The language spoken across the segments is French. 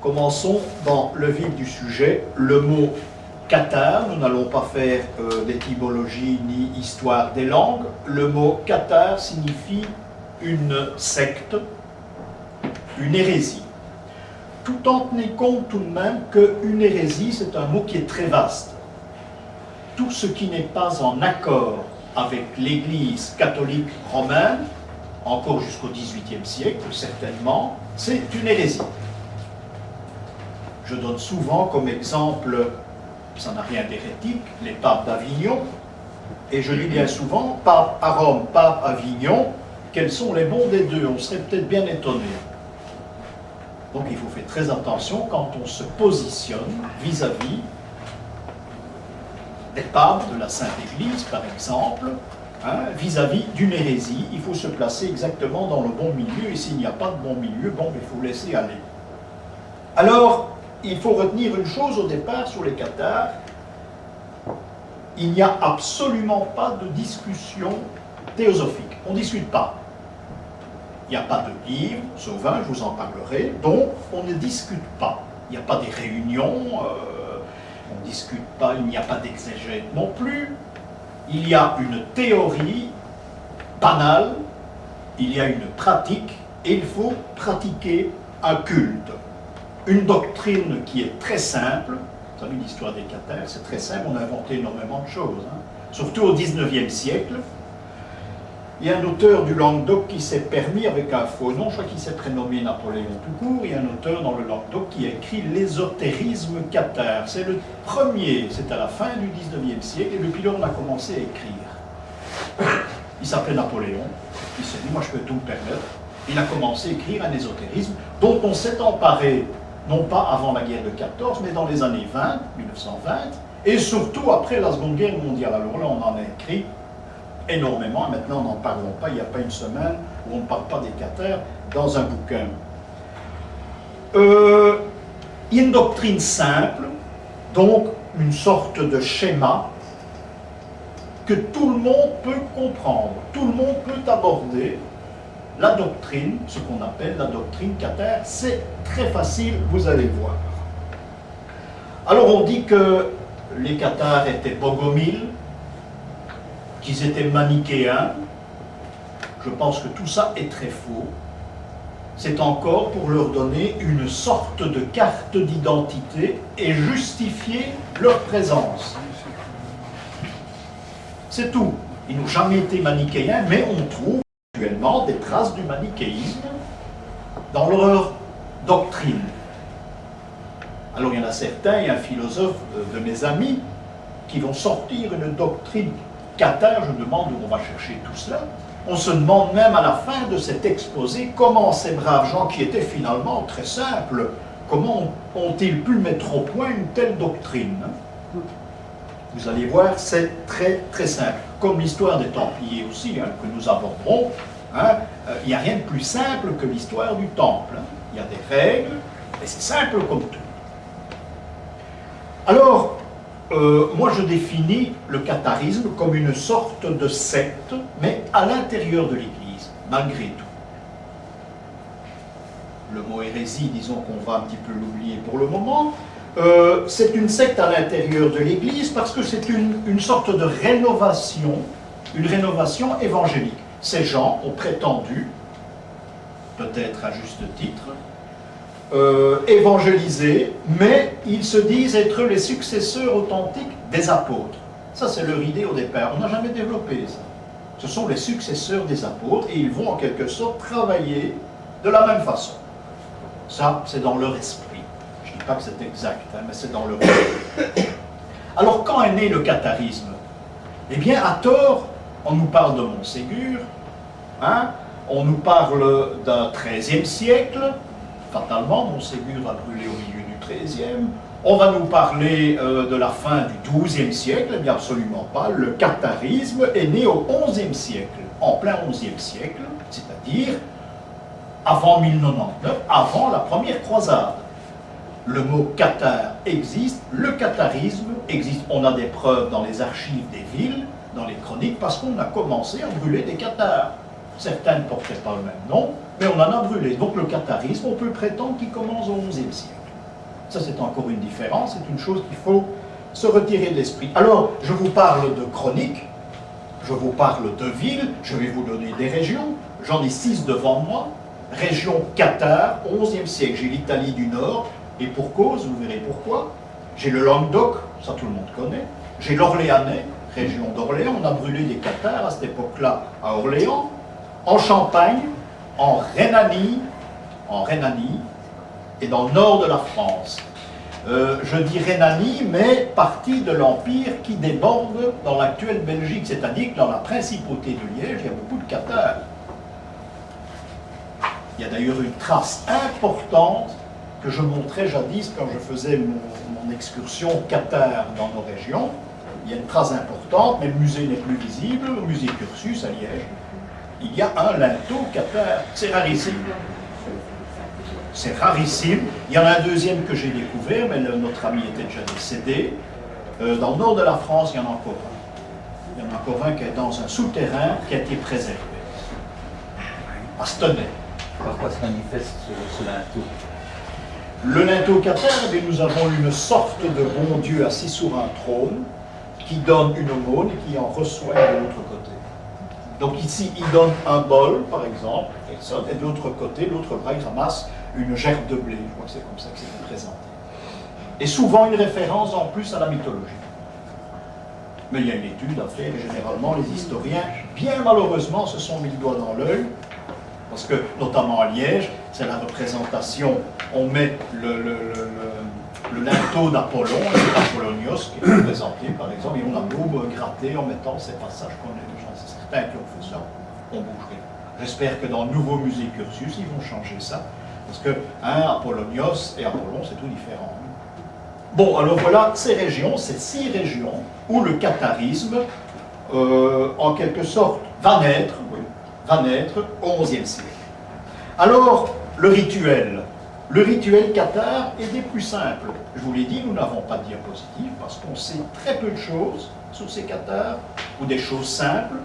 Commençons dans le vif du sujet. Le mot cathare, nous n'allons pas faire d'étymologie ni histoire des langues. Le mot cathare signifie une secte, une hérésie. Tout en tenez compte tout de même qu'une hérésie, c'est un mot qui est très vaste. Tout ce qui n'est pas en accord avec l'Église catholique romaine, encore jusqu'au XVIIIe siècle certainement, c'est une hérésie. Je donne souvent comme exemple, ça n'a rien d'hérétique, les papes d'Avignon, et je dis bien souvent, pape à Rome, pape à Avignon, quels sont les bons des deux? On serait peut-être bien étonné. Donc il faut faire très attention quand on se positionne vis-à-vis des papes de la Sainte Église, par exemple, vis-à-vis d'une hérésie. Il faut se placer exactement dans le bon milieu, et s'il n'y a pas de bon milieu, bon, il faut laisser aller. Alors, il faut retenir une chose au départ sur les cathares, il n'y a absolument pas de discussion théosophique, on ne discute pas. Il n'y a pas de livre, sauf un, je vous en parlerai, donc on ne discute pas. Il n'y a pas des réunions, on ne discute pas, il n'y a pas d'exégète non plus. Il y a une théorie banale, il y a une pratique, et il faut pratiquer un culte. Une doctrine qui est très simple, vous savez l'histoire des cathares, c'est très simple, on a inventé énormément de choses, surtout au XIXe siècle. Il y a un auteur du Languedoc qui s'est permis, avec un faux nom, je crois qu'il s'est prénommé Napoléon tout court, il y a un auteur dans le Languedoc qui a écrit l'ésotérisme cathare. C'est le premier, c'est à la fin du XIXe siècle, et depuis lors on a commencé à écrire. Il s'appelait Napoléon, il s'est dit, moi je peux tout me permettre. Il a commencé à écrire un ésotérisme dont on s'est emparé, non pas avant la guerre de 14, mais dans les années 20, 1920, et surtout après la Seconde Guerre mondiale. Alors là, on en a écrit énormément, et maintenant, n'en parlons pas, il n'y a pas une semaine où on ne parle pas des cathares dans un bouquin. Il y a une doctrine simple, donc une sorte de schéma que tout le monde peut comprendre, tout le monde peut aborder. La doctrine, ce qu'on appelle la doctrine cathare, c'est très facile, vous allez voir. Alors on dit que les cathares étaient bogomiles, qu'ils étaient manichéens. Je pense que tout ça est très faux. C'est encore pour leur donner une sorte de carte d'identité et justifier leur présence. C'est tout. Ils n'ont jamais été manichéens, mais on trouve actuellement des traces du manichéisme dans leur doctrine. Alors il y en a certains, il y a un philosophe de mes amis qui vont sortir une doctrine cathare, je me demande où on va chercher tout cela. On se demande même à la fin de cet exposé comment ces braves gens qui étaient finalement très simples, comment ont-ils pu mettre au point une telle doctrine? Vous allez voir, c'est très très simple. Comme l'histoire des Templiers aussi, que nous aborderons, il n'y a rien de plus simple que l'histoire du Temple. Il y a des règles, et c'est simple comme tout. Alors, moi je définis le catharisme comme une sorte de secte, mais à l'intérieur de l'Église, malgré tout. Le mot hérésie, disons qu'on va un petit peu l'oublier pour le moment. C'est une secte à l'intérieur de l'Église parce que c'est une sorte de rénovation, une rénovation évangélique. Ces gens ont prétendu, peut-être à juste titre, évangéliser, mais ils se disent être les successeurs authentiques des apôtres. Ça, c'est leur idée au départ. On n'a jamais développé ça. Ce sont les successeurs des apôtres et ils vont en quelque sorte travailler de la même façon. Ça, c'est dans leur esprit. Je ne dis pas que c'est exact, mais c'est dans leur esprit. Alors, quand est né le catharisme? Eh bien, à tort, on nous parle de Montségur, on nous parle d'un XIIIe siècle. Fatalement, Montségur a brûlé au milieu du XIIIe. On va nous parler de la fin du XIIe siècle, mais absolument pas. Le catharisme est né au XIe siècle, en plein XIe siècle, c'est-à-dire avant 1099, avant la première croisade. Le mot cathare existe, le catharisme existe. On a des preuves dans les archives des villes, dans les chroniques, parce qu'on a commencé à brûler des cathares. Certains ne portaient pas le même nom, mais on en a brûlé. Donc le catharisme, on peut prétendre qu'il commence au XIe siècle. Ça, c'est encore une différence, c'est une chose qu'il faut se retirer de l'esprit. Alors, je vous parle de chroniques, je vous parle de villes, je vais vous donner des régions, j'en ai 6 devant moi. Région Cathare, 11e siècle, j'ai l'Italie du Nord, et pour cause, vous verrez pourquoi. J'ai le Languedoc, ça tout le monde connaît. J'ai l'Orléanais, région d'Orléans, on a brûlé des cathares à cette époque-là à Orléans. En Champagne, en Rhénanie, et dans le nord de la France. Je dis Rhénanie, mais partie de l'Empire qui déborde dans l'actuelle Belgique, c'est-à-dire que dans la principauté de Liège, il y a beaucoup de cathares. Il y a d'ailleurs une trace importante que je montrais jadis quand je faisais mon excursion cathare dans nos régions. Il y a une trace importante, mais le musée n'est plus visible, au musée Cursus à Liège. Il y a un linteau cathare, c'est rarissime. C'est rarissime. Il y en a un deuxième que j'ai découvert, mais notre ami était déjà décédé. Dans le nord de la France, il y en a encore un. Il y en a encore un qui est dans un souterrain qui a été préservé. À Stenay. Par quoi se manifeste ce linteau? Le linteau cathare, eh nous avons une sorte de bon Dieu assis sur un trône qui donne une aumône et qui en reçoit de l'autre côté. Donc ici, il donne un bol, par exemple, et de l'autre côté, l'autre bras, il ramasse une gerbe de blé. Je crois que c'est comme ça que c'est présenté. Et souvent une référence en plus à la mythologie. Mais il y a une étude à faire, et généralement les historiens, bien malheureusement, se sont mis le doigt dans l'œil, parce que, notamment à Liège, c'est la représentation, on met le linteau d'Apollon, c'est Apollonios qui est représenté, par exemple, et on a beau gratter en mettant ces passages qu'on a déjà, c'est certains qui ont fait ça, on bougerait. J'espère que dans le nouveau musée Cursus, ils vont changer ça, parce que Apollonios et Apollon, c'est tout différent. Bon, alors voilà, ces régions, ces 6 régions, où le catharisme, en quelque sorte, va naître au XIe siècle. Alors, le rituel cathare est des plus simples. Je vous l'ai dit, nous n'avons pas de diapositive parce qu'on sait très peu de choses sur ces cathares, ou des choses simples.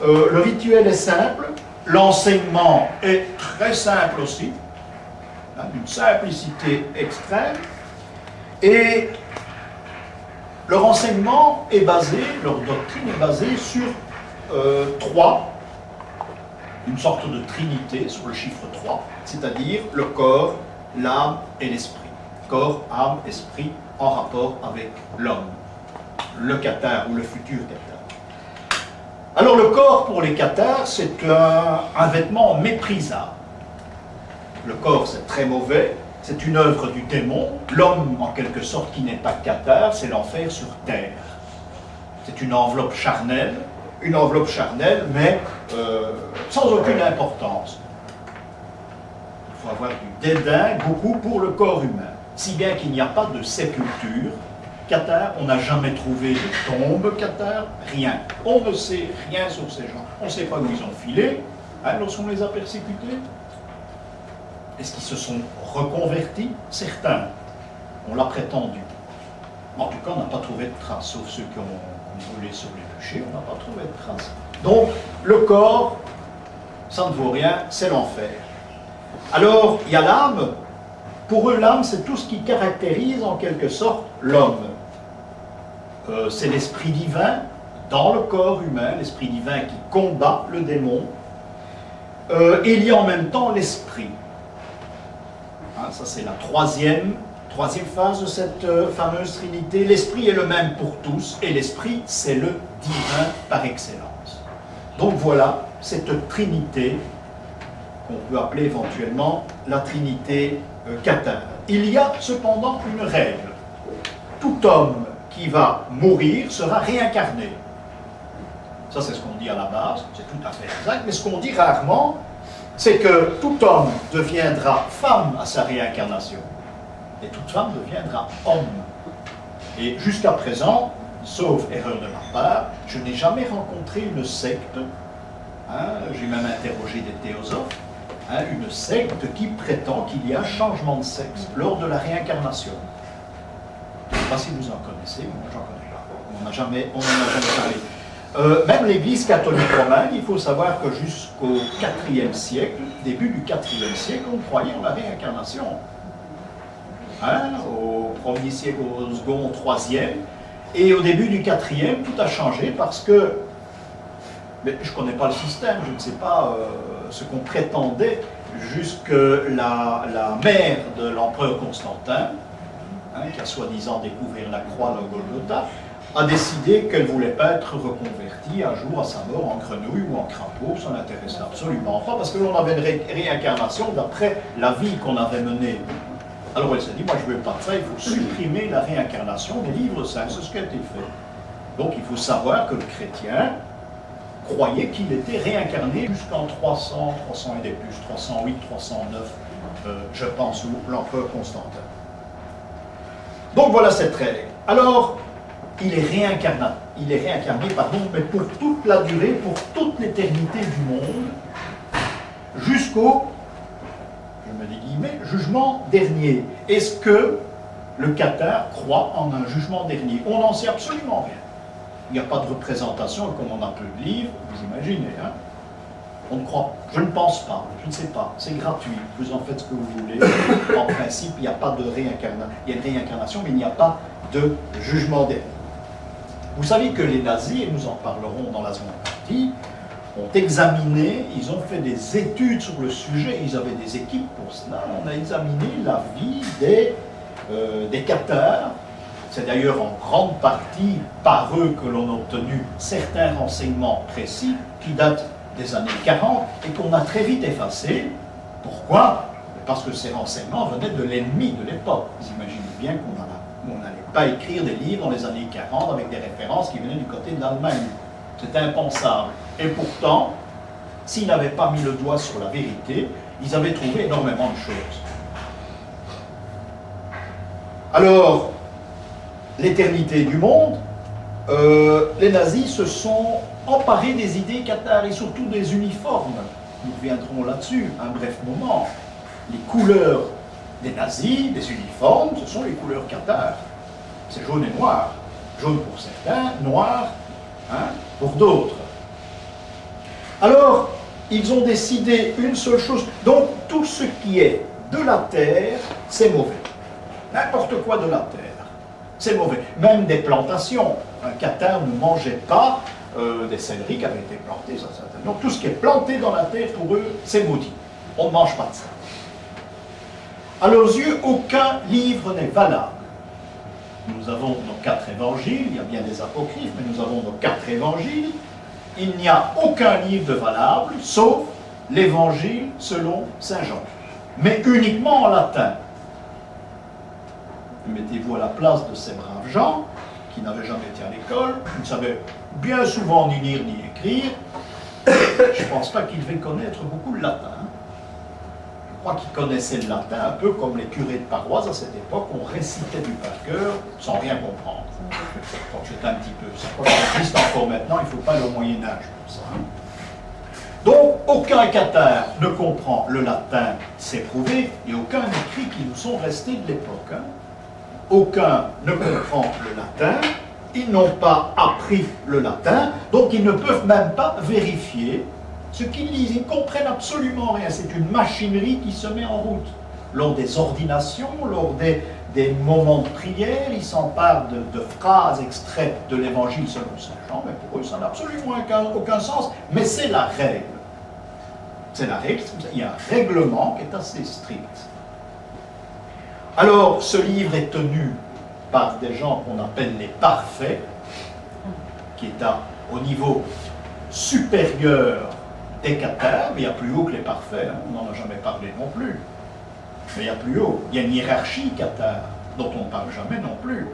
Le rituel est simple, l'enseignement est très simple aussi, d'une simplicité extrême, et leur enseignement est basé, leur doctrine est basée sur 3, une sorte de trinité sur le chiffre 3, c'est-à-dire le corps, l'âme et l'esprit. Corps, âme, esprit en rapport avec l'homme, le cathare ou le futur cathare. Alors le corps pour les cathares, c'est un vêtement méprisable. Le corps, c'est très mauvais, c'est une œuvre du démon. L'homme, en quelque sorte, qui n'est pas cathare, c'est l'enfer sur terre. C'est une enveloppe charnelle, mais sans aucune importance. Il faut avoir du dédain, beaucoup, pour le corps humain. Si bien qu'il n'y a pas de sépulture cathare, on n'a jamais trouvé de tombe cathare, rien. On ne sait rien sur ces gens. On ne sait pas où ils ont filé, lorsqu'on les a persécutés. Est-ce qu'ils se sont reconvertis? Certains. On l'a prétendu. En tout cas, on n'a pas trouvé de traces, sauf ceux qui ont volé sur les bûchers, on n'a pas trouvé de traces. Donc, le corps, ça ne vaut rien, c'est l'enfer. Alors, il y a l'âme. Pour eux, l'âme, c'est tout ce qui caractérise en quelque sorte l'homme. C'est l'esprit divin dans le corps humain, l'esprit divin qui combat le démon. Et il y a en même temps l'esprit. Ça, c'est la troisième phase de cette fameuse trinité. L'esprit est le même pour tous, et l'esprit, c'est le divin par excellence. Donc voilà, cette trinité, qu'on peut appeler éventuellement la trinité cathare. Il y a cependant une règle. Tout homme qui va mourir sera réincarné. Ça, c'est ce qu'on dit à la base, c'est tout à fait exact, mais ce qu'on dit rarement, c'est que tout homme deviendra femme à sa réincarnation, et toute femme deviendra homme. Et jusqu'à présent, sauf erreur de ma part, je n'ai jamais rencontré une secte, j'ai même interrogé des théosophes, une secte qui prétend qu'il y a changement de sexe lors de la réincarnation. Je ne sais pas si vous en connaissez, moi j'en connais pas. On n'en a jamais parlé. Même l'Église catholique romaine, il faut savoir que jusqu'au IVe siècle, début du IVe siècle, on croyait en la réincarnation. hein, au 1er siècle, au second, au 3e, et au début du 4e, tout a changé parce que, mais je ne connais pas le système, je ne sais pas ce qu'on prétendait, jusque la mère de l'empereur Constantin, hein, qui a soi-disant découvert la croix, le Golgotha, a décidé qu'elle ne voulait pas être reconvertie un jour à sa mort en grenouille ou en crapaud. Ça n'intéressait absolument pas, parce que l'on avait une réincarnation d'après la vie qu'on avait menée. Alors elle s'est dit, moi je ne veux pas de ça, il faut supprimer la réincarnation des livres saints. C'est ce qui a été fait. Donc il faut savoir que le chrétien croyait qu'il était réincarné jusqu'en 300 et des plus, 308, 309, je pense, sous l'empereur Constantin. Donc voilà cette règle. Alors, il est réincarné, mais pour toute la durée, pour toute l'éternité du monde, jusqu'au, je mets des guillemets, jugement dernier. Est-ce que le cathare croit en un jugement dernier? On n'en sait absolument rien. Il n'y a pas de représentation, comme on a peu de livres, vous imaginez, hein? On ne croit, je ne pense pas, je ne sais pas, c'est gratuit, vous en faites ce que vous voulez. En principe, il n'y a pas de réincarnation, il y a une réincarnation, mais il n'y a pas de jugement dernier. Vous savez que les nazis, et nous en parlerons dans la seconde partie, ont examiné, ils ont fait des études sur le sujet, ils avaient des équipes pour cela, on a examiné la vie des cathares. C'est d'ailleurs en grande partie par eux que l'on a obtenu certains renseignements précis qui datent des années 40 et qu'on a très vite effacés. Pourquoi? Parce que ces renseignements venaient de l'ennemi de l'époque. Vous imaginez bien qu'on n'allait pas écrire des livres dans les années 40 avec des références qui venaient du côté de l'Allemagne. C'était impensable. Et pourtant, s'ils n'avaient pas mis le doigt sur la vérité, ils avaient trouvé énormément de choses. Alors, l'éternité du monde, les nazis se sont emparés des idées cathares et surtout des uniformes. Nous reviendrons là-dessus un bref moment. Les couleurs des nazis, des uniformes, ce sont les couleurs cathares. C'est jaune et noir. Jaune pour certains, noir pour d'autres. Alors, ils ont décidé une seule chose. Donc, tout ce qui est de la terre, c'est mauvais. N'importe quoi de la terre, c'est mauvais. Même des plantations. Un cathare ne mangeait pas des céleris qui avaient été plantés. Donc, tout ce qui est planté dans la terre, pour eux, c'est maudit. On ne mange pas de ça. À leurs yeux, aucun livre n'est valable. Nous avons nos 4 évangiles, il y a bien des apocryphes, mais nous avons nos 4 évangiles. Il n'y a aucun livre valable, sauf l'évangile selon Saint Jean. Mais uniquement en latin. Mettez-vous à la place de ces braves gens, qui n'avaient jamais été à l'école, qui ne savaient bien souvent ni lire ni écrire. Je ne pense pas qu'ils devaient connaître beaucoup le latin. Je crois qu'ils connaissaient le latin un peu comme les curés de paroisse à cette époque, on récitait du par cœur sans rien comprendre. Donc c'est un petit peu ça. Ça existe encore maintenant, il ne faut pas aller au Moyen-Âge pour ça. Donc aucun cathare ne comprend le latin, c'est prouvé, et aucun écrit qui nous sont restés de l'époque. Aucun ne comprend le latin, ils n'ont pas appris le latin, donc ils ne peuvent même pas vérifier ce qu'ils lisent. Ils ne comprennent absolument rien. C'est une machinerie qui se met en route. Lors des ordinations, lors des moments de prière, ils s'emparent de phrases extraites de l'évangile selon Saint Jean, mais pour eux, ça n'a absolument aucun sens. Mais c'est la règle. C'est la règle. Il y a un règlement qui est assez strict. Alors, ce livre est tenu par des gens qu'on appelle les parfaits, qui est au niveau supérieur des cathares, mais il y a plus haut que les parfaits, hein. On n'en a jamais parlé non plus. Mais il y a plus haut. Il y a une hiérarchie cathare, dont on ne parle jamais non plus.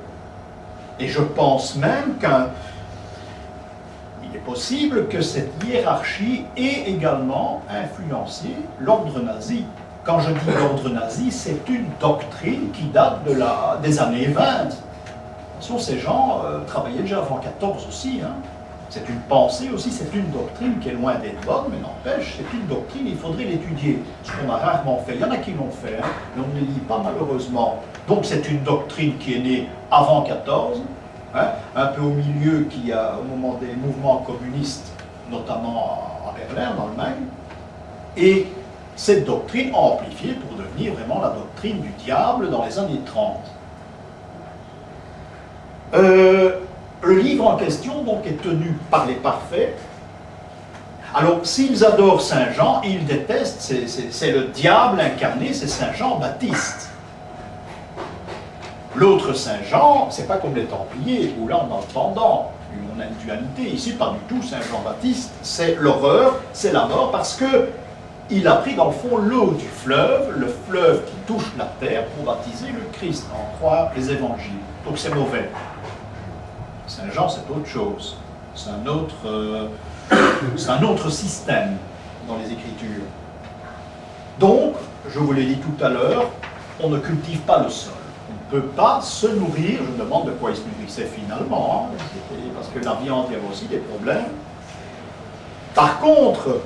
Et je pense même qu'il est possible que cette hiérarchie ait également influencé l'ordre nazi. Quand je dis l'ordre nazi, c'est une doctrine qui date des années 20. Attention, ces gens travaillaient déjà avant 14 aussi. Hein. C'est une pensée aussi, c'est une doctrine qui est loin d'être bonne, mais n'empêche, c'est une doctrine, il faudrait l'étudier. Ce qu'on a rarement fait. Il y en a qui l'ont fait, hein, mais on ne les lit pas malheureusement. Donc c'est une doctrine qui est née avant 14, hein, un peu au milieu, au moment des mouvements communistes, notamment à Berlin, en Allemagne, et cette doctrine amplifiée pour devenir vraiment la doctrine du diable dans les années 30. Le livre en question donc est tenu par les parfaits. Alors, s'ils adorent Saint Jean, ils détestent, c'est le diable incarné, c'est Saint Jean Baptiste. L'autre Saint Jean, c'est pas comme les Templiers, où là on a le pendant, on a une dualité. Ici, pas du tout, Saint Jean Baptiste, c'est l'horreur, c'est la mort, parce que il a pris dans le fond l'eau du fleuve, le fleuve qui touche la terre, pour baptiser le Christ, en croire les évangiles. Donc c'est mauvais. Saint Jean, c'est autre chose. C'est un autre système dans les Écritures. Donc, je vous l'ai dit tout à l'heure, on ne cultive pas le sol. On ne peut pas se nourrir. Je me demande de quoi il se nourrissait finalement, hein, parce que la viande, il y avait aussi des problèmes. Par contre,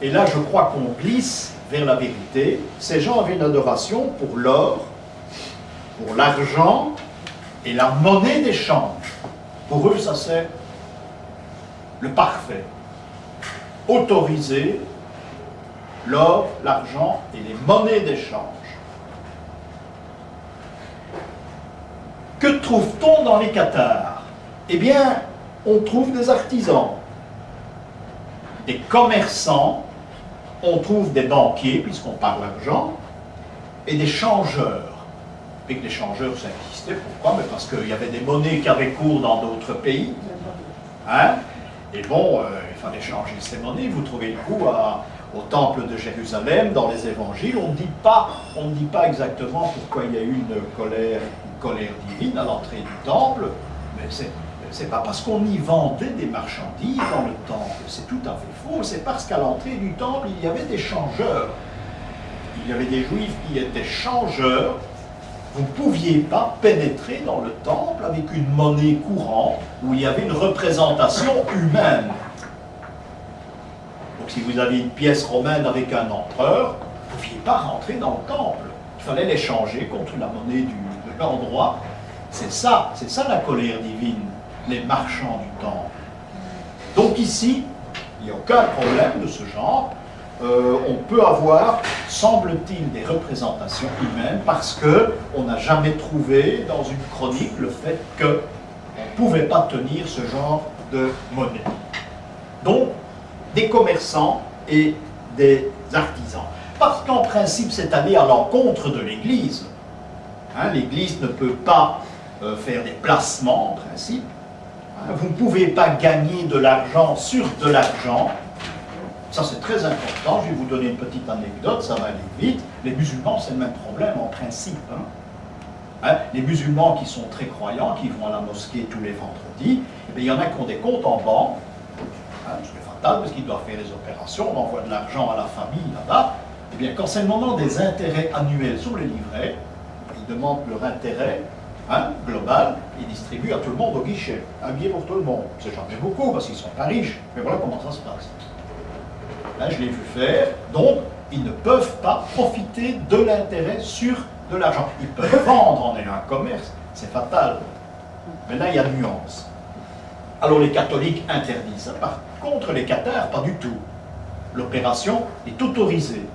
et là je crois qu'on glisse vers la vérité, ces gens avaient une adoration pour l'or, pour l'argent et la monnaie d'échange. Pour eux, ça c'est le parfait. Autoriser l'or, l'argent et les monnaies d'échange. Que trouve-t-on dans les cathares? Eh bien, on trouve des artisans, des commerçants, on trouve des banquiers, puisqu'on parle d'argent, et des changeurs. Et que les changeurs, ça existait, pourquoi? Mais parce qu'il y avait des monnaies qui avaient cours dans d'autres pays. Hein? Et bon, il fallait changer ces monnaies. Vous trouvez le coup au temple de Jérusalem, dans les évangiles, on ne dit pas exactement pourquoi il y a eu une colère divine à l'entrée du temple, mais c'est pas parce qu'on y vendait des marchandises dans le temple, c'est tout à fait faux, c'est parce qu'à l'entrée du temple, il y avait des changeurs. Il y avait des juifs qui étaient changeurs. Vous ne pouviez pas pénétrer dans le temple avec une monnaie courante où il y avait une représentation humaine. Donc si vous aviez une pièce romaine avec un empereur, vous ne pouviez pas rentrer dans le temple. Il fallait l'échanger contre la monnaie de l'endroit. C'est ça la colère divine, les marchands du temple. Donc ici, il n'y a aucun problème de ce genre. On peut avoir, semble-t-il, des représentations humaines parce qu'on n'a jamais trouvé dans une chronique le fait qu'on ne pouvait pas tenir ce genre de monnaie. Donc, des commerçants et des artisans. Parce qu'en principe, c'est aller à l'encontre de l'Église. Hein, l'Église ne peut pas faire des placements, en principe. Hein, vous ne pouvez pas gagner de l'argent sur de l'argent. Ça, c'est très important. Je vais vous donner une petite anecdote, ça va aller vite. Les musulmans, c'est le même problème, en principe. Hein, les musulmans qui sont très croyants, qui vont à la mosquée tous les vendredis, eh bien, il y en a qui ont des comptes en banque. Hein, c'est fatal, parce qu'ils doivent faire des opérations, on envoie de l'argent à la famille là-bas. Eh bien, quand c'est le moment des intérêts annuels sur les livrets, ils demandent leur intérêt global, ils distribuent à tout le monde au guichet. Un billet pour tout le monde. C'est jamais beaucoup, parce qu'ils ne sont pas riches. Mais voilà comment ça se passe. Là, je l'ai vu faire. Donc, ils ne peuvent pas profiter de l'intérêt sur de l'argent. Ils peuvent vendre en ayant un commerce. C'est fatal. Mais là, il y a nuance. Alors, les catholiques interdisent ça. Par contre, les cathares, pas du tout. L'opération est autorisée.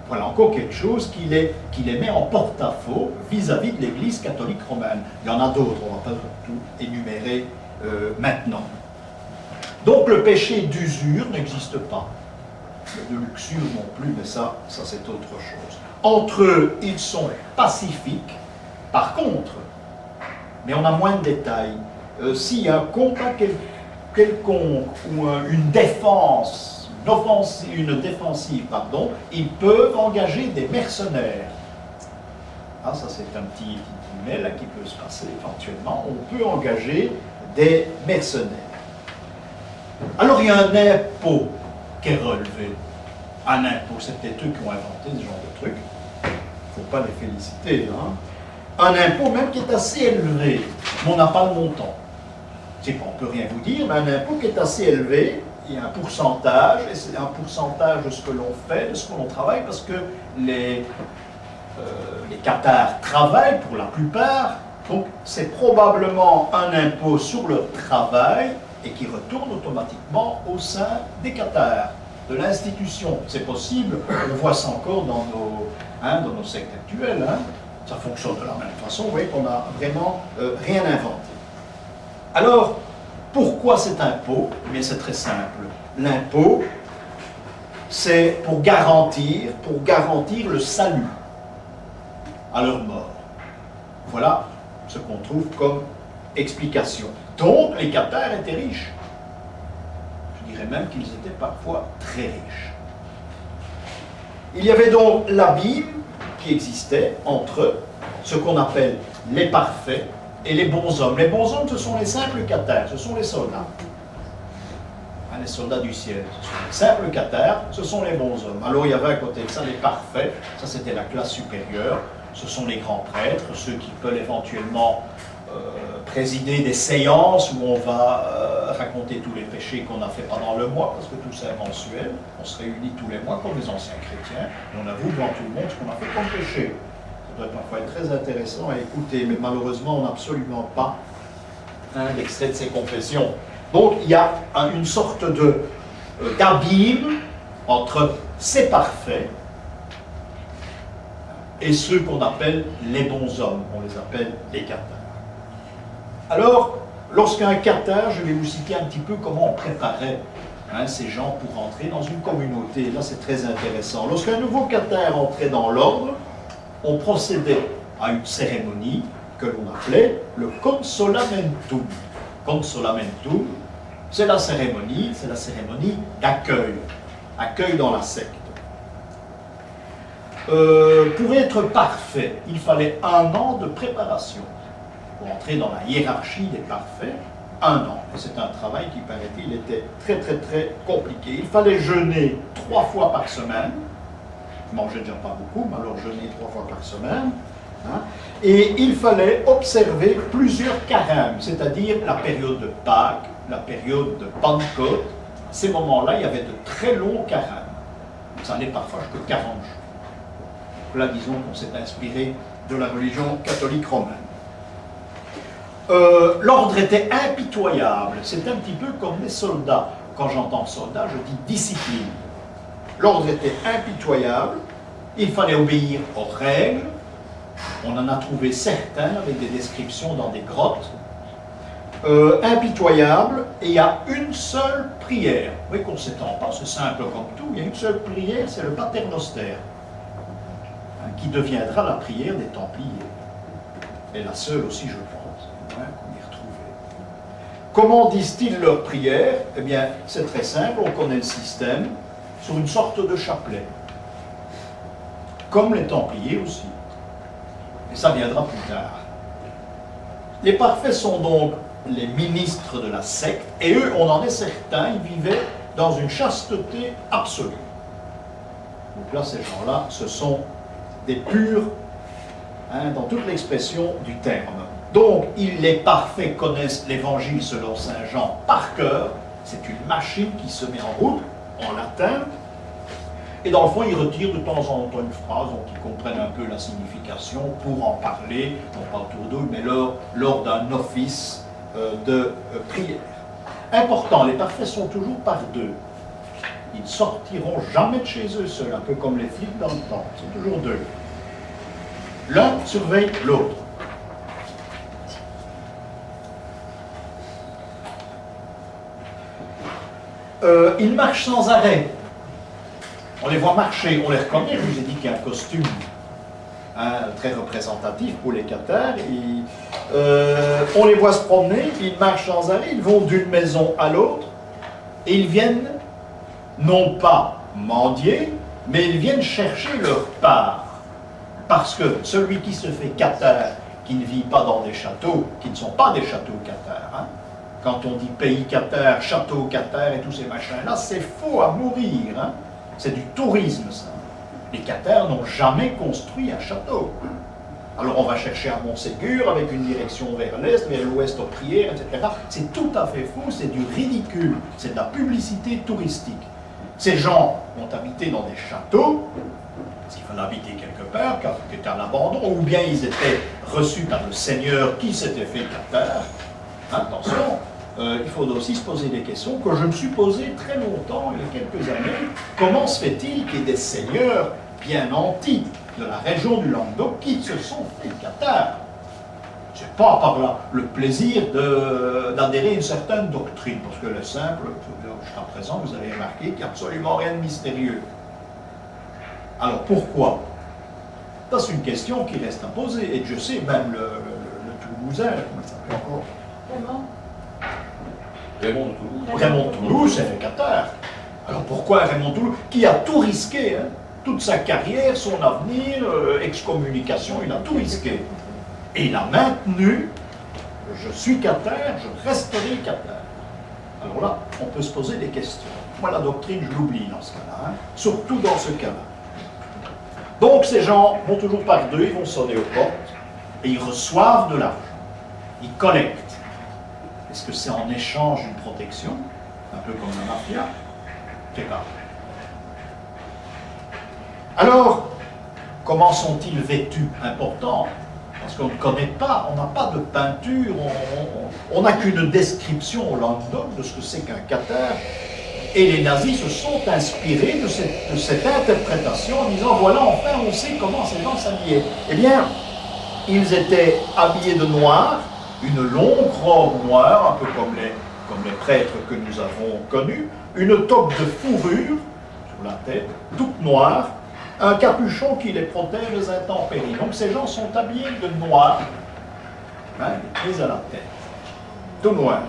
Voilà encore quelque chose qui les met en porte-à-faux vis-à-vis de l'Église catholique romaine. Il y en a d'autres, on ne va pas tout énumérer maintenant. Donc le péché d'usure n'existe pas. De luxure non plus, mais ça c'est autre chose. Entre eux, ils sont pacifiques. Par contre, mais on a moins de détails, s'il y a un combat quelconque ou une défense, une défensive, pardon, ils peuvent engager des mercenaires. Ah, ça c'est un petit guillemet là qui peut se passer éventuellement. On peut engager des mercenaires. Alors il y a un impôt qui est relevé. Un impôt, c'est peut-être eux qui ont inventé ce genre de truc. Il ne faut pas les féliciter. Hein. Un impôt même qui est assez élevé, mais on n'a pas le montant. On ne peut rien vous dire, mais un impôt qui est assez élevé, il y a un pourcentage, et c'est un pourcentage de ce que l'on fait, de ce que l'on travaille, parce que les cathares travaillent pour la plupart, donc c'est probablement un impôt sur le travail et qui retourne automatiquement au sein des cathares. de l'institution. C'est possible, on voit ça encore dans nos sectes actuelles. Hein. Ça fonctionne de la même façon, vous voyez qu'on n'a vraiment rien inventé. Alors, pourquoi cet impôt? Mais c'est très simple. L'impôt, c'est pour garantir le salut à leur mort. Voilà ce qu'on trouve comme explication. Donc, les Cathares étaient riches. Je dirais même qu'ils étaient parfois très riches. Il y avait donc l'abîme qui existait entre ce qu'on appelle les parfaits et les bons hommes. Les bons hommes, ce sont les simples Cathares, ce sont les soldats. Hein, les soldats du ciel. Ce sont les simples Cathares, ce sont les bons hommes. Alors il y avait à côté de ça les parfaits, ça c'était la classe supérieure. Ce sont les grands prêtres, ceux qui peuvent éventuellement présider des séances où on va raconter tous les péchés qu'on a fait pendant le mois, parce que tout ça est mensuel. On se réunit tous les mois comme les anciens chrétiens, et on avoue devant tout le monde ce qu'on a fait comme péché. Ça doit parfois être très intéressant à écouter, mais malheureusement, on n'a absolument pas l'extrait de ces confessions. Donc, il y a une sorte d'abîme entre ces parfaits et ceux qu'on appelle les bons hommes, on les appelle les Cathares. Alors, lorsqu'un Cathare, je vais vous citer un petit peu comment on préparait ces gens pour entrer dans une communauté. Là, c'est très intéressant. Lorsqu'un nouveau Cathare entrait dans l'ordre, on procédait à une cérémonie que l'on appelait le consolamentum. Consolamentum, c'est la cérémonie d'accueil, accueil dans la secte. Pour être parfait, il fallait 1 an de préparation. Pour entrer dans la hiérarchie des parfaits, 1 an. Et c'est un travail qui, paraît-il, était très très très compliqué. Il fallait jeûner 3 fois par semaine. Je mangeais déjà pas beaucoup, mais alors jeûner 3 fois par semaine. Hein. Et il fallait observer plusieurs carêmes, c'est-à-dire la période de Pâques, la période de Pentecôte. À ces moments-là, il y avait de très longs carêmes. Ça allait parfois jusqu'à 40 jours. Là, disons qu'on s'est inspiré de la religion catholique romaine. L'ordre était impitoyable. C'est un petit peu comme les soldats. Quand j'entends soldat, je dis discipline. L'ordre était impitoyable. Il fallait obéir aux règles. On en a trouvé certains avec des descriptions dans des grottes. Impitoyable. Et il y a une seule prière. Vous voyez qu'on ne s'étend pas, c'est simple comme tout. Il y a une seule prière, c'est le Paternoster, qui deviendra la prière des Templiers. Et la seule aussi, je pense. Qu'on y retrouvait. Comment disent-ils leur prière? Eh bien, c'est très simple, on connaît le système, sur une sorte de chapelet. Comme les Templiers aussi. Et ça viendra plus tard. Les parfaits sont donc les ministres de la secte, et eux, on en est certain, ils vivaient dans une chasteté absolue. Donc là, ces gens-là, ce sont des purs, dans toute l'expression du terme. Donc, les parfaits connaissent l'évangile selon saint Jean par cœur. C'est une machine qui se met en route, en latin. Et dans le fond, ils retirent de temps en temps une phrase dont ils comprennent un peu la signification pour en parler, non pas autour d'eux, mais lors d'un office de prière. Important, les parfaits sont toujours par 2. Ils ne sortiront jamais de chez eux seuls, un peu comme les flics dans le temps. C'est toujours 2. L'un surveille l'autre. Ils marchent sans arrêt. On les voit marcher, on les reconnaît. Je vous ai dit qu'il y a un costume très représentatif pour les Cathares. On les voit se promener, ils marchent sans arrêt, ils vont d'une maison à l'autre et ils viennent non pas mendier, mais ils viennent chercher leur part. Parce que celui qui se fait Cathare, qui ne vit pas dans des châteaux, qui ne sont pas des châteaux Cathares, quand on dit pays Cathare, château Cathare et tous ces machins-là, c'est faux à mourir. C'est du tourisme, ça. Les Cathares n'ont jamais construit un château. Alors on va chercher à Montségur avec une direction vers l'est, vers l'ouest aux prières, etc. C'est tout à fait faux, c'est du ridicule, c'est de la publicité touristique. Ces gens ont habité dans des châteaux, parce qu'il fallait habiter quelque part, car c'était à l'abandon, ou bien ils étaient reçus par le seigneur qui s'était fait Cathare. Attention, il faut aussi se poser des questions que je me suis posées très longtemps, il y a quelques années. Comment se fait-il qu'il y ait des seigneurs bien nantis de la région du Languedoc qui se sont fait cathares? C'est pas par là le plaisir d'adhérer à une certaine doctrine, parce que le simple, jusqu'à présent, vous avez remarqué qu'il n'y a absolument rien de mystérieux. Alors pourquoi? C'est une question qui reste à poser, et je sais, même le Toulousain, comment il s'appelle encore? Raymond de Toulouse. Raymond de Toulouse s'est fait cathare. Alors pourquoi Raymond de Toulouse, qui a tout risqué, hein, toute sa carrière, son avenir, excommunication, il a tout risqué. Et il a maintenu, je suis cathare, je resterai cathare. Alors là, on peut se poser des questions. Moi, la doctrine, je l'oublie dans ce cas-là, hein, surtout dans ce cas-là. Donc, ces gens vont toujours par deux, ils vont sonner aux portes, et ils reçoivent de l'argent. Ils collectent. Est-ce que c'est en échange d'une protection, un peu comme la mafia? C'est pas. Alors, comment sont-ils vêtus? Important. Parce qu'on ne connaît pas, on n'a pas de peinture, on n'a qu'une description au Languedoc de ce que c'est qu'un cathare. Et les nazis se sont inspirés de cette interprétation en disant, voilà, enfin, on sait comment ces gens s'habillaient. Eh bien, ils étaient habillés de noir, une longue robe noire, un peu comme les prêtres que nous avons connus, une toque de fourrure sur la tête, toute noire, un capuchon qui les protège des intempéries. Donc ces gens sont habillés de noir, hein, les pieds à la tête, tout noir.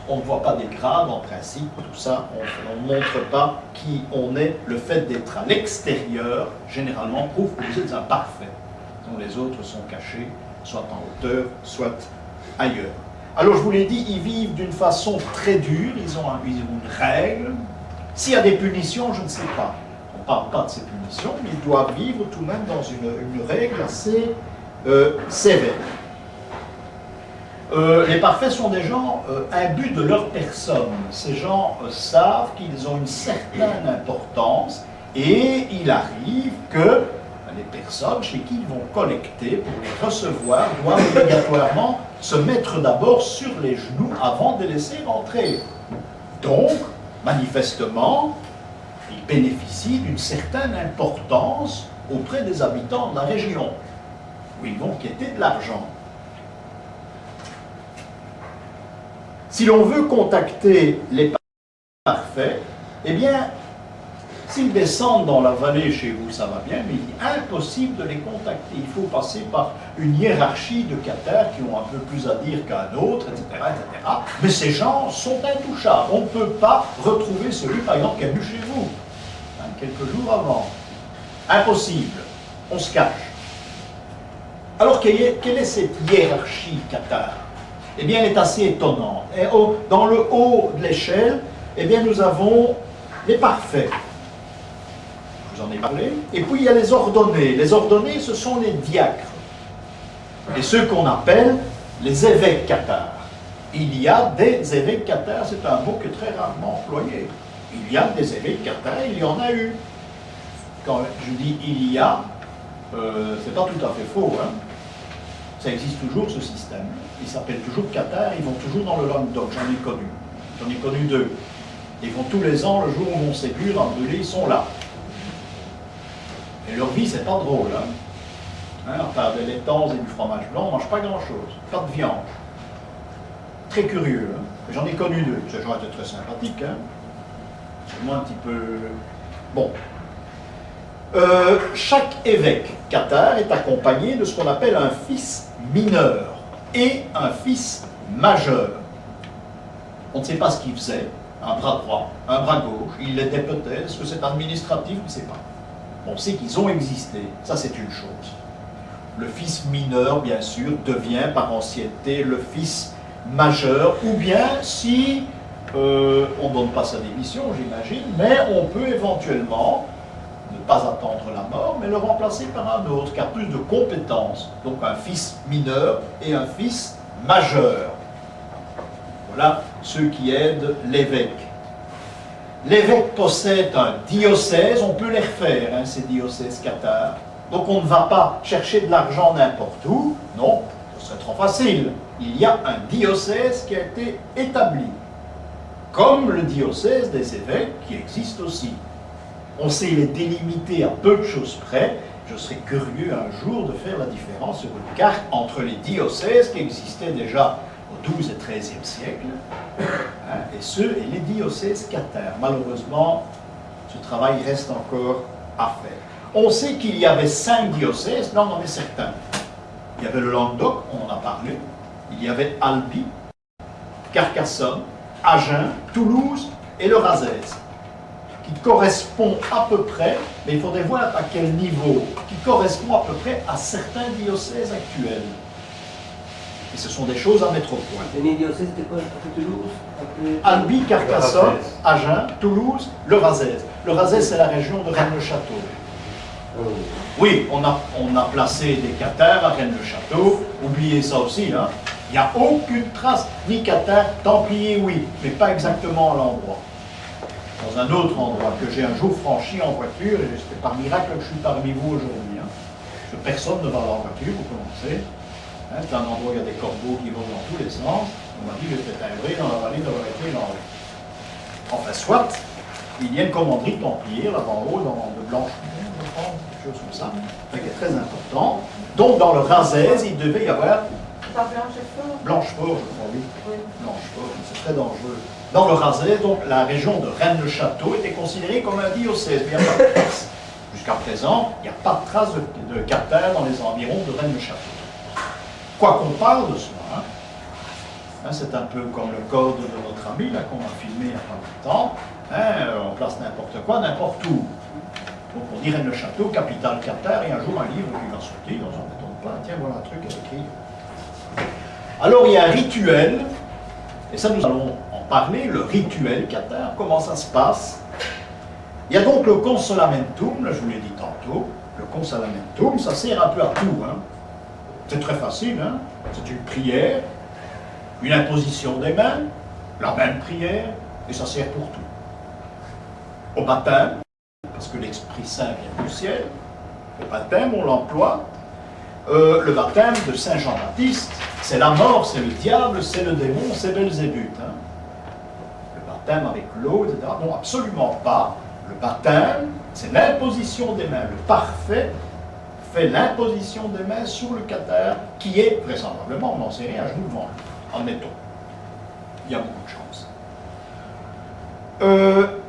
On ne voit pas des grades en principe, tout ça, on ne montre pas qui on est. Le fait d'être à l'extérieur, généralement, prouve que vous êtes un parfait, dont les autres sont cachés, soit en hauteur, soit ailleurs. Alors je vous l'ai dit, ils vivent d'une façon très dure, ils ont une règle. S'il y a des punitions, je ne sais pas. On ne parle pas de ces punitions, mais ils doivent vivre tout de même dans une règle assez sévère. Les parfaits sont des gens imbus de leur personne. Ces gens savent qu'ils ont une certaine importance et il arrive que les personnes chez qui ils vont collecter pour les recevoir doivent obligatoirement se mettre d'abord sur les genoux avant de les laisser rentrer. Donc, manifestement, ils bénéficient d'une certaine importance auprès des habitants de la région où ils vont quêter de l'argent. Si l'on veut contacter les parfaits, eh bien, s'ils descendent dans la vallée chez vous, ça va bien, mais il est impossible de les contacter. Il faut passer par une hiérarchie de cathares qui ont un peu plus à dire qu'un autre, etc., etc. Mais ces gens sont intouchables. On ne peut pas retrouver celui, par exemple, qui est venu chez vous, hein, quelques jours avant. Impossible. On se cache. Alors, quelle est cette hiérarchie cathare? Eh bien, elle est assez étonnante. Et dans le haut de l'échelle, eh bien, nous avons les parfaits. Je vous en ai parlé. Et puis, il y a les ordonnés. Les ordonnés, ce sont les diacres. Et ceux qu'on appelle les évêques cathares. Il y a des évêques cathares, c'est un mot qui est très rarement employé. Il y a des évêques cathares, il y en a eu. Quand je dis il y a, c'est pas tout à fait faux, hein. Ça existe toujours, ce système. Ils s'appellent toujours cathares, ils vont toujours dans le Languedoc, j'en ai connu. J'en ai connu deux. Ils vont tous les ans, le jour où Montségur a brûlé, ils sont là. Et leur vie, c'est pas drôle. Hein, à part des laitances et du fromage blanc, on ne mange pas grand-chose. Pas de viande. Très curieux. Hein. J'en ai connu deux. Ces gens étaient très sympathiques. Hein. Seulement un petit peu... Bon. Chaque évêque cathare est accompagné de ce qu'on appelle un fils mineur et un fils majeur. On ne sait pas ce qu'il faisait. Un bras droit, un bras gauche. Il l'était peut-être. Est-ce que c'est administratif? On ne sait pas. On sait qu'ils ont existé. Ça, c'est une chose. Le fils mineur, bien sûr, devient par ancienneté le fils majeur, ou bien si on ne donne pas sa démission, j'imagine, mais on peut éventuellement ne pas attendre la mort, mais le remplacer par un autre qui a plus de compétences. Donc un fils mineur et un fils majeur. Voilà ceux qui aident l'évêque. L'évêque possède un diocèse, on peut les refaire, hein, ces diocèses cathares. Donc on ne va pas chercher de l'argent n'importe où, non, ce serait trop facile. il y a un diocèse qui a été établi, comme le diocèse des évêques qui existe aussi. On sait les délimiter à peu de choses près. Je serais curieux un jour de faire la différence sur une carte entre les diocèses qui existaient déjà au XIIe et XIIIe siècle, hein, et les diocèses cathares. Malheureusement, ce travail reste encore à faire. On sait qu'il y avait 5 diocèses, là on en est certain. Il y avait le Languedoc, on en a parlé, il y avait Albi, Carcassonne, Agen, Toulouse et le Razès, qui correspond à peu près, mais il faudrait voir à quel niveau, qui correspond à peu près à certains diocèses actuels. Et ce sont des choses à mettre au point. Et les diocèses, c'était quoi? Après Toulouse? Albi, Carcassonne, Agen, Toulouse, le Razès. Le Razès, c'est la région de Rennes-le-Château. Oui, on a placé des cathares à Rennes-le-Château. Oubliez ça aussi, hein. Il n'y a aucune trace, ni cathare, templier, oui, mais pas exactement à l'endroit. Dans un autre endroit que j'ai un jour franchi en voiture, et c'est par miracle que je suis parmi vous aujourd'hui. Hein. Parce que personne ne va en voiture, vous commencez. Hein, c'est un endroit où il y a des corbeaux qui vont dans tous les sens. On m'a dit que j'étais timbré dans la vallée de Loreto et dans enfin, soit, il y a une commanderie templière là-bas en haut, de Blanchefort, je pense, quelque chose comme ça, qui est très important. Donc dans le Razès, il devait y avoir. Par Blanchefort? Blanchefort, je crois, oui. Oui. Blanchefort, c'est très dangereux. Dans le Razès, donc, la région de Rennes-le-Château était considérée comme un diocèse. Il n'y a pas de trace. Jusqu'à présent, il n'y a pas de trace de cathares dans les environs de Rennes-le-Château. Quoi qu'on parle de cela, hein, c'est un peu comme le code de notre ami, là, qu'on a filmé il n'y a pas longtemps. Hein, on place n'importe quoi, n'importe où. Donc on dit Rennes-le-Château, capitale cathare, et un jour un livre qui va sortir, on s'en étonne pas, tiens, voilà un truc à écrire. Alors il y a un rituel, et ça nous allons en parler, le rituel cathare, comment ça se passe. Il y a donc le consolamentum, là je vous l'ai dit tantôt, le consolamentum, ça sert un peu à tout. Hein. C'est très facile, hein. C'est une prière, une imposition des mains, la même prière, et ça sert pour tout. Au baptême, parce que l'Esprit Saint vient du ciel, le baptême on l'emploie. Le baptême de Saint Jean-Baptiste, c'est la mort, c'est le diable, c'est le démon, c'est Belzébuth. Hein. Le baptême avec l'eau, etc. Non, absolument pas. Le baptême, c'est l'imposition des mains. Le parfait fait l'imposition des mains sur le cathare, qui est, vraisemblablement, on n'en sait rien, à genoux devant lui. Admettons. Il y a beaucoup de chance.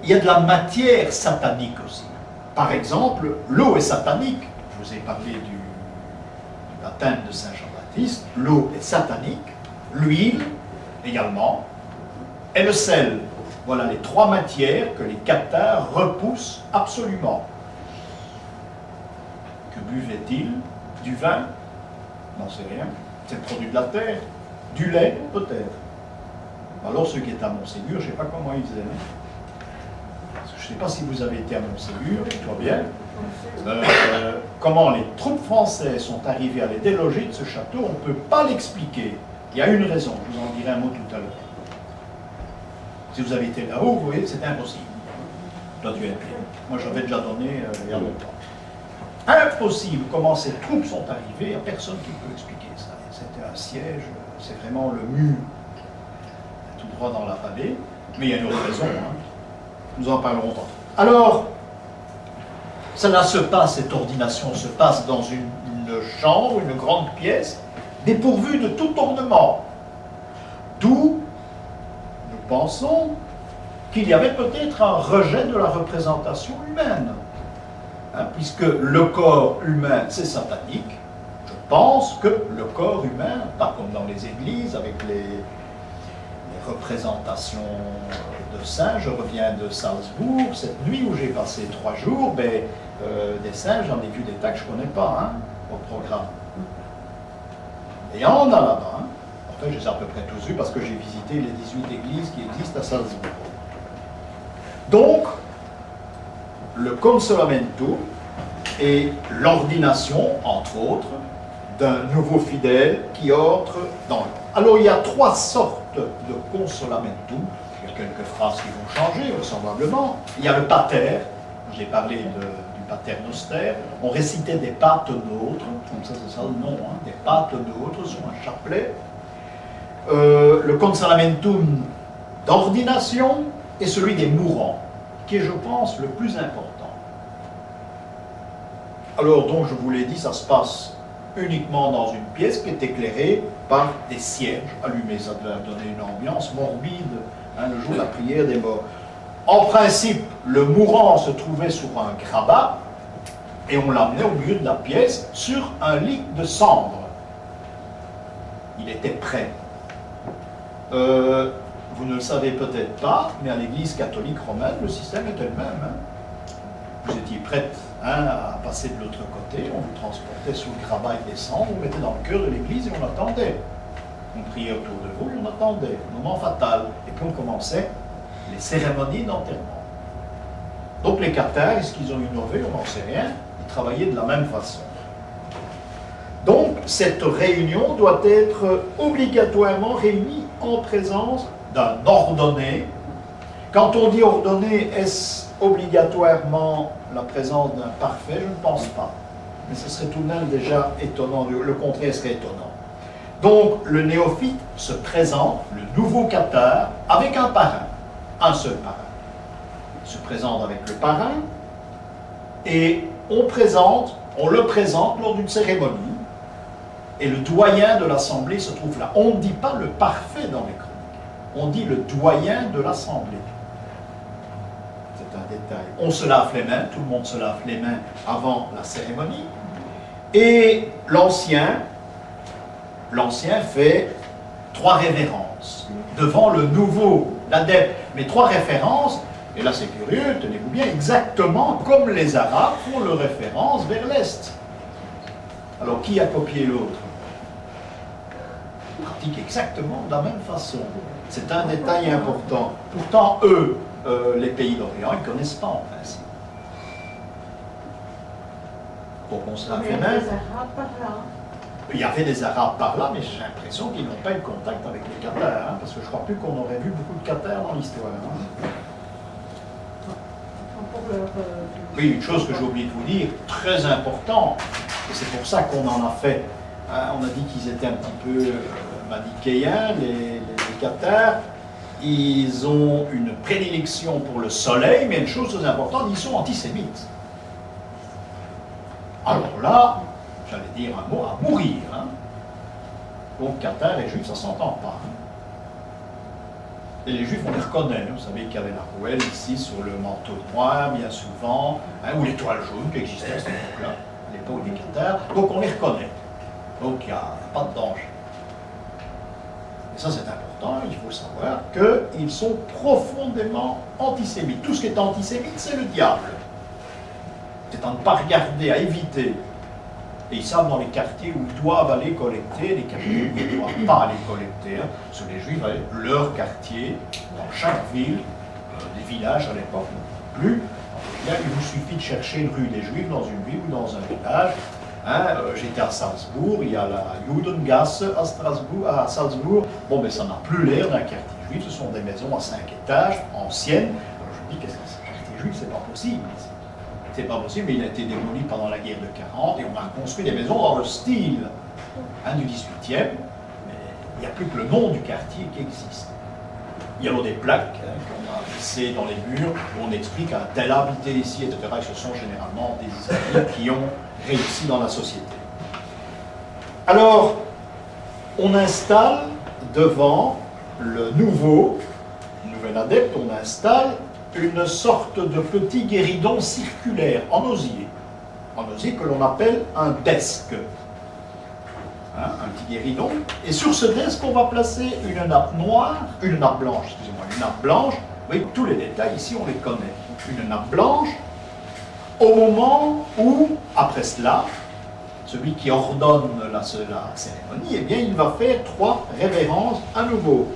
Il y a de la matière satanique aussi. Par exemple, l'eau est satanique. Je vous ai parlé du baptême de Saint Jean-Baptiste, l'eau est satanique, l'huile également, et le sel. Voilà les 3 matières que les cathares repoussent absolument. Que buvaient-ils? Du vin? N'en sais rien. C'est le produit de la terre. Du lait? Peut-être. Alors ceux qui étaient à Montségur, je ne sais pas comment ils faisaient. Je ne sais pas si vous avez été à Montségur, et toi bien. Comment les troupes françaises sont arrivées à les déloger de ce château, on ne peut pas l'expliquer. Il y a une raison, je vous en dirai un mot tout à l'heure. Si vous avez été là-haut, vous voyez, c'est impossible. Ça doit être bien. Moi, j'avais déjà donné il y a longtemps. Impossible comment ces troupes sont arrivées, il n'y a personne qui peut expliquer ça. C'était un siège, c'est vraiment le mur, tout droit dans la vallée, mais il y a une autre raison, hein. Nous en parlerons tantôt. Alors, cela se passe, cette ordination se passe dans une chambre, une grande pièce, dépourvue de tout ornement. D'où nous pensons qu'il y avait peut-être un rejet de la représentation humaine. Hein, puisque le corps humain, c'est satanique, je pense que le corps humain, pas comme dans les églises, avec les représentations de saints, je reviens de Salzbourg, cette nuit où j'ai passé 3 jours, des saints, j'en ai vu des tas que je ne connais pas, hein, au programme. Et il y en a là-bas. Hein. En fait, je les ai à peu près tous vus parce que j'ai visité les 18 églises qui existent à Salzbourg. Donc, le consolamento et l'ordination, entre autres, d'un nouveau fidèle qui entre dans l'ordre. Alors, il y a 3 sortes de consolamento. Il y a quelques phrases qui vont changer, vraisemblablement. Il y a le pater, j'ai parlé du pater noster. On récitait des patenôtres, comme ça c'est ça le nom, hein, des patenôtres sur un chapelet. le consolamentum d'ordination et celui des mourants, qui est, je pense, le plus important. Alors, donc, je vous l'ai dit, ça se passe uniquement dans une pièce qui est éclairée par des cierges allumés. Ça doit donner une ambiance morbide, hein, le jour de la prière des morts. En principe, le mourant se trouvait sur un grabat et on l'amenait au milieu de la pièce sur un lit de cendre. Il était prêt. Vous ne le savez peut-être pas, mais à l'Église catholique romaine, le système était le même. Hein. Vous étiez prête, hein, à passer de l'autre côté, on vous transportait sous le grabat avec des cendres, on vous mettait dans le cœur de l'église et on attendait. On priait autour de vous et on attendait, moment fatal. Et puis on commençait les cérémonies d'enterrement. Donc les cathares, est-ce qu'ils ont innové? On n'en sait rien, ils travaillaient de la même façon. Donc cette réunion doit être obligatoirement réunie en présence d'un ordonné. Quand on dit ordonné, est-ce obligatoirement la présence d'un parfait? Je ne pense pas. Mais ce serait tout de même déjà étonnant, le contraire serait étonnant. Donc le néophyte se présente, le nouveau cathare, avec un parrain, un seul parrain. Il se présente avec le parrain et on le présente lors d'une cérémonie et le doyen de l'assemblée se trouve là. On ne dit pas le parfait dans les chroniques, on dit le doyen de l'assemblée. C'est un détail. On se lave les mains, tout le monde se lave les mains avant la cérémonie. Et l'ancien fait 3 révérences devant le nouveau, l'adepte. Mais 3 références, et là c'est curieux, tenez-vous bien, exactement comme les Arabes font leur référence vers l'Est. Alors qui a copié l'autre? Ils pratiquent exactement de la même façon. C'est un détail important. Pourtant, eux, les pays d'Orient, ils ne connaissent pas en principe. Donc on se lave les mains. Il y avait des Arabes par là, mais j'ai l'impression qu'ils n'ont pas eu contact avec les Cathares, hein, parce que je ne crois plus qu'on aurait vu beaucoup de Cathares dans l'histoire. Hein. Oui, une chose que j'ai oublié de vous dire, très importante, et c'est pour ça qu'on en a fait, hein, on a dit qu'ils étaient un petit peu manichéens, les Cathares. Ils ont une prédilection pour le soleil, mais une chose très importante, ils sont antisémites. Alors là, j'allais dire un mot à mourir. Hein. Donc, Cathares et Juifs, ça ne s'entend pas. Hein. Et les Juifs, on les reconnaît. Hein. Vous savez qu'il y avait la rouelle ici sur le manteau noir, bien souvent, hein, ou l'étoile jaune qui existait à cette époque-là, à l'époque des Cathares. Donc, on les reconnaît. Donc, il n'y a pas de danger. Et ça, c'est important, il faut savoir qu'ils sont profondément antisémites. Tout ce qui est antisémite, c'est le diable. C'est à ne pas regarder, à éviter. Et ils savent dans les quartiers où ils doivent aller collecter, les quartiers où ils ne doivent pas aller collecter. Hein. Parce que les Juifs avaient leur quartier, dans chaque ville, des villages à l'époque, plus. Il vous suffit de chercher une rue des Juifs dans une ville ou dans un village. Hein, j'étais à Salzbourg, il y a la Judengasse à Salzbourg. Bon, mais ça n'a plus l'air d'un quartier juif, ce sont des maisons à 5 étages, anciennes. Alors je me dis, qu'est-ce que c'est un quartier juif? C'est pas possible. C'est pas possible, mais il a été démoli pendant la guerre de 40 et on a construit des maisons dans le style hein, du 18e. Mais il n'y a plus que le nom du quartier qui existe. Il y a des plaques hein, qu'on a laissées dans les murs où on explique un tel habité ici, etc. Et ce sont généralement des Israéliens qui ont réussi dans la société. Alors, on installe devant le nouvel adepte, on installe une sorte de petit guéridon circulaire en osier que l'on appelle un desk. Hein, un petit guéridon. Et sur ce desk, on va placer une nappe blanche, une nappe blanche. Oui, tous les détails ici, on les connaît. Une nappe blanche. Au moment où, après cela, celui qui ordonne la cérémonie, eh bien, il va faire 3 révérences à nouveau.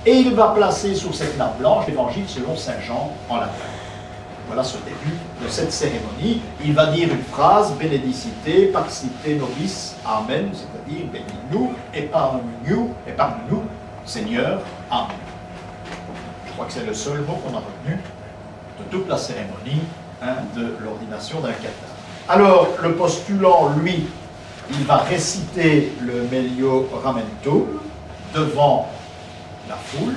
Et il va placer sur cette nappe blanche l'évangile selon saint Jean en latin. Voilà ce début de cette cérémonie. Il va dire une phrase, Benedicite, Paxite Nobis, Amen, c'est-à-dire bénis-nous, épargne-nous, Seigneur, Amen. Je crois que c'est le seul mot qu'on a retenu de toute la cérémonie hein, de l'ordination d'un cathare. Alors, le postulant, lui, il va réciter le Melio Ramentum devant la foule.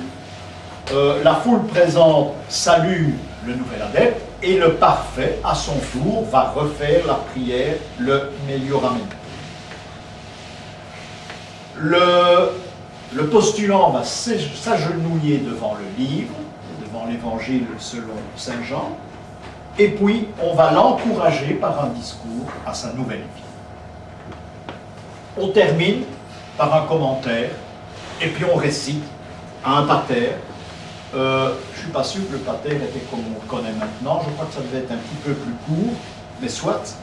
La foule présente salue le nouvel adepte et le parfait, à son tour, va refaire la prière, le Melioramen. Le postulant va s'agenouiller devant le livre, devant l'évangile selon Saint Jean, et puis on va l'encourager par un discours à sa nouvelle vie. On termine par un commentaire, et puis on récite à un pater. Je ne suis pas sûr que le pater était comme on le connaît maintenant, je crois que ça devait être un petit peu plus court, mais soit.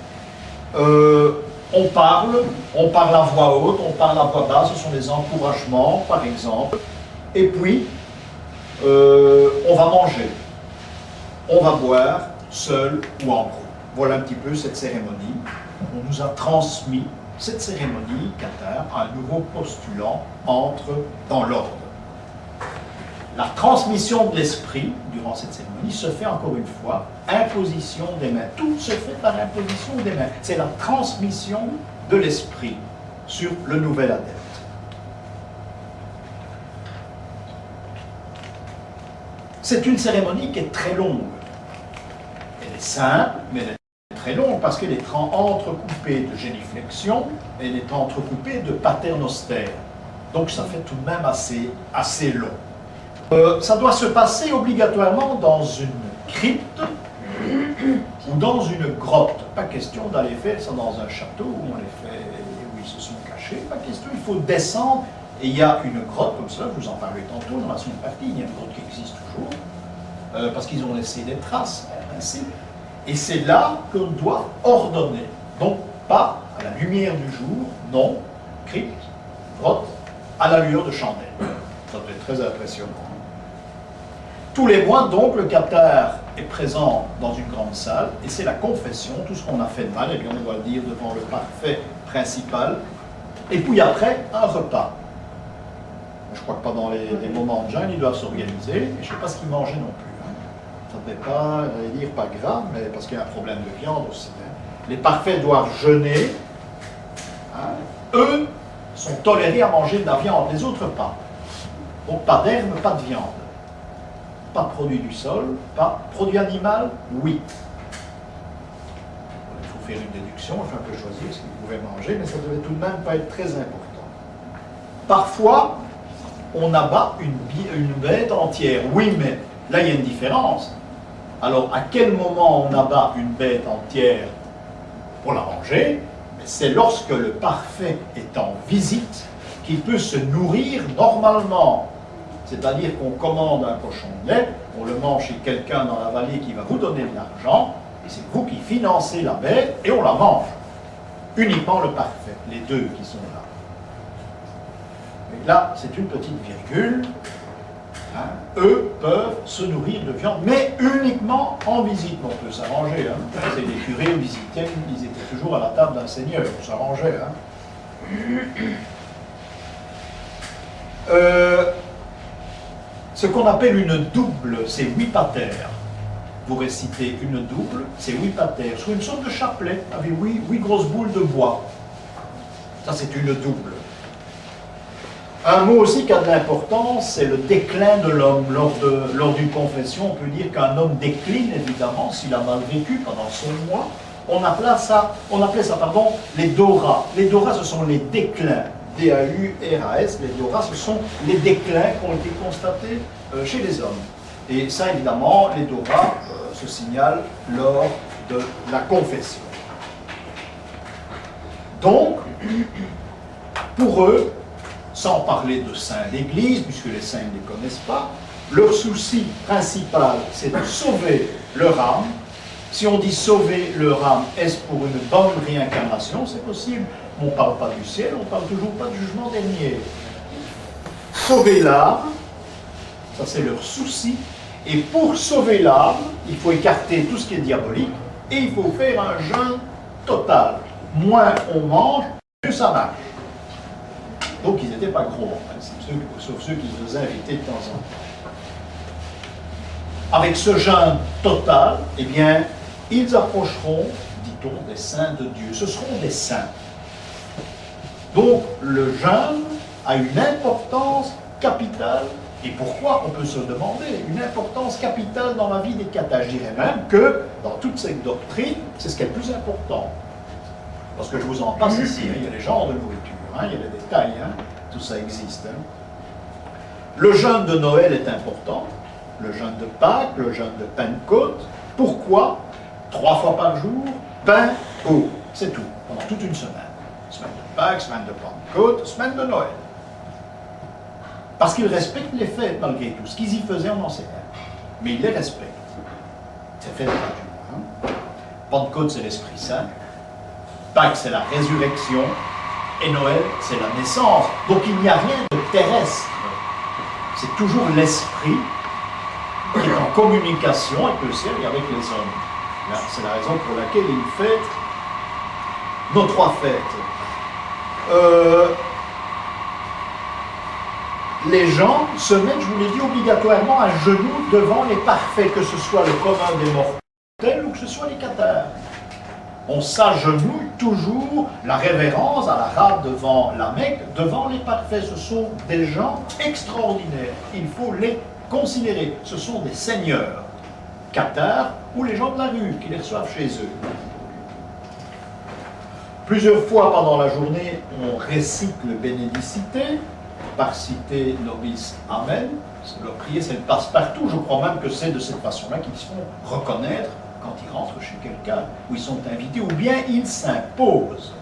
On parle à voix haute, on parle à voix basse, ce sont des encouragements, par exemple. Et puis, on va manger, on va boire, seul ou en groupe. Voilà un petit peu cette cérémonie. On nous a transmis cette cérémonie, Qatar, un nouveau postulant entre dans l'ordre. La transmission de l'esprit, durant cette cérémonie, se fait encore une fois, imposition des mains. Tout se fait par imposition des mains. C'est la transmission de l'esprit sur le nouvel adepte. C'est une cérémonie qui est très longue. Elle est simple, mais elle est très longue parce qu'elle est entrecoupée de géniflexion, elle est entrecoupée de paternostère. Donc ça fait tout de même assez long. Ça doit se passer obligatoirement dans une crypte ou dans une grotte. Pas question d'aller faire ça dans un château où on les fait, où ils se sont cachés. Pas question, il faut descendre. Et il y a une grotte comme ça, je vous en parlais tantôt dans la seconde partie, il y a une grotte qui existe toujours, parce qu'ils ont laissé des traces, ainsi. Et c'est là qu'on doit ordonner. Donc pas à la lumière du jour, non, crypte, grotte, à la lueur de chandelle. Ça doit être très impressionnant. Tous les mois, donc, le Qatar est présent dans une grande salle, et c'est la confession, tout ce qu'on a fait de mal, et bien on doit le dire devant le parfait principal, et puis après, un repas. Je crois que pendant les moments de jeûne, ils doivent s'organiser, et je ne sais pas ce qu'ils mangeaient non plus. Hein. Ça ne devait pas, j'allais dire, pas gras, mais parce qu'il y a un problème de viande aussi. Hein. Les parfaits doivent jeûner, hein. Eux sont tolérés à manger de la viande, les autres pas. Donc pas d'herbe, pas de viande. Pas de produit du sol, pas produit animal, oui. Il faut faire une déduction, enfin un peu choisir ce qu'ils pouvaient manger, mais ça ne devait tout de même pas être très important. Parfois, on abat une bête entière. Oui, mais là, il y a une différence. Alors, à quel moment on abat une bête entière pour la manger? C'est lorsque le parfait est en visite qu'il peut se nourrir normalement. C'est-à-dire qu'on commande un cochon de lait, on le mange chez quelqu'un dans la vallée qui va vous donner de l'argent, et c'est vous qui financez la bête, et on la mange. Uniquement le parfait, les deux qui sont là. Et là, c'est une petite virgule. Hein. Eux peuvent se nourrir de viande, mais uniquement en visite. On peut s'arranger. Hein. C'est les curés visitaient, ils étaient toujours à la table d'un seigneur, on s'arrangeait. Hein. Ce qu'on appelle une double, c'est 8 patères. Vous récitez une double, c'est 8 patères, sur une sorte de chapelet, avec 8 grosses boules de bois. Ça, c'est une double. Un mot aussi qui a de l'importance, c'est le déclin de l'homme. Lors d'une confession, on peut dire qu'un homme décline, évidemment, s'il a mal vécu pendant son mois. On appelait ça, les doras. Les doras, ce sont les déclins. D-A-U-R-A-S, les doras, ce sont les déclins qui ont été constatés chez les hommes. Et ça, évidemment, les doras se signalent lors de la confession. Donc, pour eux, sans parler de saints d'Église, puisque les saints ne les connaissent pas, leur souci principal, c'est de sauver leur âme. Si on dit sauver leur âme, est-ce pour une bonne réincarnation? C'est possible. On ne parle pas du ciel, on ne parle toujours pas du jugement dernier. Sauver l'âme, ça c'est leur souci. Et pour sauver l'âme, il faut écarter tout ce qui est diabolique et il faut faire un jeûne total. Moins on mange, mieux ça marche. Donc ils n'étaient pas gros, en fait, sauf ceux qui se faisaient inviter de temps en temps. Avec ce jeûne total, eh bien, ils approcheront, dit-on, des saints de Dieu. Ce seront des saints. Donc le jeûne a une importance capitale Et pourquoi? On peut se demander. Une importance capitale dans la vie des cathares. Je dirais même que dans toute cette doctrine, c'est ce qui est le plus important. Parce que je vous en passe ici, hein, il y a les genres de nourriture, hein, il y a les détails, hein, tout ça existe. Hein. Le jeûne de Noël est important, le jeûne de Pâques, le jeûne de Pentecôte. Pourquoi? 3 fois par jour, pain, eau, c'est tout, pendant toute une semaine. Semaine de Pâques, semaine de Pentecôte, semaine de Noël. Parce qu'ils respectent les fêtes malgré tout. Ce qu'ils y faisaient, on n'en sait rien. Mais ils les respectent. C'est fait de nature. Hein. Pentecôte, c'est l'Esprit Saint. Pâques, c'est la résurrection. Et Noël, c'est la naissance. Donc il n'y a rien de terrestre. C'est toujours l'Esprit qui est en communication avec le ciel et avec les hommes. C'est la raison pour laquelle il fête nos 3 fêtes. Les gens se mettent, je vous l'ai dit, obligatoirement à genoux devant les parfaits, que ce soit le commun des mortels ou que ce soit les cathares. On s'agenouille toujours, la révérence à la rade devant la Mecque, devant les parfaits. Ce sont des gens extraordinaires. Il faut les considérer. Ce sont des seigneurs, cathares ou les gens de la rue qui les reçoivent chez eux. Plusieurs fois pendant la journée, on récite le Bénédicité, par cité nobis amen. Leur prier, c'est le passe-partout. Je crois même que c'est de cette façon-là qu'ils se font reconnaître quand ils rentrent chez quelqu'un, où ils sont invités, ou bien ils s'imposent.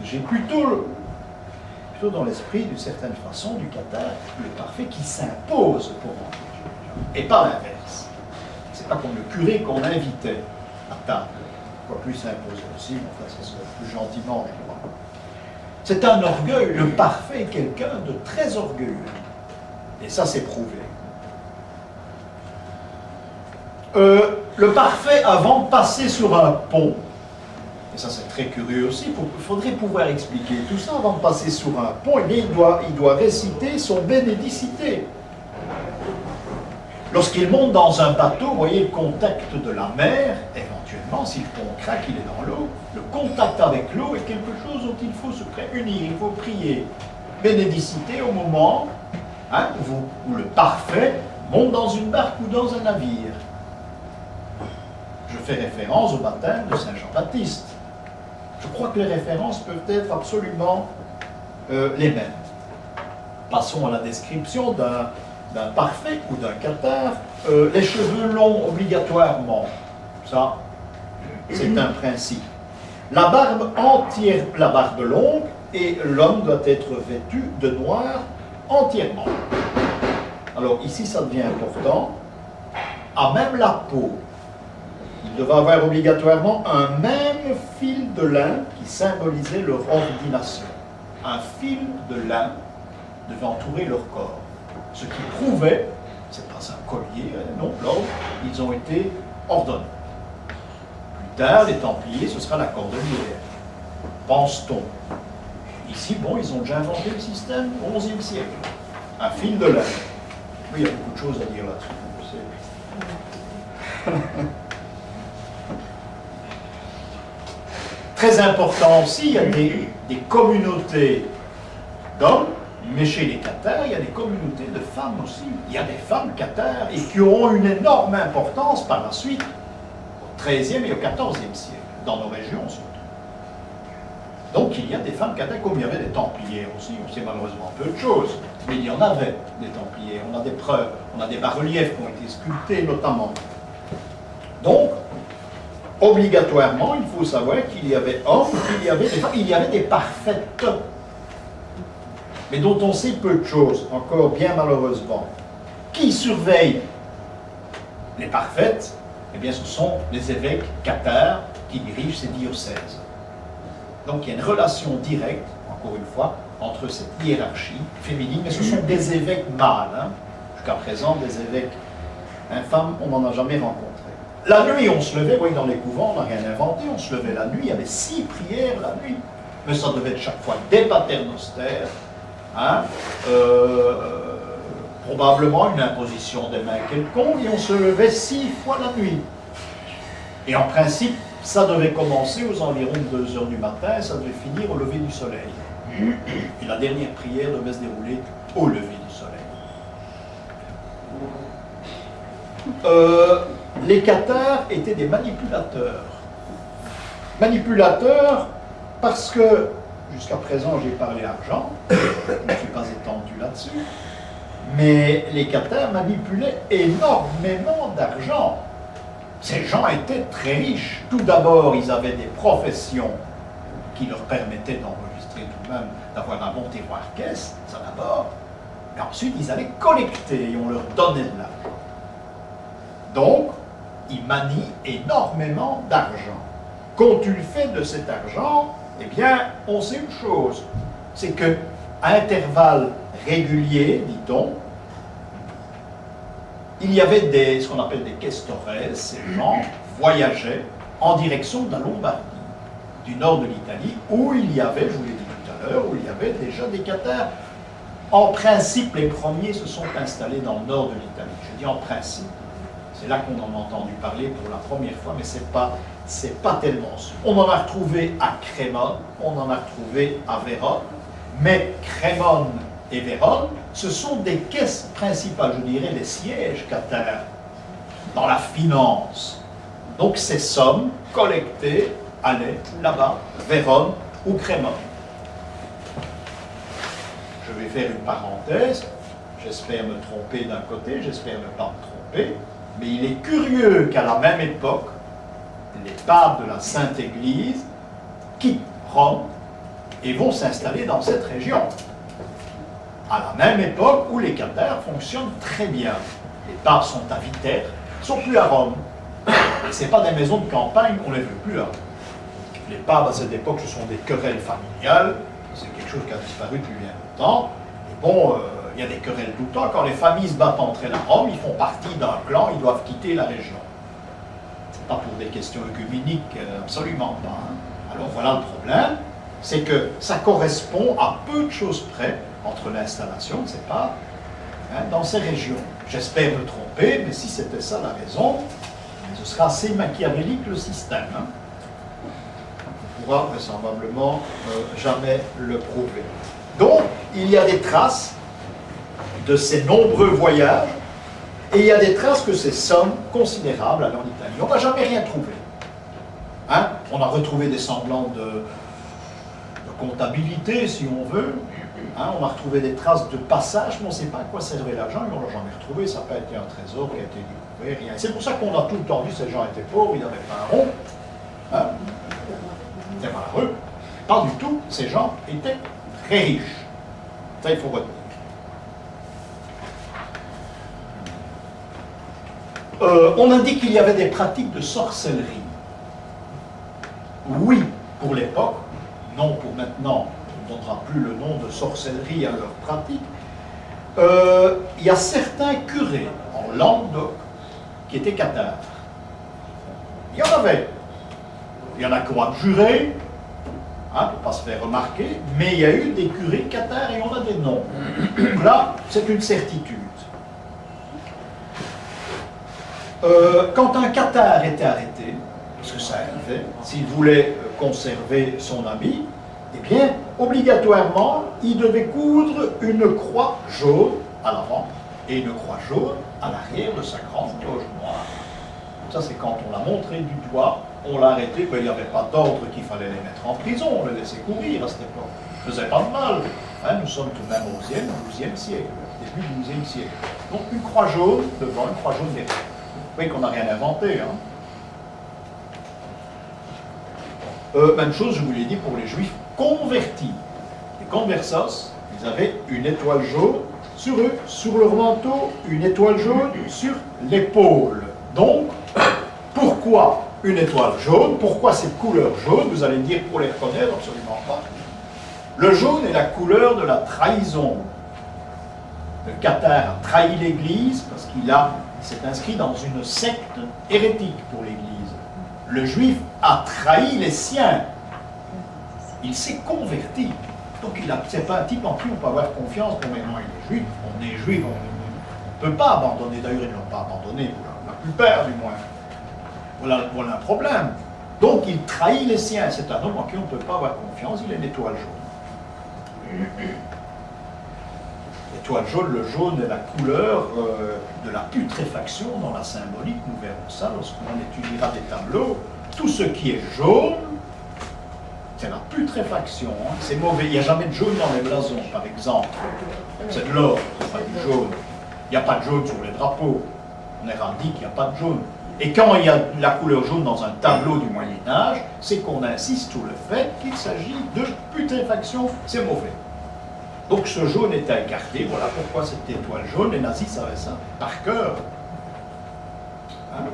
J'ai plutôt dans l'esprit, d'une certaine façon, du cathare, le parfait qui s'impose pour rentrer, et pas l'inverse. C'est pas comme le curé qu'on invitait à table. Quoi plus s'imposer aussi, mais enfin, ça se fait plus gentiment, je crois. C'est un orgueil. Le parfait est quelqu'un de très orgueilleux. Et ça, c'est prouvé. Le parfait, avant de passer sur un pont, et ça c'est très curieux aussi, il faudrait pouvoir expliquer tout ça avant de passer sur un pont, eh bien il doit réciter son Bénédicité. Lorsqu'il monte dans un bateau, vous voyez le contact de la mer, éventuellement, si le pont craque, il est dans l'eau, le contact avec l'eau est quelque chose dont il faut se préunir, il faut prier. Bénédicité au moment hein, où le parfait monte dans une barque ou dans un navire. Je fais référence au baptême de Saint Jean-Baptiste. Je crois que les références peuvent être absolument les mêmes. Passons à la description d'un parfait ou d'un cathare. Les cheveux longs, obligatoirement. Ça, c'est un principe. La barbe entière, la barbe longue, et l'homme doit être vêtu de noir entièrement. Alors ici, ça devient important. À même la peau. Il devait avoir obligatoirement un même fil de lin qui symbolisait leur ordination. Un fil de lin devait entourer leur corps. Ce qui prouvait, c'est pas un collier, non, l'ordre, ils ont été ordonnés. Plus tard, les Templiers, ce sera la cordelière. Pense-t-on. Ici, bon, ils ont déjà inventé le système au XIe siècle. Un fil de lin. Oui, il y a beaucoup de choses à dire là-dessus. Très important aussi, il y a des communautés d'hommes, mais chez les cathares, il y a des communautés de femmes aussi. Il y a des femmes cathares et qui auront une énorme importance par la suite, au XIIIe et au XIVe siècle, dans nos régions surtout. Donc il y a des femmes cathares, comme il y avait des Templiers aussi, on sait malheureusement peu de choses, mais il y en avait des Templiers, on a des preuves, on a des bas-reliefs qui ont été sculptés notamment. Donc, obligatoirement, il faut savoir qu'il y avait hommes, qu'il y avait des femmes, il y avait des parfaites, mais dont on sait peu de choses, encore bien malheureusement. Qui surveille les parfaites? Eh bien, ce sont les évêques cathares qui dirigent ces diocèses. Donc, il y a une relation directe, encore une fois, entre cette hiérarchie féminine, mais ce sont des évêques mâles. Hein. Jusqu'à présent, des évêques infâmes, on n'en a jamais rencontré. La nuit, on se levait, oui, dans les couvents, on n'a rien inventé, on se levait la nuit, il y avait 6 prières la nuit, mais ça devait être chaque fois des paternosters, hein, probablement une imposition des mains quelconque, et on se levait 6 fois la nuit. Et en principe, ça devait commencer aux environs de 2 heures du matin, et ça devait finir au lever du soleil. Et la dernière prière devait se dérouler au lever du soleil. les cathares étaient des manipulateurs. Manipulateurs parce que, jusqu'à présent j'ai parlé argent, je ne suis pas étendu là-dessus, mais les cathares manipulaient énormément d'argent. Ces gens étaient très riches. Tout d'abord, ils avaient des professions qui leur permettaient d'enregistrer tout de même, d'avoir un bon tiroir-caisse, ça d'abord. Et ensuite, ils allaient collecter et on leur donnait de l'argent. Donc, ils manient énormément d'argent. Qu'ont-ils fait de cet argent? Eh bien, on sait une chose, c'est qu'à intervalles réguliers, dit-on, il y avait ce qu'on appelle des questores. Ces gens voyageaient en direction de la Lombardie, du nord de l'Italie, où il y avait, je vous l'ai dit tout à l'heure, où il y avait déjà des cathares. En principe, les premiers se sont installés dans le nord de l'Italie. Je dis en principe. C'est là qu'on en a entendu parler pour la première fois, mais c'est pas tellement sûr. On en a retrouvé à Crémone, on en a retrouvé à Vérone, mais Crémone et Vérone, ce sont des caisses principales, je dirais, les sièges cathares dans la finance. Donc ces sommes collectées allaient là-bas, Vérone ou Crémone. Je vais faire une parenthèse, j'espère me tromper d'un côté, j'espère ne pas me tromper, mais il est curieux qu'à la même époque, les papes de la Sainte Église quittent Rome et vont s'installer dans cette région. À la même époque où les cathares fonctionnent très bien. Les papes sont à Viterbo, ils ne sont plus à Rome. Ce n'est pas des maisons de campagne, on ne les veut plus là. Les papes à cette époque, ce sont des querelles familiales, c'est quelque chose qui a disparu depuis bien longtemps. Et bon, il y a des querelles tout le temps. Quand les familles se battent entre elles à Rome, ils font partie d'un clan, ils doivent quitter la région. Pas pour des questions œcuméniques, absolument pas. Hein. Alors voilà le problème, c'est que ça correspond à peu de choses près entre l'installation de ces papes dans ces régions. J'espère me tromper, mais si c'était ça la raison, ce sera assez machiavélique le système. Hein. On ne pourra vraisemblablement jamais le prouver. Donc, il y a des traces de ces nombreux voyages, et il y a des traces que ces sommes considérables allaient en Italie. On n'a jamais rien trouvé. Hein? On a retrouvé des semblants de comptabilité, si on veut. Hein? On a retrouvé des traces de passage, mais on ne sait pas à quoi servait l'argent, et on ne l'a jamais retrouvé. Ça n'a pas été un trésor qui a été découvert, rien. C'est pour ça qu'on a tout le temps dit que ces gens étaient pauvres, ils n'avaient pas un rond. Hein? C'était malheureux. Pas du tout. Ces gens étaient très riches. Ça, il faut retenir. On indique qu'il y avait des pratiques de sorcellerie. Oui, pour l'époque, non pour maintenant, on ne donnera plus le nom de sorcellerie à leur pratique. Il y a certains curés en Languedoc qui étaient cathares. Il y en avait. Il y en a qui ont abjuré, hein, pour ne pas se faire remarquer, mais il y a eu des curés cathares et on a des noms. Donc là, c'est une certitude. Quand un cathare était arrêté, parce que ça arrivait, s'il voulait conserver son habit, eh bien, obligatoirement, il devait coudre une croix jaune à l'avant et une croix jaune à l'arrière de sa grande toge noire. Ça, c'est quand on l'a montré du doigt, on l'a arrêté, ben, il n'y avait pas d'ordre qu'il fallait les mettre en prison, on les laissait courir à cette époque. Ça ne faisait pas de mal. Hein, nous sommes tout de même au XIe siècle, début du XIe siècle. Donc une croix jaune devant, une croix jaune derrière. Vous voyez qu'on n'a rien inventé. Hein. Même chose, je vous l'ai dit, pour les juifs convertis. Les conversos, ils avaient une étoile jaune sur eux, sur leur manteau, une étoile jaune sur l'épaule. Donc, pourquoi une étoile jaune? Pourquoi cette couleur jaune? Vous allez me dire pour les reconnaître, absolument pas. Le jaune est la couleur de la trahison. Le cathare a trahi l'Église parce qu'il s'est inscrit dans une secte hérétique pour l'Église. Le juif a trahi les siens. Il s'est converti. Donc c'est pas un type en qui on peut avoir confiance. Bon, maintenant il est juif, on est juif, on ne peut pas abandonner. D'ailleurs, ils ne l'ont pas abandonné, pour la plupart du moins. Voilà un problème. Donc il trahit les siens. C'est un homme en qui on ne peut pas avoir confiance. Il est une étoile jaune. l'étoile jaune, le jaune est la couleur de la putréfaction dans la symbolique. Nous verrons ça lorsqu'on étudiera des tableaux. Tout ce qui est jaune, c'est la putréfaction. Hein. C'est mauvais. Il n'y a jamais de jaune dans les blasons, par exemple. C'est de l'or, c'est pas du jaune. Il n'y a pas de jaune sur les drapeaux. On est dit qu'il n'y a pas de jaune. Et quand il y a la couleur jaune dans un tableau du Moyen-Âge, c'est qu'on insiste sur le fait qu'il s'agit de putréfaction. C'est mauvais. Donc ce jaune est à écarter. Voilà pourquoi cette étoile jaune, les nazis savaient ça par cœur. Hein?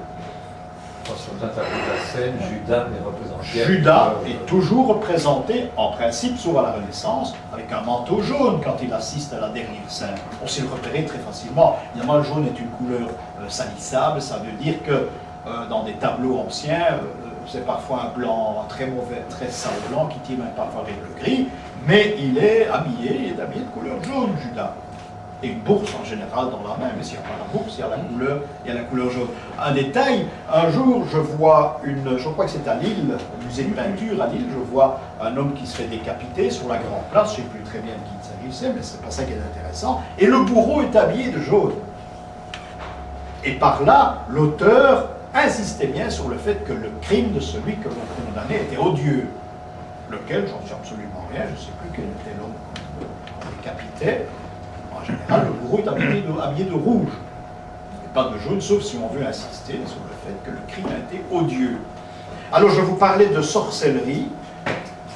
Sur un tableau de la scène, Judas est représenté. Judas est toujours représenté, en principe, sauf à la Renaissance, avec un manteau jaune quand il assiste à la dernière scène. On sait le repérer très facilement. Évidemment, le jaune est une couleur salissable. Ça veut dire que dans des tableaux anciens, c'est parfois un blanc très mauvais, très sale blanc qui tire même parfois avec le gris, mais il est habillé de couleur jaune, Judas. Et une bourse en général dans la main, mais s'il n'y a pas la bourse, il y a la couleur jaune. Un détail, un jour je vois je crois que c'est à Lille, au musée de peinture à Lille, je vois un homme qui se fait décapiter sur la grande place, je ne sais plus très bien de qui il s'agissait, mais c'est pas ça qui est intéressant, et le bourreau est habillé de jaune. Et par là, l'auteur insistait bien sur le fait que le crime de celui que l'on condamnait était odieux, lequel, j'en sais absolument rien, je ne sais plus quel était l'homme qu'on décapitait. En général, le bourreau est habillé de rouge, et pas de jaune, sauf si on veut insister sur le fait que le crime a été odieux. Alors, je vous parlais de sorcellerie.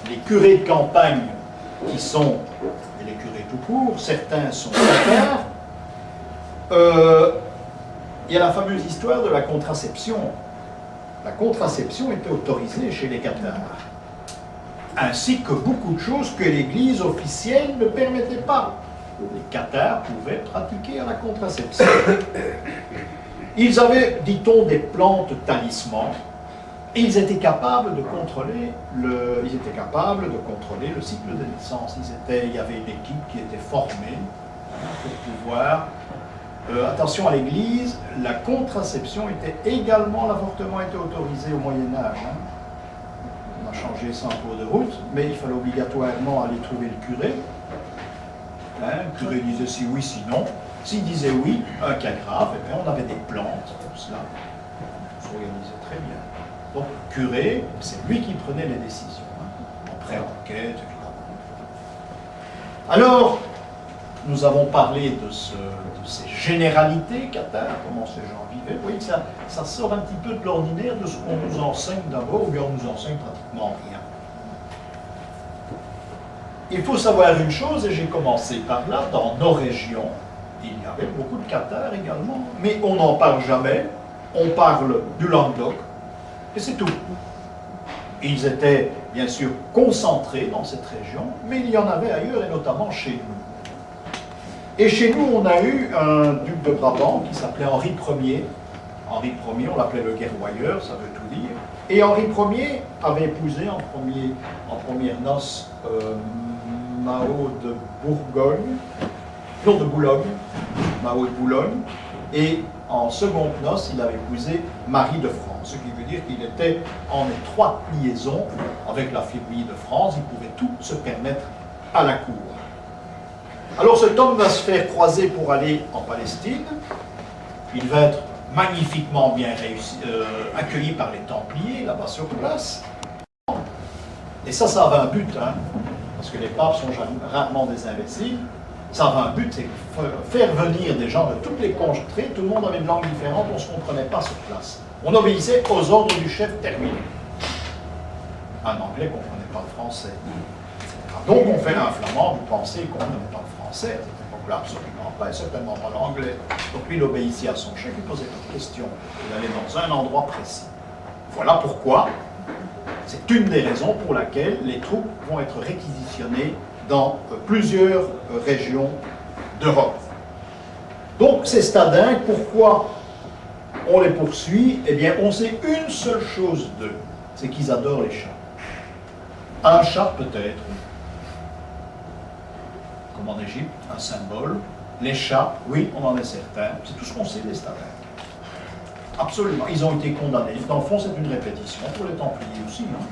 Les curés de campagne qui sont, et les curés tout court, certains sont cathares. Il y a la fameuse histoire de la contraception. La contraception était autorisée chez les cathares, ainsi que beaucoup de choses que l'Église officielle ne permettait pas. Les cathares pouvaient pratiquer la contraception. Ils avaient, dit-on, des plantes talismans, et ils étaient capables de contrôler le cycle de naissance. Il y avait une équipe qui était formée pour pouvoir... attention à l'Église, la contraception était également, l'avortement était autorisé au Moyen-Âge. Hein. On a changé ça en cours de route, mais il fallait obligatoirement aller trouver le curé. Le curé disait si oui, si non. S'il disait oui, un cas grave, et bien on avait des plantes, tout cela s'organisait très bien. Donc, curé, c'est lui qui prenait les décisions, hein, en pré-enquête, évidemment. Alors, nous avons parlé de ces généralités cathares, comment ces gens vivaient. Vous voyez que ça sort un petit peu de l'ordinaire de ce qu'on nous enseigne d'abord, ou bien on nous enseigne pratiquement rien. Il faut savoir une chose, et j'ai commencé par là, dans nos régions, il y avait beaucoup de cathares également, mais on n'en parle jamais, on parle du Languedoc, et c'est tout. Ils étaient bien sûr concentrés dans cette région, mais il y en avait ailleurs, et notamment chez nous. Et chez nous, on a eu un duc de Brabant qui s'appelait Henri Ier. Henri Ier, on l'appelait le guerroyeur, ça veut tout dire. Et Henri Ier avait épousé en première noce Mao de Bourgogne, non de Boulogne, Mao de Boulogne, et en seconde noce, il avait épousé Marie de France, ce qui veut dire qu'il était en étroite liaison avec la famille de France, il pouvait tout se permettre à la cour. Alors cet homme va se faire croiser pour aller en Palestine, il va être magnifiquement bien accueilli par les Templiers, là-bas sur place, et ça avait un but, hein, parce que les papes sont rarement des imbéciles. Ça avait un but, c'est faire venir des gens de toutes les contrées, tout le monde avait une langue différente, on ne se comprenait pas sur place. On obéissait aux ordres du chef terminé. Un anglais ne comprenait pas le français, etc. Donc on fait un flamand, vous pensez qu'on n'aimait pas le français, à cette époque-là, absolument pas, et certainement pas l'anglais. Donc lui, il obéissait à son chef, il posait pas de questions, il allait dans un endroit précis. Voilà pourquoi, c'est une des raisons pour laquelle les troupes vont être réquisitionnées dans plusieurs régions d'Europe. Donc ces Stadins, pourquoi on les poursuit? Eh bien, on sait une seule chose d'eux, c'est qu'ils adorent les chats. Un chat peut-être, comme en Égypte, un symbole. Les chats, oui, on en est certain. C'est tout ce qu'on sait des Stadins. Absolument, ils ont été condamnés. Dans le fond, c'est une répétition pour les Templiers aussi. Hein.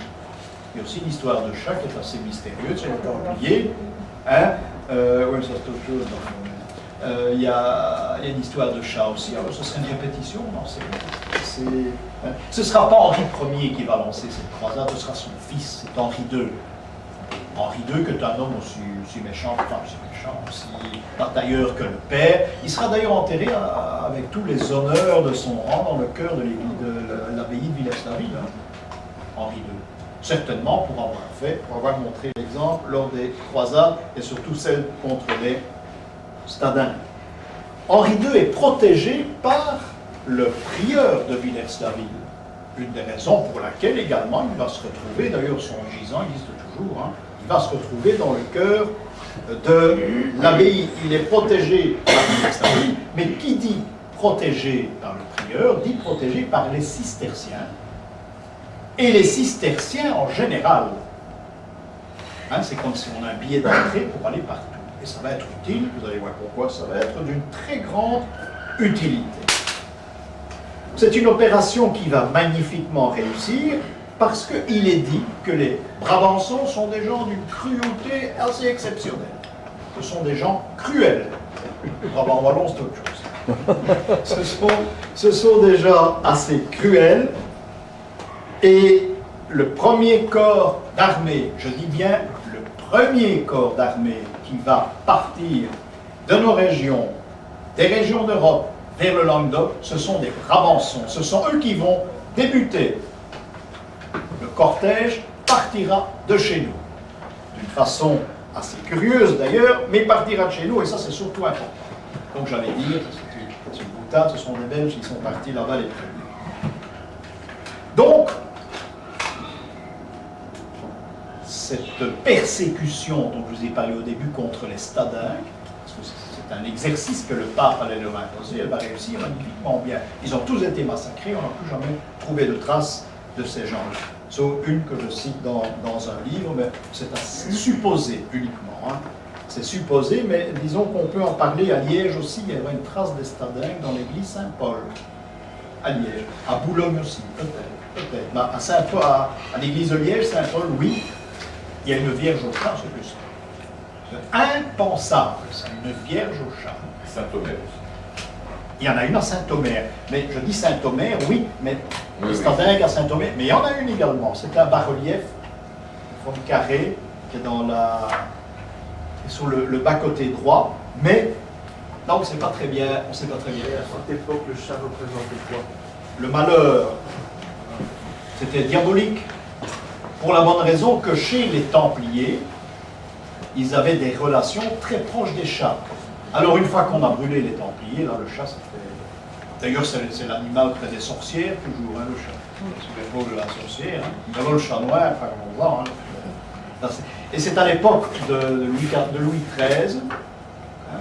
Il y a aussi l'histoire de chat qui est assez mystérieuse, c'est les Templiers. Hein? Oui, ça c'est autre chose. Il y a une histoire de chat aussi. Alors, ce serait une répétition, non? Ce ne sera pas Henri Ier qui va lancer cette croisade, ce sera son fils, c'est Henri II. Henri II, qui est un homme aussi méchant, aussi batailleur que le père. Il sera d'ailleurs enterré avec tous les honneurs de son rang dans le cœur de l'abbaye de Villers-la-Ville, hein, Henri II. Certainement pour avoir montré l'exemple lors des croisades et surtout celle contre les Stadins. Henri II est protégé par le prieur de Villers-la-Ville. Une des raisons pour laquelle également il va se retrouver, d'ailleurs son gisant existe toujours, hein, il va se retrouver dans le cœur de l'abbaye. Il est protégé par Villers-la-Ville, mais qui dit protégé par le prieur, dit protégé par les cisterciens. Et les cisterciens en général, hein, c'est comme si on a un billet d'entrée pour aller partout. Et ça va être utile, vous allez voir pourquoi, ça va être d'une très grande utilité. C'est une opération qui va magnifiquement réussir parce qu'il est dit que les Brabançons sont des gens d'une cruauté assez exceptionnelle. Ce sont des gens cruels. Le Brabant wallon, c'est autre chose. Ce sont des gens assez cruels. Et le premier corps d'armée, je dis bien le premier corps d'armée qui va partir de nos régions, des régions d'Europe, vers le Languedoc, ce sont des Brabançons. Ce sont eux qui vont débuter. Le cortège partira de chez nous. D'une façon assez curieuse d'ailleurs, mais partira de chez nous, et ça c'est surtout important. Donc j'allais dire, c'est une boutade, ce sont des Belges qui sont partis là-bas les premiers. Donc, cette persécution dont je vous ai parlé au début contre les Stadins, parce que c'est un exercice que le pape allait leur imposer, elle va réussir magnifiquement bien. Ils ont tous été massacrés, on n'a plus jamais trouvé de traces de ces gens-là. Sauf une que je cite dans un livre, mais c'est à supposer uniquement. Hein. C'est supposé, mais disons qu'on peut en parler à Liège aussi. Il y avait une trace des Stadins dans l'église Saint-Paul, à Liège. À Boulogne aussi, peut-être. Mais à Saint-Paul, à l'église de Liège, Saint-Paul, oui, il y a une vierge au chat, c'est plus ça. C'est impensable, ça, une vierge au chat. Saint-Omer aussi. Il y en a une à Saint-Omer. Mais je dis Saint-Omer, oui, mais les Stadins à Saint-Omer. Mais il y en a une également. C'est un bas-relief, forme carré, qui est dans la... sur le bas-côté droit. Mais, donc, c'est pas très bien. On ne sait pas très bien. Et à cette époque, le chat représentait quoi? Le malheur. C'était diabolique. Pour la bonne raison que chez les Templiers, ils avaient des relations très proches des chats. Alors une fois qu'on a brûlé les Templiers, là le chat c'était... D'ailleurs c'est l'animal près des sorcières, toujours, hein, le chat. C'est le rôle de la sorcière. Hein. D'abord le chat noir, enfin on va voir. Hein. Et c'est à l'époque de Louis XIII, hein,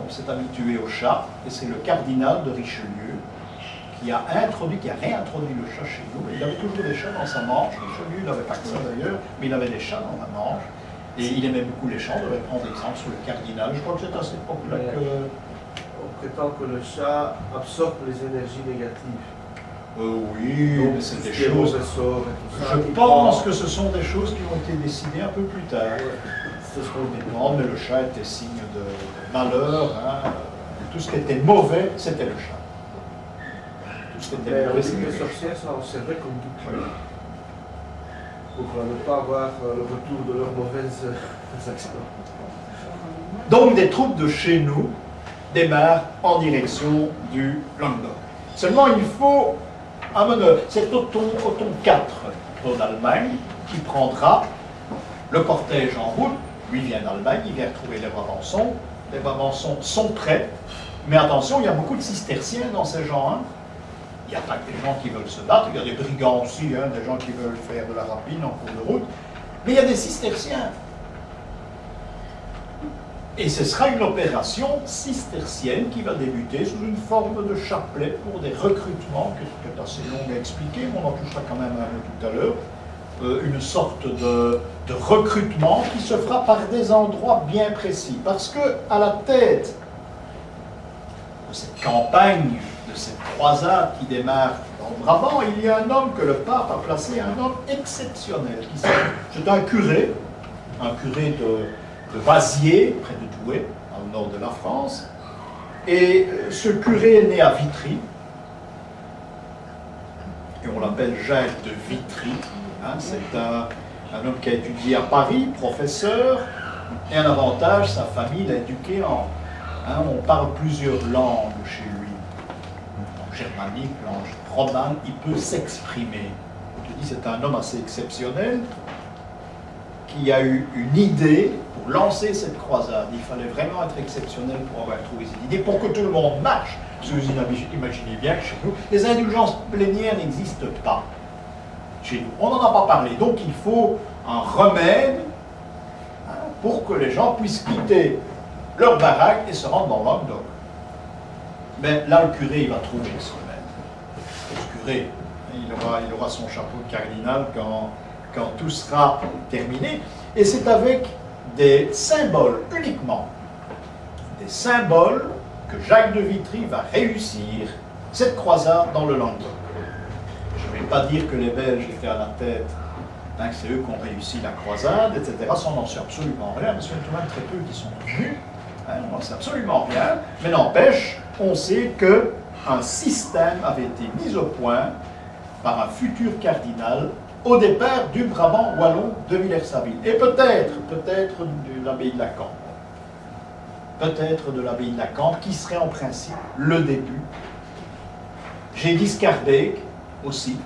on s'est habitué au chat, et c'est le cardinal de Richelieu qui a réintroduit le chat chez nous. Il avait toujours des chats dans sa manche. Richelieu n'avait pas que ça d'ailleurs, mais il avait des chats dans la manche. Et il aimait beaucoup les chats. On devrait prendre exemple sur le cardinal. Je crois que c'est à cette époque-là que... On prétend que le chat absorbe les énergies négatives. Oui, donc, mais c'est des les choses... mauvais sorts et tout ça, Je pense que ce sont des choses qui ont été décidées un peu plus tard. C'est ce qu'on dit. Non, mais le chat était signe de malheur. Hein. Tout ce qui était mauvais, c'était le chat. Tout ce qui était Mais mauvais, on dit c'était que le les chat. sorcières sont observées comme tout tuer. Pour ne pas avoir le retour de leurs mauvaises actions. Donc des troupes de chez nous démarrent en direction du Languedoc. Seulement il faut amener, c'est Othon IV d'Allemagne qui prendra le cortège en route. Lui vient d'Allemagne, il vient retrouver les Brabançons. Les Brabançons sont prêts, mais attention, il y a beaucoup de cisterciens dans ces gens. Hein. Il n'y a pas que des gens qui veulent se battre, il y a des brigands aussi, hein, des gens qui veulent faire de la rapine en cours de route. Mais il y a des cisterciens. Et ce sera une opération cistercienne qui va débuter sous une forme de chapelet pour des recrutements, qui est assez long à expliquer, mais on en touchera quand même un peu tout à l'heure. Une sorte de recrutement qui se fera par des endroits bien précis. Parce que à la tête de cette campagne, de cette croisade qui démarre dans le Brabant, il y a un homme que le pape a placé, un homme exceptionnel. C'est un curé de Vaziers, près de Douai, dans le nord de la France. Et ce curé est né à Vitry, et on l'appelle Jacques de Vitry. Hein, c'est un homme qui a étudié à Paris, professeur, et un avantage, sa famille l'a éduqué en... Hein, on parle plusieurs langues chez lui. Langue germanique, langue romane, il peut s'exprimer. Je dis, c'est un homme assez exceptionnel qui a eu une idée pour lancer cette croisade. Il fallait vraiment être exceptionnel pour avoir trouvé cette idée, pour que tout le monde marche. Parce que vous imaginez bien que chez nous, les indulgences plénières n'existent pas. Chez nous, on n'en a pas parlé. Donc il faut un remède, hein, pour que les gens puissent quitter leur baraque et se rendre dans Languedoc. Mais là, le curé, il va trouver ce remède. Le curé, il aura son chapeau de cardinal quand tout sera terminé. Et c'est avec des symboles uniquement, des symboles, que Jacques de Vitry va réussir cette croisade dans le Languedoc. Je ne vais pas dire que les Belges étaient à la tête, hein, que c'est eux qui ont réussi la croisade, etc. Ça, on n'en sait absolument rien, parce qu'il y en a tout de même très peu qui sont venus. Hein, on n'en sait absolument rien. Mais n'empêche, on sait qu'un système avait été mis au point par un futur cardinal au départ du Brabant wallon de Villers-Saville. Et peut-être de l'abbaye de Lacan. Peut-être de l'abbaye de Lacan, qui serait en principe le début. J'ai dit Scarbeck aussi.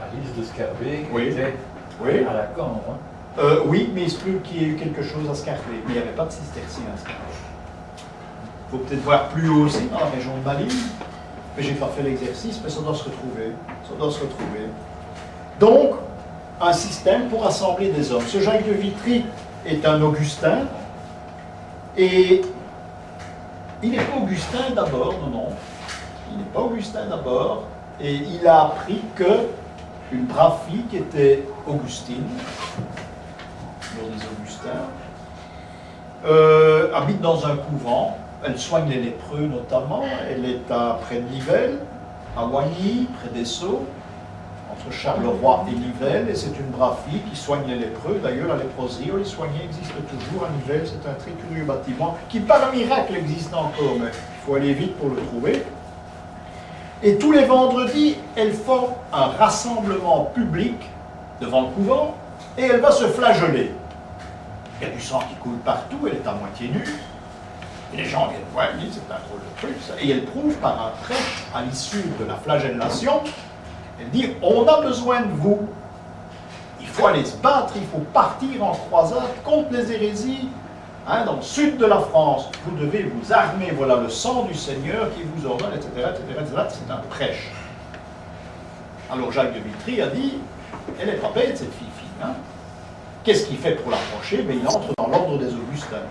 Alice de Scarbeck Oui. était Oui. à Lacan. Hein. Oui, mais il se peut qu'il y ait eu quelque chose à Scarbeck. Mais il n'y avait pas de cistercien à Scarbeck. Il faut peut-être voir plus haut aussi, dans la région de Malines. Mais j'ai pas fait l'exercice, mais ça doit se retrouver. Ça doit se retrouver. Donc, un système pour assembler des hommes. Ce Jacques de Vitry est un Augustin. Et il n'est pas Augustin d'abord, non. Il n'est pas Augustin d'abord. Et il a appris qu'une brave fille qui était Augustine, lors des Augustins, habite dans un couvent. Elle soigne les lépreux notamment. Elle est près de Nivelles, à Oigny, près des Sceaux, entre Charleroi et Nivelles. Et c'est une brave fille qui soigne les lépreux. D'ailleurs, la léproserie, les soignés existe toujours à Nivelles. C'est un très curieux bâtiment qui, par miracle, existe encore. Mais il faut aller vite pour le trouver. Et tous les vendredis, elle forme un rassemblement public devant le couvent et elle va se flageller. Il y a du sang qui coule partout, elle est à moitié nue. Et les gens viennent voir, ils disent c'est un drôle de truc ça. Et elle prouve par un prêche, à l'issue de la flagellation, elle dit on a besoin de vous. Il faut aller se battre, il faut partir en croisade contre les hérésies. Hein, dans le sud de la France, vous devez vous armer, voilà le sang du Seigneur qui vous ordonne, etc., etc., etc. C'est un prêche. Alors Jacques de Vitry a dit, elle n'est pas bête cette fille. Hein. Qu'est-ce qu'il fait pour l'approcher? Il entre dans l'ordre des Augustins.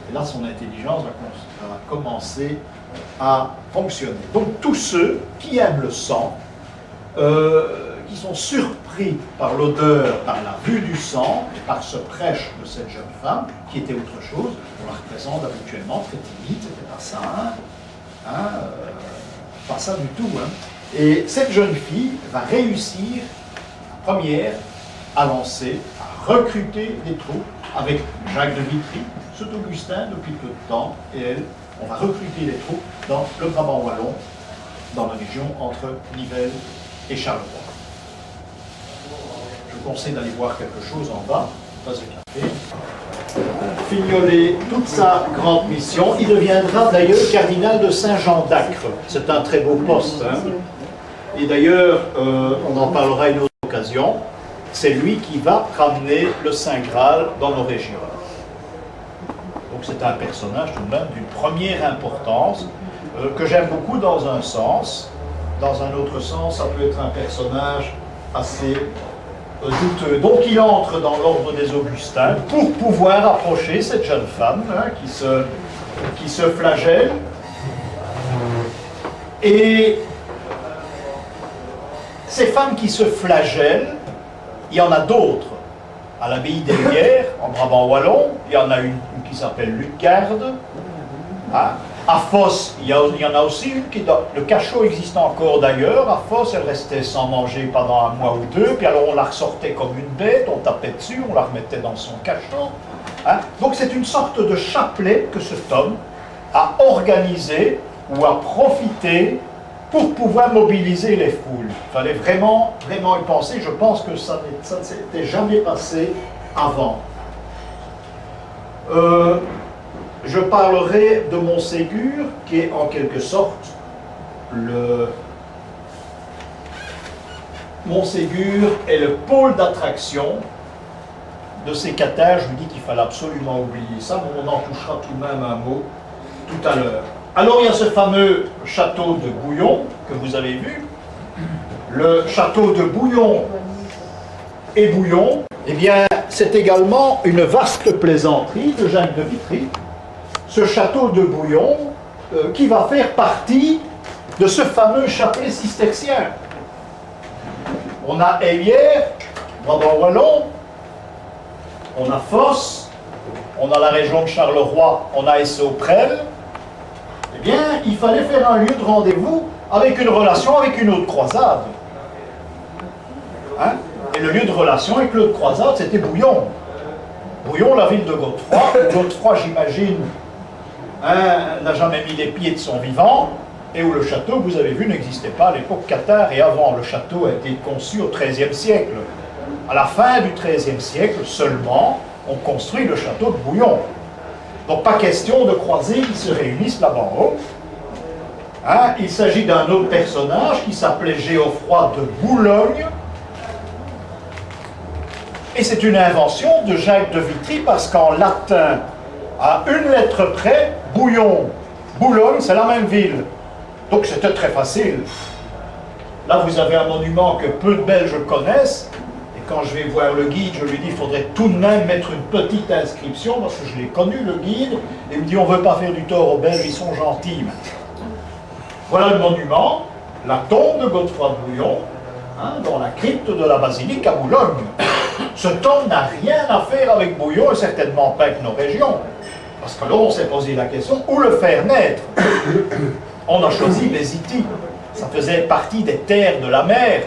Et là, son intelligence va commencer à fonctionner. Donc tous ceux qui aiment le sang, qui sont surpris par l'odeur, par la vue du sang, et par ce prêche de cette jeune femme, qui était autre chose, on la représente habituellement très timide, c'était pas ça, pas ça du tout. Hein. Et cette jeune fille va réussir, la première, à lancer, à recruter des troupes avec Jacques de Vitry, cet Augustin depuis peu de temps, et elle, on va recruter des troupes dans le Brabant wallon, dans la région entre Nivelles et Charleroi. Je vous conseille d'aller voir quelque chose en bas, tasse de café. Fignoler toute sa grande mission. Il deviendra d'ailleurs cardinal de Saint-Jean d'Acre. C'est un très beau poste. Hein. Et d'ailleurs, on en parlera une autre occasion. C'est lui qui va ramener le Saint Graal dans nos régions. Donc c'est un personnage tout de même d'une première importance, que j'aime beaucoup dans un sens. Dans un autre sens, ça peut être un personnage assez douteux. Donc il entre dans l'ordre des Augustins pour pouvoir approcher cette jeune femme hein, qui se flagelle. Et ces femmes qui se flagellent, il y en a d'autres. À l'abbaye d'Elguères, en Brabant wallon, il y en a une qui s'appelle Lucarde. Hein. À Foss, il y en a aussi une qui... Le cachot existe encore d'ailleurs. À Foss, elle restait sans manger pendant un mois ou deux. Puis alors on la ressortait comme une bête, on tapait dessus, on la remettait dans son cachot. Hein. Donc c'est une sorte de chapelet que cet homme à organiser ou à profiter pour pouvoir mobiliser les foules. Il fallait vraiment, vraiment y penser. Je pense que ça ne s'était jamais passé avant. Je parlerai de Montségur, qui est en quelque sorte Montségur est le pôle d'attraction de ces cathares. Je vous dis qu'il fallait absolument oublier ça, mais on en touchera tout de même un mot tout à l'heure. Alors il y a ce fameux château de Bouillon que vous avez vu. Le château de Bouillon et Bouillon, eh bien, c'est également une vaste plaisanterie de Jacques de Vitry. Ce château de Bouillon qui va faire partie de ce fameux chapelet cistercien. On a Hélière, Brabant-Wallon, on a Fosse, on a la région de Charleroi, on a Essauprel. Eh bien, il fallait faire un lieu de rendez-vous avec une relation avec une autre croisade. Hein? Et le lieu de relation avec l'autre croisade, c'était Bouillon. Bouillon, la ville de Godefroy. Godefroy, j'imagine, hein, n'a jamais mis les pieds de son vivant, et où le château, vous avez vu, n'existait pas à l'époque cathare, et avant, le château a été conçu au XIIIe siècle. À la fin du XIIIe siècle seulement, on construit le château de Bouillon. Donc pas question de croisés qui se réunissent là-bas en haut. Hein, il s'agit d'un autre personnage qui s'appelait Géoffroy de Boulogne. Et c'est une invention de Jacques de Vitry parce qu'en latin, à une lettre près, Bouillon, Boulogne, c'est la même ville. Donc c'était très facile. Là, vous avez un monument que peu de Belges connaissent. Quand je vais voir le guide, je lui dis qu'il faudrait tout de même mettre une petite inscription, parce que je l'ai connu, le guide, et il me dit on ne veut pas faire du tort aux Belges, ils sont gentils. Voilà le monument, la tombe de Godefroy de Bouillon, hein, dans la crypte de la basilique à Boulogne. Ce tombe n'a rien à faire avec Bouillon, et certainement pas avec nos régions. Parce que là, on s'est posé la question, où le faire naître? On a choisi Bézitis. Ça faisait partie des terres de la mer,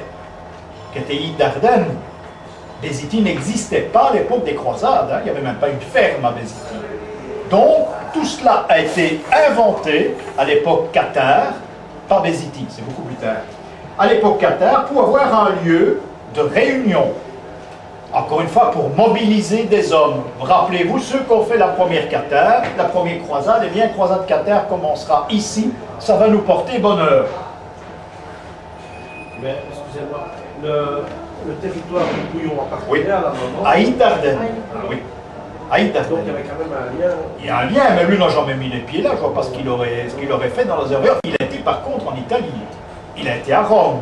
qui étaient îles d'Ardennes. Bézitis n'existait pas à l'époque des croisades, hein. Il n'y avait même pas une ferme à Bézitis. Donc, tout cela a été inventé à l'époque cathare, pas Bézitis, c'est beaucoup plus tard, à l'époque cathare, pour avoir un lieu de réunion. Encore une fois, pour mobiliser des hommes. Rappelez-vous, ceux qui ont fait la première cathare, la première croisade, eh bien, la croisade cathare commencera ici, ça va nous porter bonheur. Mais, excusez-moi, le territoire de Bouillon appartenait à la maman. À île d'Ardennes. Oui. À île d'Ardennes. Donc il y avait quand même un lien. Il y a un lien, mais lui n'a jamais mis les pieds là. Je ne vois pas ce qu'il aurait fait dans les heures. Il a été par contre en Italie. Il a été à Rome.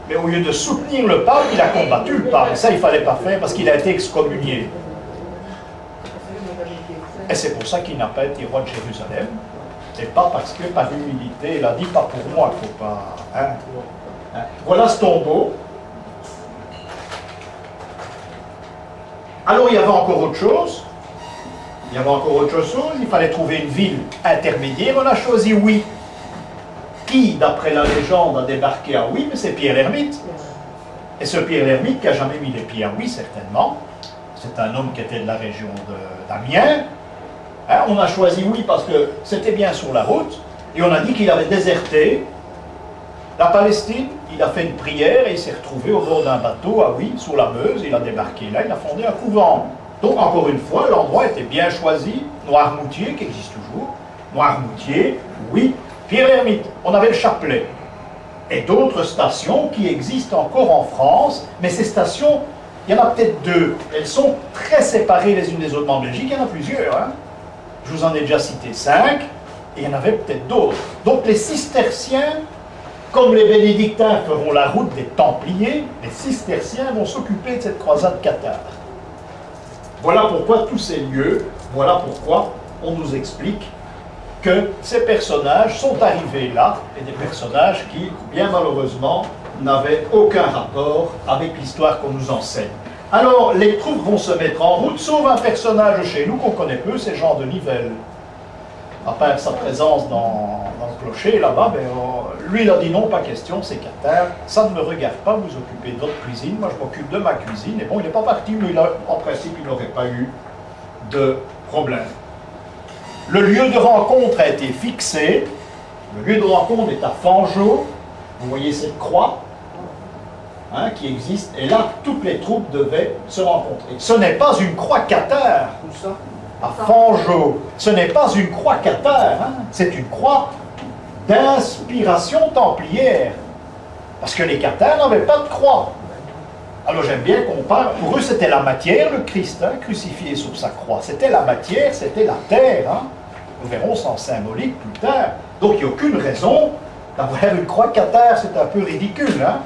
Mais au lieu de soutenir le pape, il a combattu le pape. Et ça, il ne fallait pas faire parce qu'il a été excommunié. Et c'est pour ça qu'il n'a pas été roi de Jérusalem. C'est pas parce que par humilité, il a dit pas pour moi, il ne faut pas. Hein. Voilà ce tombeau. Alors il y avait encore autre chose. Il fallait trouver une ville intermédiaire. On a choisi Oui. Qui, d'après la légende, a débarqué à Oui? Mais c'est Pierre l'Ermite. Et ce Pierre l'Ermite qui n'a jamais mis les pieds à Oui, certainement. C'est un homme qui était de la région d'Amiens. Hein, on a choisi Oui parce que c'était bien sur la route. Et on a dit qu'il avait déserté la Palestine. Il a fait une prière et il s'est retrouvé au bord d'un bateau à Oui, sur la Meuse. Il a débarqué là, il a fondé un couvent. Donc, encore une fois, l'endroit était bien choisi. Noirmoutier, qui existe toujours. Noirmoutier, Oui, Pierre l'Ermite. On avait le chapelet. Et d'autres stations qui existent encore en France. Mais ces stations, il y en a peut-être deux. Elles sont très séparées les unes des autres. En Belgique, il y en a plusieurs. Hein. Je vous en ai déjà cité 5. Et il y en avait peut-être d'autres. Donc, les cisterciens, comme les bénédictins feront la route des Templiers, les cisterciens vont s'occuper de cette croisade cathare. Voilà pourquoi tous ces lieux, voilà pourquoi on nous explique que ces personnages sont arrivés là, et des personnages qui, bien malheureusement, n'avaient aucun rapport avec l'histoire qu'on nous enseigne. Alors, les troupes vont se mettre en route, sauf un personnage chez nous qu'on connaît peu, c'est Jean de Nivelle. À part sa présence dans le clocher, là-bas, ben, lui, il a dit non, pas question, c'est cathare, ça ne me regarde pas, vous occupez de votre cuisine, moi je m'occupe de ma cuisine, et bon, il n'est pas parti, mais en principe, il n'aurait pas eu de problème. Le lieu de rencontre a été fixé. Le lieu de rencontre est à Fangeau. Vous voyez cette croix hein, qui existe. Et là, toutes les troupes devaient se rencontrer. Ce n'est pas une croix cathare. Tout ça. À Fangeau. Ce n'est pas une croix cathare. Hein. C'est une croix d'inspiration templière. Parce que les cathares n'avaient pas de croix. Alors j'aime bien qu'on parle, pour eux c'était la matière, le Christ, hein, crucifié sur sa croix. C'était la matière, c'était la terre. Hein. Nous verrons ça en symbolique plus tard. Donc il n'y a aucune raison d'avoir une croix cathare, c'est un peu ridicule. Hein.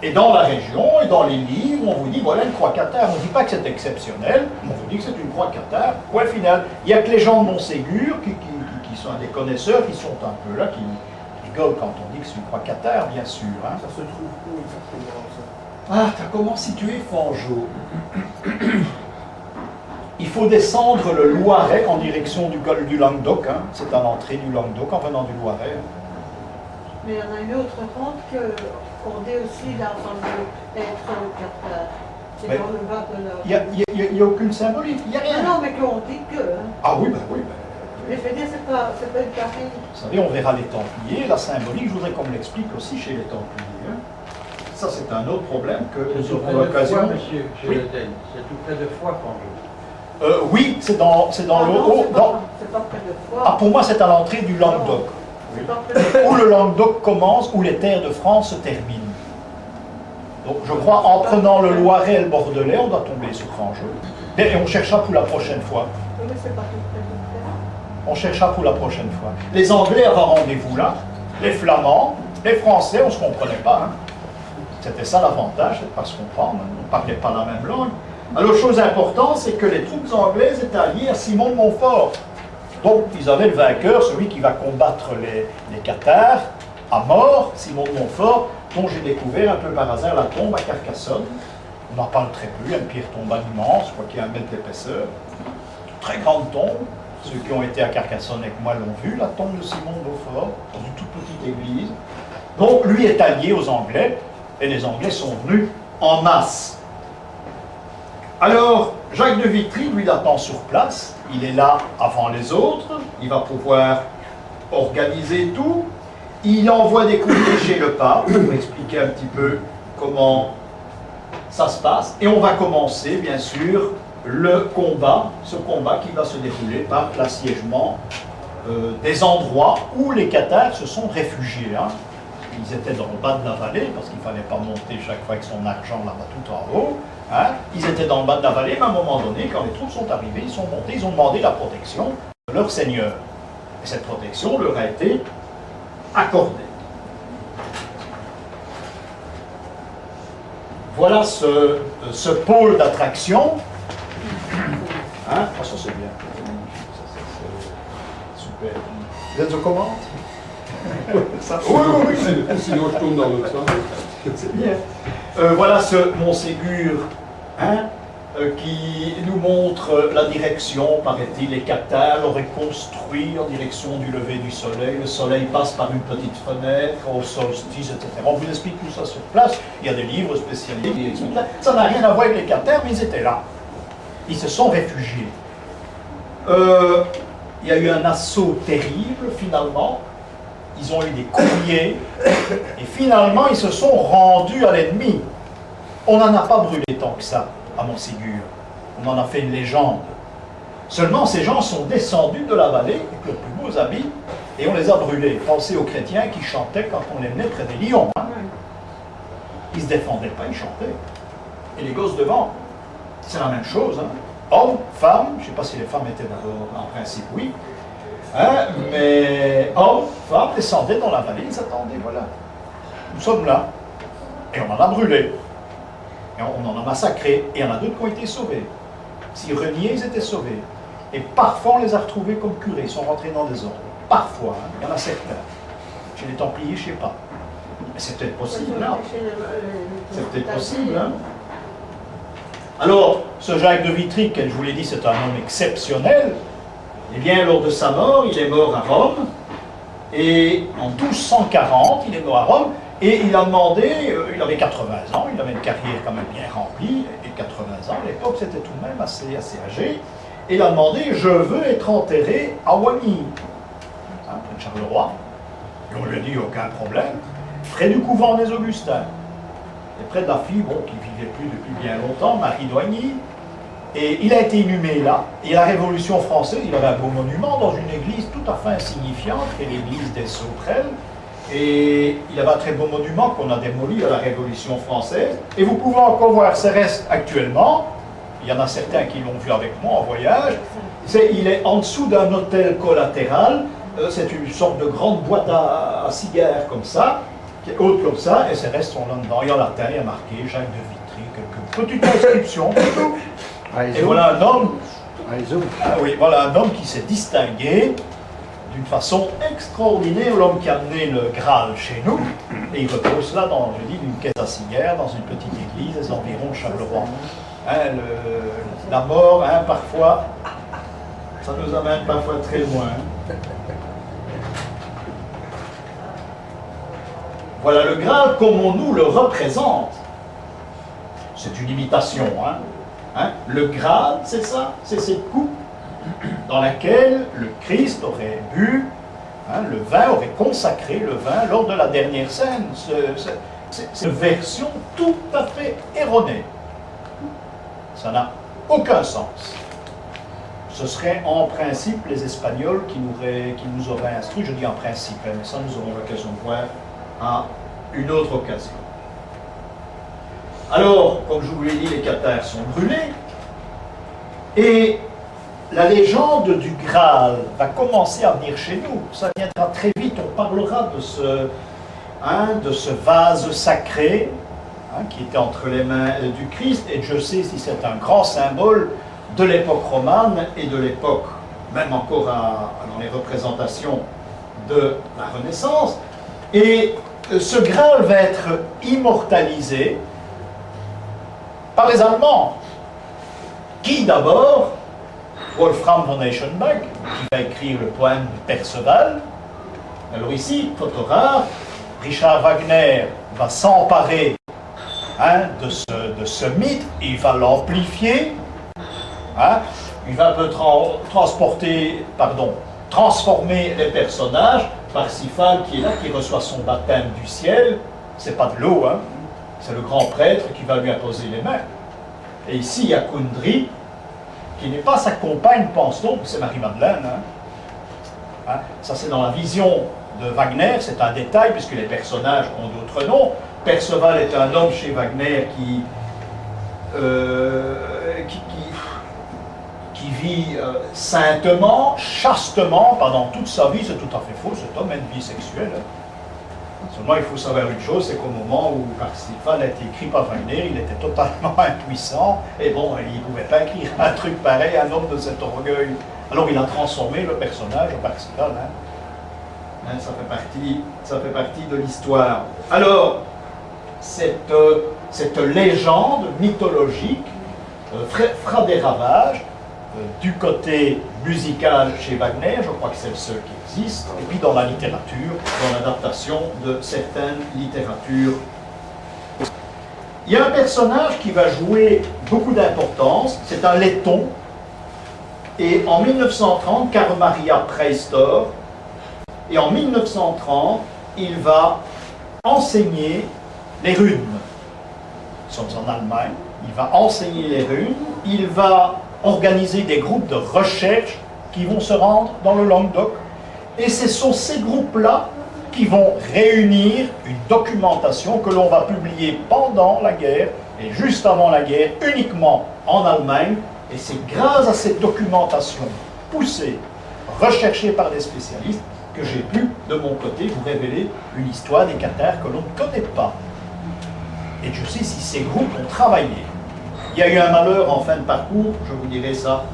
Et dans la région, et dans les livres, on vous dit voilà une croix cathare. On ne dit pas que c'est exceptionnel, on vous dit que c'est une croix cathare. Point final. Il n'y a que les gens de Montségur qui sont des connaisseurs, qui sont un peu là, qui rigolent quand on dit que c'est une croix cathare, bien sûr. Hein. Ça se trouve où exactement ça? Ah, t'as comment situé Fangeau? Il faut descendre le Loiret en direction du col du Languedoc. Hein. C'est à l'entrée du Languedoc en venant du Loiret. Mais il y en a une autre compte qu'on dit aussi là, en train d'être cathare. C'est Mais dans le bas de la... Il n'y a aucune symbolique, il n'y a rien. Non, mais qu'on dit que... Hein. Ah oui, ben oui. Mais je veux dire, c'est pas une pareille. Vous savez, on verra les Templiers. La symbolique, je voudrais qu'on me l'explique aussi chez les Templiers. Hein. Ça, c'est un autre problème que nous aurons l'occasion. Monsieur, Oui. c'est tout près de Foix, Fangeau. Oui, c'est dans le haut. C'est pas près de Foix. Ah, pour moi, c'est à l'entrée du Languedoc. C'est pas près de Foix. Où le Languedoc commence, où les terres de France se terminent. Donc, je crois, en prenant le Loiret et le Bordelais, on doit tomber sur Fangeau. Et on cherchera pour la prochaine fois. Oui, mais c'est pas tout près de Foix. On cherchera pour la prochaine fois. Les Anglais avaient rendez-vous là. Les Flamands, les Français, on ne se comprenait pas. Hein. C'était ça l'avantage, c'est parce qu'on ne parlait pas la même langue. Alors, chose importante, c'est que les troupes anglaises étaient alliées à Simon de Montfort. Donc, ils avaient le vainqueur, celui qui va combattre les cathares, à mort, Simon de Montfort, dont j'ai découvert un peu par hasard la tombe à Carcassonne. On en parle très peu, il y a une pierre tombale immense, je crois qu'il y a 1 mètre d'épaisseur. Très grande tombe. Ceux qui ont été à Carcassonne avec moi l'ont vu, la tombe de Simon de Montfort, dans une toute petite église. Donc, lui est allié aux Anglais. Et les Anglais sont venus en masse. Alors, Jacques de Vitry, lui, l'attend sur place. Il est là avant les autres. Il va pouvoir organiser tout. Il envoie des courriers chez le pape pour expliquer un petit peu comment ça se passe. Et on va commencer, bien sûr, le combat. Ce combat qui va se dérouler par l'assiègement des endroits où les cathares se sont réfugiés. Hein. Ils étaient dans le bas de la vallée, parce qu'il ne fallait pas monter chaque fois avec son argent là-bas tout en haut. Hein. Ils étaient dans le bas de la vallée, mais à un moment donné, quand les troupes sont arrivées, ils sont montés, ils ont demandé la protection de leur seigneur. Et cette protection leur a été accordée. Voilà ce pôle d'attraction. Hein. Ah, ça c'est bien. Ça, c'est super. Vous êtes aux commandes? Ça, oui. Sinon je tourne dans l'autre sens. C'est bien. Voilà ce Montségur hein, qui nous montre la direction, paraît-il, les cathares l'auraient construit en direction du lever du soleil. Le soleil passe par une petite fenêtre, au solstice, etc. On vous explique tout ça sur place. Il y a des livres spécialisés qui expliquent ça. Ça n'a rien à voir avec les cathares, mais ils étaient là. Ils se sont réfugiés. Il y a eu un assaut terrible, finalement. Ils ont eu des courriers, et finalement, ils se sont rendus à l'ennemi. On n'en a pas brûlé tant que ça, à Montségur. On en a fait une légende. Seulement, ces gens sont descendus de la vallée, avec leurs plus beaux habits, et on les a brûlés. Pensez aux chrétiens qui chantaient quand on les menait près des lions. Hein. Ils ne se défendaient pas, ils chantaient. Et les gosses devant, c'est la même chose. Hein. Hommes, femmes, je ne sais pas si les femmes étaient d'abord, en principe, oui. Hein, mais hommes, femmes descendaient dans la vallée, ils attendaient, voilà. Nous sommes là. Et on en a brûlé. Et on en a massacré. Et il y en a d'autres qui ont été sauvés. S'ils reniaient, ils étaient sauvés. Et parfois, on les a retrouvés comme curés. Ils sont rentrés dans des ordres. Parfois, hein, il y en a certains. Chez les Templiers, je ne sais pas. Mais c'est peut-être possible, hein. C'est peut-être possible, hein. Alors, ce Jacques de Vitry, que je vous l'ai dit, c'est un homme exceptionnel. Eh bien, lors de sa mort, il est mort à Rome, et en 1240, il est mort à Rome, et il a demandé, il avait 80 ans, il avait une carrière quand même bien remplie, et 80 ans, à l'époque, c'était tout de même assez âgé, Et il a demandé, je veux être enterré à Wagny, hein, près de Charleroi. Et on lui a dit, aucun problème, près du couvent des Augustins. Et près de la fille, bon, qui ne vivait plus depuis bien longtemps, Marie d'Oigny. Et il a été inhumé là. Et à la Révolution française, il avait un beau monument dans une église tout à fait insignifiante, qui est l'église des Sauterelles. Et il avait un très beau monument qu'on a démoli à la Révolution française. Et vous pouvez encore voir ses restes actuellement. Il y en a certains qui l'ont vu avec moi en voyage. Il est en dessous d'un hôtel collatéral. C'est une sorte de grande boîte à cigares comme ça, qui est haute comme ça, et ses restes sont là-dedans. Et en latin, il y a marqué Jacques de Vitry, quelques petites inscriptions. Et voilà un homme. Ah oui, voilà un homme qui s'est distingué d'une façon extraordinaire, l'homme qui a amené le Graal chez nous, et il repose là dans, je dis, une caisse à cigares, dans une petite église, des environs de Charleroi. Hein, la mort, hein, parfois, ça nous amène parfois très loin. Voilà le Graal comme on nous le représente. C'est une imitation. Hein. Le Graal, c'est ça, c'est cette coupe dans laquelle le Christ aurait bu, hein, le vin, aurait consacré le vin lors de la dernière scène. C'est une version tout à fait erronée. Ça n'a aucun sens. Ce serait en principe les Espagnols qui nous auraient instruits, je dis en principe, mais ça nous aurons l'occasion de voir à une autre occasion. Alors, comme je vous l'ai dit, les cathares sont brûlés, et la légende du Graal va commencer à venir chez nous. Ça viendra très vite, on parlera de ce vase sacré, hein, qui était entre les mains du Christ, et je sais si c'est un grand symbole de l'époque romane et de l'époque, même encore dans les représentations de la Renaissance. Et ce Graal va être immortalisé par les Allemands. Qui d'abord? Wolfram von Eschenbach, qui va écrire le poème de Perceval. Alors ici, photo rare, Richard Wagner va s'emparer, hein, de ce mythe, il va l'amplifier, hein, il va un peu transformer les personnages. Parsifal qui est là, qui reçoit son baptême du ciel, c'est pas de l'eau, hein, c'est le grand prêtre qui va lui imposer les mains. Et ici, il y a Kundry, qui n'est pas sa compagne, pense-t-on, c'est Marie-Madeleine. Hein. Ça, c'est dans la vision de Wagner, c'est un détail, puisque les personnages ont d'autres noms. Perceval est un homme chez Wagner qui vit saintement, chastement, pendant toute sa vie. C'est tout à fait faux, cet homme a une vie sexuelle. Hein. Seulement, il faut savoir une chose, c'est qu'au moment où Parsifal a été écrit par Wagner, il était totalement impuissant, et bon, il ne pouvait pas écrire un truc pareil, un homme de cet orgueil. Alors il a transformé le personnage en Parsifal. Hein. Hein, ça fait partie de l'histoire. Alors, cette légende mythologique fera des ravages du côté musical chez Wagner, je crois que c'est le seul qui existe, et puis dans la littérature, dans l'adaptation de certaines littératures. Il y a un personnage qui va jouer beaucoup d'importance, c'est un letton, et en 1930, Karl Maria Preistor, et en 1930, il va enseigner les runes. Nous sommes en Allemagne, il va enseigner les runes, il va organiser des groupes de recherche qui vont se rendre dans le Languedoc. Et ce sont ces groupes-là qui vont réunir une documentation que l'on va publier pendant la guerre et juste avant la guerre, uniquement en Allemagne. Et c'est grâce à cette documentation poussée, recherchée par des spécialistes, que j'ai pu, de mon côté, vous révéler une histoire des cathares que l'on ne connaît pas. Et je sais si ces groupes ont travaillé. Il y a eu un malheur en fin de parcours, je vous dirai ça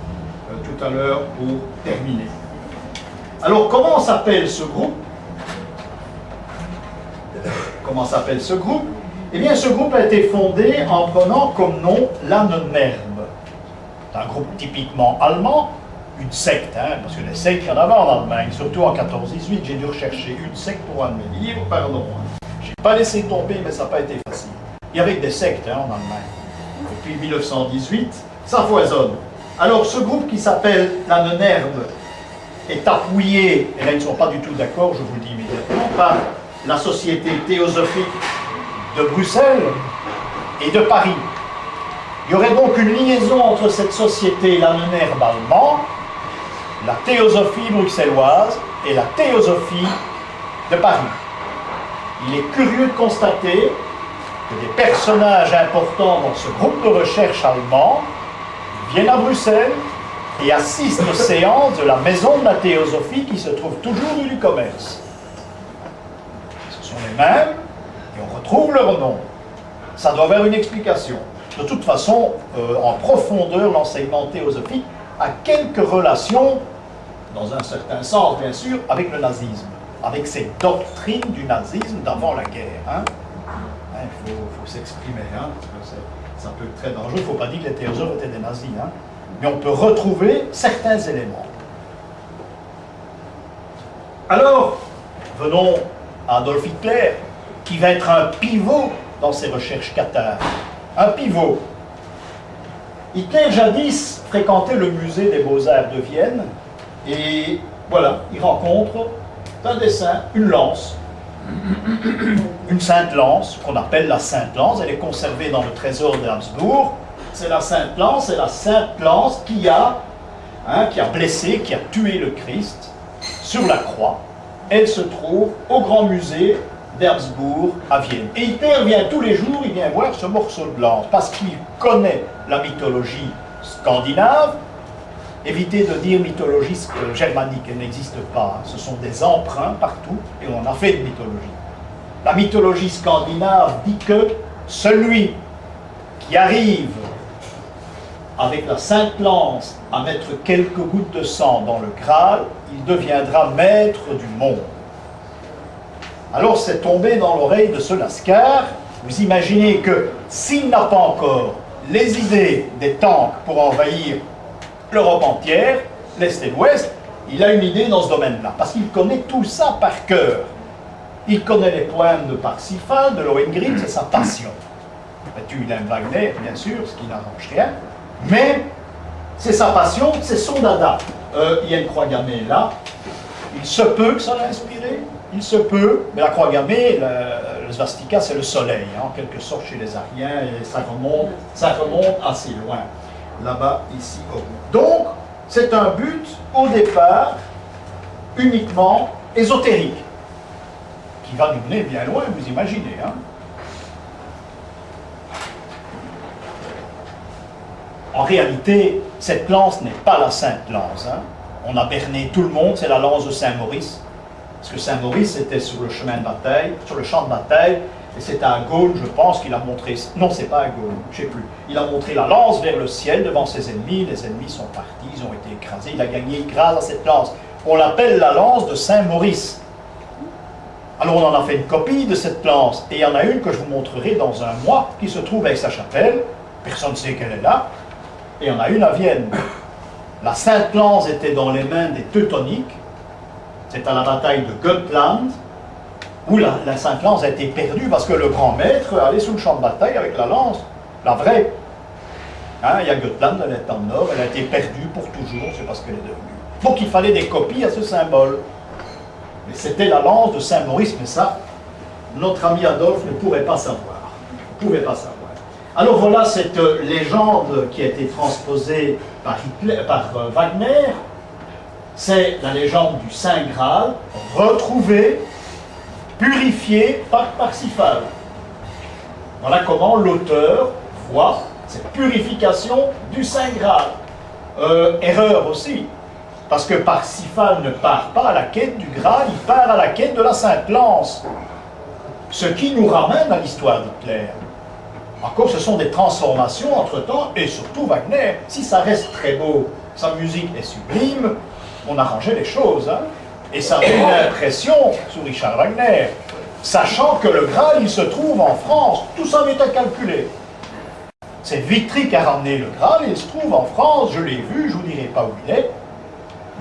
tout à l'heure pour terminer. Alors, comment s'appelle ce groupe? Comment s'appelle ce groupe? Eh bien, ce groupe a été fondé en prenant comme nom l'Annenmerbe. C'est un groupe typiquement allemand, une secte, hein, parce que les sectes, il y en avait en Allemagne, surtout en 14-18, j'ai dû rechercher une secte pour un de mes livres, pardon. Je n'ai pas laissé tomber, mais ça n'a pas été facile. Il y avait des sectes, hein, en Allemagne. Depuis 1918, ça foisonne. Alors ce groupe qui s'appelle la Nonnerbe est appuyé, et là ils ne sont pas du tout d'accord, je vous le dis immédiatement, par la Société théosophique de Bruxelles et de Paris. Il y aurait donc une liaison entre cette société et la Nonnerbe allemande, la théosophie bruxelloise et la théosophie de Paris. Il est curieux de constater que des personnages importants dans ce groupe de recherche allemand viennent à Bruxelles et assistent aux séances de la maison de la théosophie qui se trouve toujours rue du Commerce. Ce sont les mêmes et on retrouve leur nom. Ça doit avoir une explication. De toute façon, en profondeur, l'enseignement théosophique a quelques relations, dans un certain sens bien sûr, avec le nazisme, avec ces doctrines du nazisme d'avant la guerre. Hein. Il faut s'exprimer, hein, parce que ça peut être très dangereux. Il ne faut pas dire que les théosophes étaient des nazis, hein. Mais on peut retrouver certains éléments. Alors, venons à Adolf Hitler, qui va être un pivot dans ses recherches cathares. Un pivot. Hitler, jadis, fréquentait le musée des Beaux-Arts de Vienne, et voilà, il rencontre un dessin, une lance, une sainte lance, qu'on appelle la sainte lance. Elle est conservée dans le trésor d'Habsbourg. C'est la sainte lance qui a blessé, qui a tué le Christ sur la croix. Elle se trouve au grand musée d'Habsbourg à Vienne. Et Hitler vient tous les jours, il vient voir ce morceau de lance, parce qu'il connaît la mythologie scandinave. Évitez de dire mythologie germanique, elle n'existe pas. Ce sont des emprunts partout, et on en a fait de mythologie. La mythologie scandinave dit que celui qui arrive avec la sainte lance à mettre quelques gouttes de sang dans le Graal, il deviendra maître du monde. Alors c'est tombé dans l'oreille de ce Lascar. Vous imaginez que s'il n'a pas encore les idées des tanks pour envahir l'Europe entière, l'Est et l'Ouest, il a une idée dans ce domaine-là, parce qu'il connaît tout ça par cœur. Il connaît les poèmes de Parsifal, de Lohengrin, c'est sa passion. Il aime Wagner, bien sûr, ce qui n'arrange rien, mais c'est sa passion, c'est son dada. Il y a une croix gammée là, il se peut que ça l'a inspiré, il se peut, mais la croix gammée, le svastika, c'est le soleil, hein, en quelque sorte chez les Ariens, et ça remonte assez loin, là-bas, ici, au bout. Donc, c'est un but, au départ, uniquement ésotérique, qui va nous mener bien loin, vous imaginez, hein. En réalité, cette lance n'est pas la sainte lance. Hein. On a berné tout le monde, c'est la lance de Saint-Maurice. Parce que Saint-Maurice était sur le chemin de bataille, sur le champ de bataille, et c'est à Gaulle, je pense, qu'il a montré... Non, c'est pas à Gaulle, je ne sais plus. Il a montré la lance vers le ciel devant ses ennemis, les ennemis sont partis, ils ont été écrasés, il a gagné grâce à cette lance. On l'appelle la lance de Saint-Maurice. Alors on en a fait une copie de cette lance, et il y en a une que je vous montrerai dans un mois, qui se trouve avec sa chapelle, personne ne sait qu'elle est là, et il y en a une à Vienne. La sainte lance était dans les mains des Teutoniques, c'est à la bataille de Göttland, où la sainte lance a été perdue parce que le grand maître allait sous le champ de bataille avec la lance, la vraie. Hein, il y a Göttland, elle est en nord, elle a été perdue pour toujours, c'est parce qu'elle est devenue. Donc il fallait des copies à ce symbole. Mais c'était la lance de Saint-Maurice, mais ça, notre ami Adolphe ne pourrait pas savoir. Ne pouvait pas savoir. Alors voilà cette légende qui a été transposée par Wagner. C'est la légende du Saint Graal, retrouvée, purifiée par Parsifal. Voilà comment l'auteur voit cette purification du Saint Graal. Erreur aussi, parce que Parsifal ne part pas à la quête du Graal, il part à la quête de la Sainte Lance. Ce qui nous ramène à l'histoire d'Hitler. Encore, ce sont des transformations entre-temps, et surtout Wagner. Si ça reste très beau, sa musique est sublime, on arrangeait les choses. Hein, et ça donne l'impression, sous Richard Wagner, sachant que le Graal, il se trouve en France, tout ça m'était calculé. C'est Vitry qui a ramené le Graal, il se trouve en France, je l'ai vu, je ne vous dirai pas où il est,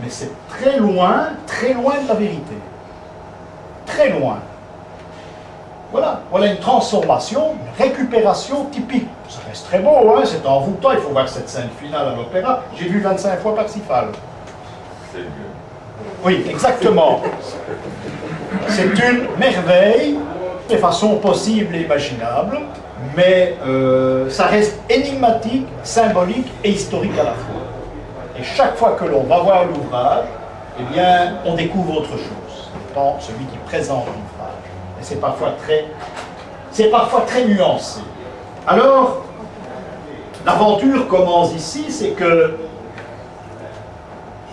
mais c'est très loin de la vérité. Très loin. Voilà une transformation, une récupération typique. Ça reste très beau, hein, c'est envoûtant, il faut voir cette scène finale à l'opéra. J'ai vu 25 fois Parsifal. C'est mieux. Oui, exactement. C'est une merveille, de façon possible et imaginable, mais ça reste énigmatique, symbolique et historique à la fois. Et chaque fois que l'on va voir l'ouvrage, eh bien, on découvre autre chose dans celui qui présente l'ouvrage. Et c'est parfois très nuancé. Alors, l'aventure commence ici, c'est que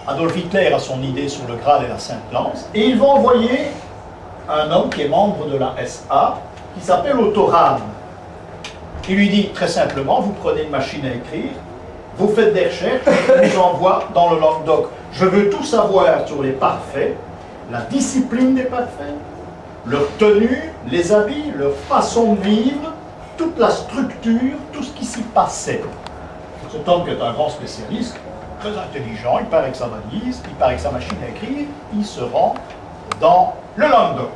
Adolf Hitler a son idée sur le Graal et la Sainte-Lance, et il va envoyer un homme qui est membre de la SA, qui s'appelle Otto Rahn. Il lui dit très simplement, vous prenez une machine à écrire, vous faites des recherches, je vous envoie dans le Languedoc. Je veux tout savoir sur les parfaits, la discipline des parfaits, leur tenue, les habits, leur façon de vivre, toute la structure, tout ce qui s'y passait. Cet homme qui est un grand spécialiste, très intelligent, il part avec sa valise, il part avec sa machine à écrire, il se rend dans le Languedoc.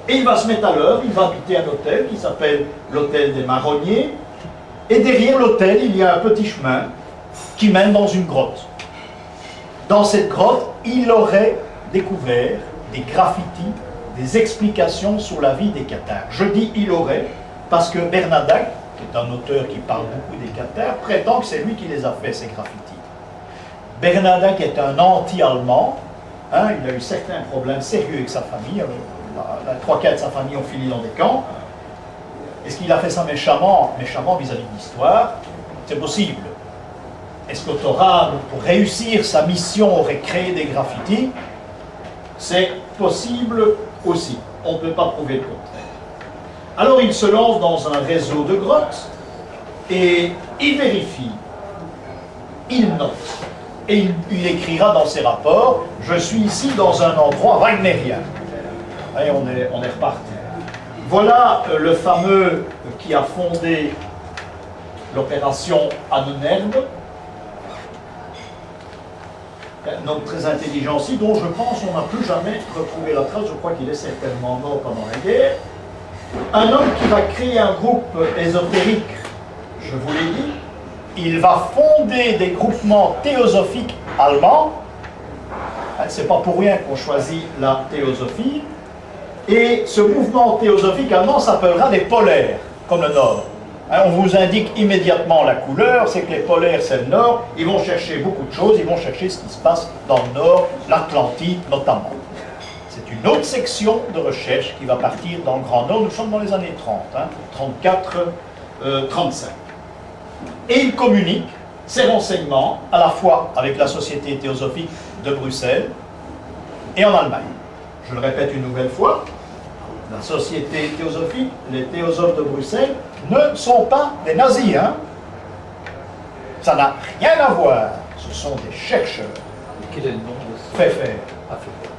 Et il va se mettre à l'œuvre, il va habiter un hôtel qui s'appelle l'hôtel des Marronniers, et derrière l'hôtel, il y a un petit chemin qui mène dans une grotte. Dans cette grotte, il aurait découvert des graffitis, des explications sur la vie des Cathares. Je dis il aurait, parce que Bernadac, qui est un auteur qui parle beaucoup des Cathares, prétend que c'est lui qui les a fait, ces graffitis. Bernadac est un anti-allemand, hein, il a eu certains problèmes sérieux avec sa famille, la 3/4 de sa famille ont fini dans des camps. Est-ce qu'il a fait ça méchamment vis-à-vis de l'histoire? C'est possible. Est-ce qu'Otto Rahn, pour réussir sa mission, aurait créé des graffitis? C'est possible aussi. On ne peut pas prouver le contraire. Alors il se lance dans un réseau de grottes et il vérifie, il note. Et il écrira dans ses rapports, je suis ici dans un endroit wagnérien. Et on est reparti. Voilà le fameux qui a fondé l'opération Ahnenerbe, un homme très intelligent aussi, dont je pense on n'a plus jamais retrouvé la trace, je crois qu'il est certainement mort pendant la guerre. Un homme qui va créer un groupe ésotérique, je vous l'ai dit, il va fonder des groupements théosophiques allemands, c'est pas pour rien qu'on choisit la théosophie, et ce mouvement théosophique allemand s'appellera des polaires, comme le Nord. On vous indique immédiatement la couleur, c'est que les polaires c'est le Nord, ils vont chercher beaucoup de choses, ils vont chercher ce qui se passe dans le Nord, l'Atlantide notamment. C'est une autre section de recherche qui va partir dans le Grand Nord, nous sommes dans les années 30, 34, 35. Et il communique ses renseignements à la fois avec la Société théosophique de Bruxelles et en Allemagne. Je le répète une nouvelle fois, la Société théosophique, les théosophes de Bruxelles ne sont pas des nazis. Ça n'a rien à voir. Ce sont des chercheurs. Quel est le nom de ce... Pfeffer. Ah, Pfeffer.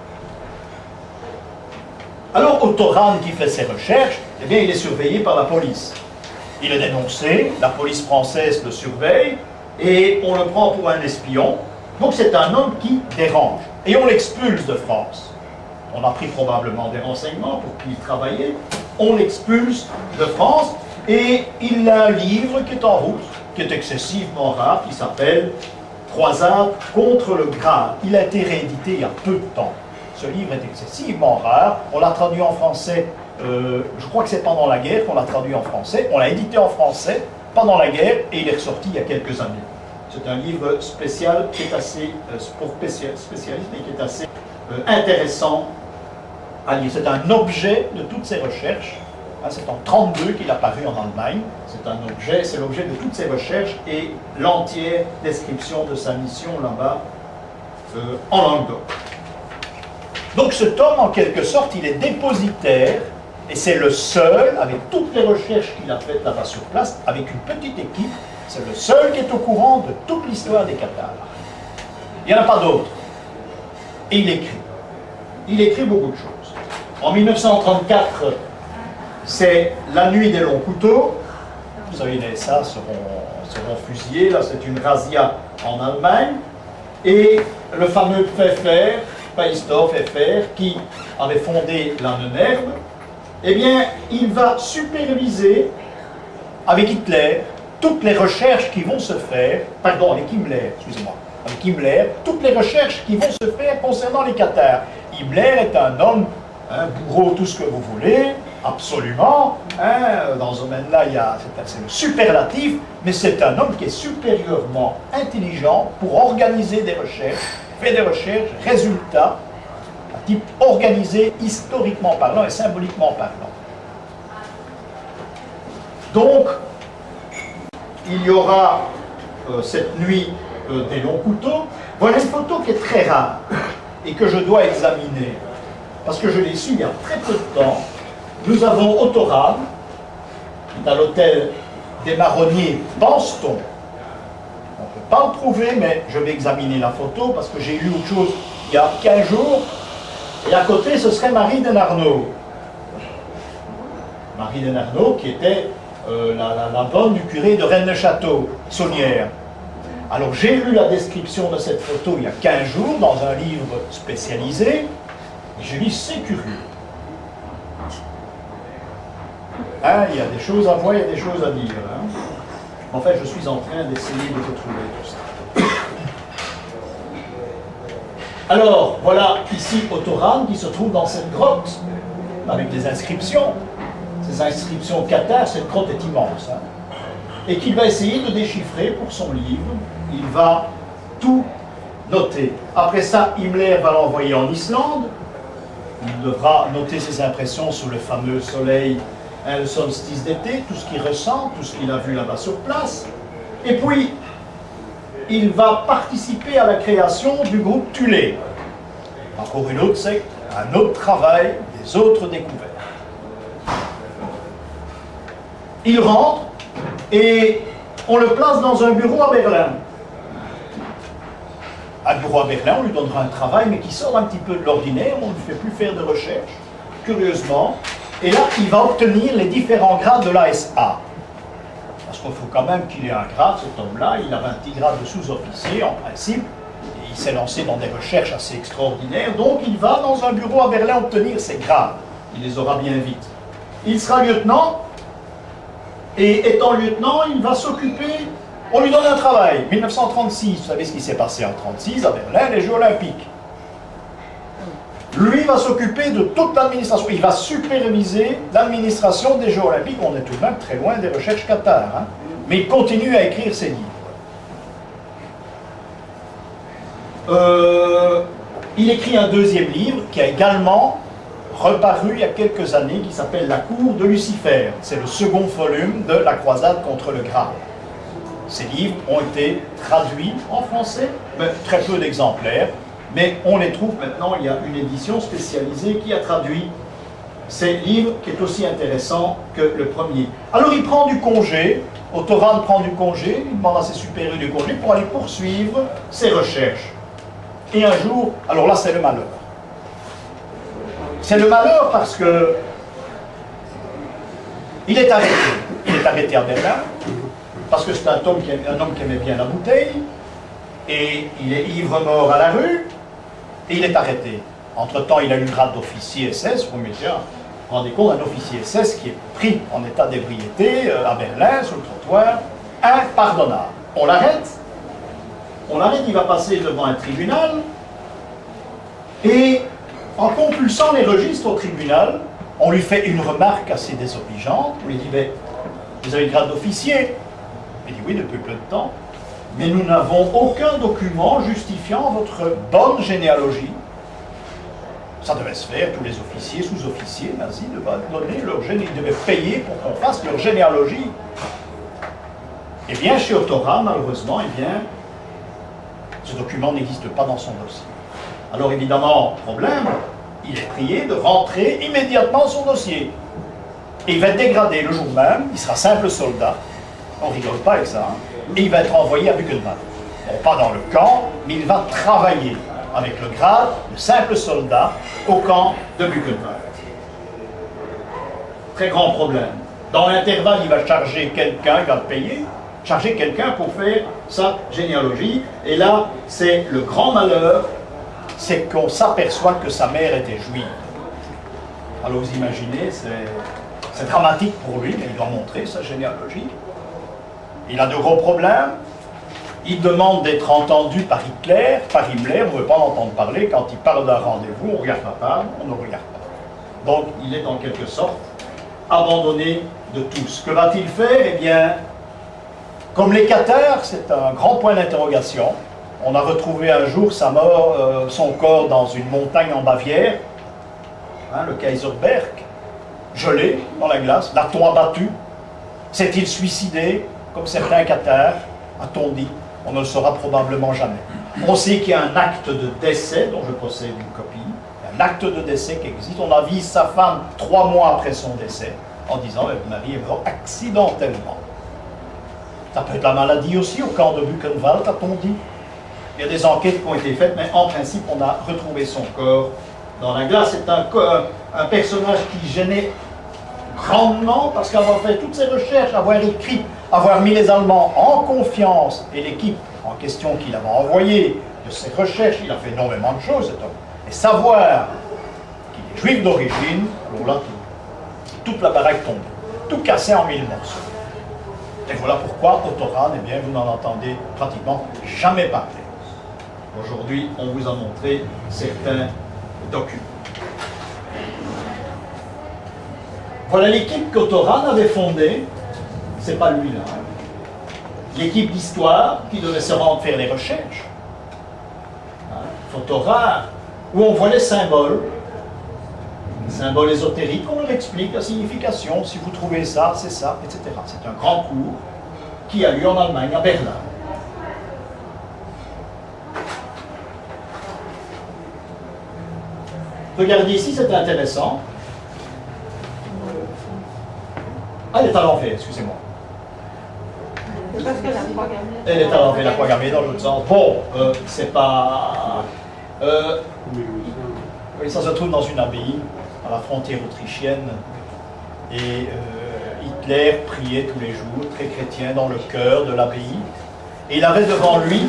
Alors Otto Rahn qui fait ses recherches, eh bien il est surveillé par la police. Il est dénoncé, la police française le surveille, et on le prend pour un espion. Donc c'est un homme qui dérange. Et on l'expulse de France. On a pris probablement des renseignements pour qui il travaillait. On l'expulse de France, et il a un livre qui est en route, qui est excessivement rare, qui s'appelle « Croisade contre le Graal ». Il a été réédité il y a peu de temps. Ce livre est excessivement rare. On l'a traduit en français, je crois que c'est pendant la guerre qu'on l'a traduit en français. On l'a édité en français pendant la guerre, et il est ressorti il y a quelques années. C'est un livre spécial qui est assez, pour spécialiste, et qui est assez intéressant à lire. C'est un objet de toutes ces recherches. C'est en 1932 qu'il a paru en Allemagne. C'est un objet, c'est l'objet de toutes ces recherches et l'entière description de sa mission là-bas en Languedoc. Donc cet homme, en quelque sorte, il est dépositaire, et c'est le seul, avec toutes les recherches qu'il a faites là-bas sur place, avec une petite équipe, c'est le seul qui est au courant de toute l'histoire des Cathares. Il n'y en a pas d'autres. Et il écrit. Il écrit beaucoup de choses. En 1934, c'est la nuit des longs couteaux. Vous savez, les SA seront fusillés. Là, c'est une razzia en Allemagne. Et le fameux Pfeffer, Pfeiffer, qui avait fondé l'Ahnenerbe, eh bien, il va superviser avec Hitler toutes les recherches qui vont se faire, pardon, avec Himmler, excusez-moi, avec Himmler, toutes les recherches qui vont se faire concernant les cathares. Himmler est un homme, un bourreau, tout ce que vous voulez, absolument, dans ce domaine-là, c'est le superlatif, mais c'est un homme qui est supérieurement intelligent pour organiser des recherches, faire des recherches, résultats, à type organisé historiquement parlant et symboliquement parlant. Donc, il y aura cette nuit des longs couteaux. Voilà une photo qui est très rare et que je dois examiner, parce que je l'ai su il y a très peu de temps. Nous avons Otto Rahn, qui est à l'hôtel des Marronniers, pense-t-on. On ne peut pas le prouver, mais je vais examiner la photo parce que j'ai lu autre chose il y a 15 jours. Et à côté, ce serait Marie Denarnaud. Marie Denarnaud, qui était la bonne du curé de Rennes-le-Château, Saunière. Alors j'ai lu la description de cette photo il y a 15 jours dans un livre spécialisé, et j'ai dit c'est curieux. Hein, il y a des choses à voir, il y a des choses à dire. Hein. En fait, je suis en train d'essayer de retrouver tout ça. Alors, voilà ici Otto Rahn qui se trouve dans cette grotte, avec des inscriptions. Ces inscriptions cathares, cette grotte est immense. Hein, et qu'il va essayer de déchiffrer pour son livre. Il va tout noter. Après ça, Himmler va l'envoyer en Islande. Il devra noter ses impressions sur le fameux soleil, le solstice d'été, tout ce qu'il ressent, tout ce qu'il a vu là-bas sur place. Et puis, il va participer à la création du groupe Thulé. Encore une autre secte, un autre travail, des autres découvertes. Il rentre et on le place dans un bureau à Berlin. Un bureau à Berlin, on lui donnera un travail, mais qui sort un petit peu de l'ordinaire, on ne lui fait plus faire de recherche, curieusement. Et là, il va obtenir les différents grades de l'ASA. Parce qu'il faut quand même qu'il ait un grade, cet homme-là, il a un petit grade de sous-officier, en principe, et il s'est lancé dans des recherches assez extraordinaires, donc il va dans un bureau à Berlin obtenir ses grades. Il les aura bien vite. Il sera lieutenant, et étant lieutenant, il va s'occuper, on lui donne un travail. 1936, vous savez ce qui s'est passé en 1936 à Berlin, les Jeux Olympiques. Lui va s'occuper de toute l'administration. Il va superviser l'administration des Jeux Olympiques. On est tout de même très loin des recherches cathares. Hein. Mais il continue à écrire ses livres. Il écrit un deuxième livre qui a également reparu il y a quelques années, qui s'appelle La cour de Lucifer. C'est le second volume de la croisade contre le Graal. Ces livres ont été traduits en français, mais très peu d'exemplaires. Mais on les trouve maintenant, il y a une édition spécialisée qui a traduit ces livres, qui est aussi intéressant que le premier. Alors il prend du congé, Otto Rahn prend du congé, il demande à ses supérieurs du congé pour aller poursuivre ses recherches. Et un jour, alors là c'est le malheur. C'est le malheur parce que il est arrêté. Il est arrêté à Berlin, parce que c'est un homme qui aimait bien la bouteille, et il est ivre-mort à la rue, et il est arrêté. Entre-temps, il a eu le grade d'officier SS, vous vous rendez compte, un officier SS qui est pris en état d'ébriété à Berlin, sur le trottoir, impardonnable. On l'arrête, il va passer devant un tribunal, et en compulsant les registres au tribunal, on lui fait une remarque assez désobligeante, on lui dit, mais vous avez le grade d'officier? Il dit, oui, depuis peu de temps. Mais nous n'avons aucun document justifiant votre bonne généalogie. Ça devait se faire, tous les officiers, sous-officiers nazis devaient donner leur généalogie, ils devaient payer pour qu'on fasse leur généalogie. Eh bien, chez Otto Rahn, malheureusement, eh bien, ce document n'existe pas dans son dossier. Alors évidemment, problème, il est prié de rentrer immédiatement son dossier. Et il va être dégradé le jour même, il sera simple soldat. On ne rigole pas avec ça, hein. Et il va être envoyé à Buchenwald. Bon, pas dans le camp, mais il va travailler avec le grade de simple soldat au camp de Buchenwald. Très grand problème. Dans l'intervalle, il va charger quelqu'un, il va le payer, charger quelqu'un pour faire sa généalogie. Et là, c'est le grand malheur, c'est qu'on s'aperçoit que sa mère était juive. Alors vous imaginez, c'est dramatique pour lui, mais il doit montrer sa généalogie. Il a de gros problèmes. Il demande d'être entendu par Hitler. On ne veut pas l'entendre parler. Quand il parle d'un rendez-vous, on regarde la table, on ne regarde pas. Donc il est en quelque sorte abandonné de tous. Que va-t-il faire? Eh bien, comme les Cathares, c'est un grand point d'interrogation. On a retrouvé un jour son corps dans une montagne en Bavière, hein, le Kaiserberg, gelé dans la glace. L'a-t-on abattu? S'est-il suicidé, comme certains Cathares, a-t-on dit? On ne le saura probablement jamais. On sait qu'il y a un acte de décès, dont je possède une copie, un acte de décès qui existe. On avise sa femme 3 mois après son décès, en disant « Votre mari est mort accidentellement ». Ça peut être la maladie aussi, au camp de Buchenwald, a-t-on dit. Il y a des enquêtes qui ont été faites, mais en principe, on a retrouvé son corps dans la glace. C'est un personnage qui gênait grandement, parce qu'avoir fait toutes ces recherches, avoir écrit, avoir mis les Allemands en confiance, et l'équipe en question qu'il avait envoyée de ces recherches, il a fait énormément de choses, cet homme. Et savoir qu'il est juif d'origine, alors là, toute la baraque tombe, tout cassé en 1000 morceaux. Et voilà pourquoi Otto Rahn, eh bien, vous n'en entendez pratiquement jamais parler. Aujourd'hui, on vous a montré certains documents. Voilà l'équipe qu'Otto Rahn avait fondée. C'est pas lui là. L'équipe d'histoire qui devait se rendre faire les recherches. Photo rare, où on voit les symboles ésotériques, on leur explique la signification. Si vous trouvez ça, c'est ça, etc. C'est un grand cours qui a lieu en Allemagne, à Berlin. Regardez ici, c'est intéressant. Ah, elle est à l'envers, excusez-moi. Parce que la croix gammée. Elle est à l'envers, la croix gammée dans l'autre sens. Bon, c'est pas... oui, ça se trouve dans une abbaye, à la frontière autrichienne. Et Hitler priait tous les jours, très chrétien, dans le cœur de l'abbaye. Et il avait devant lui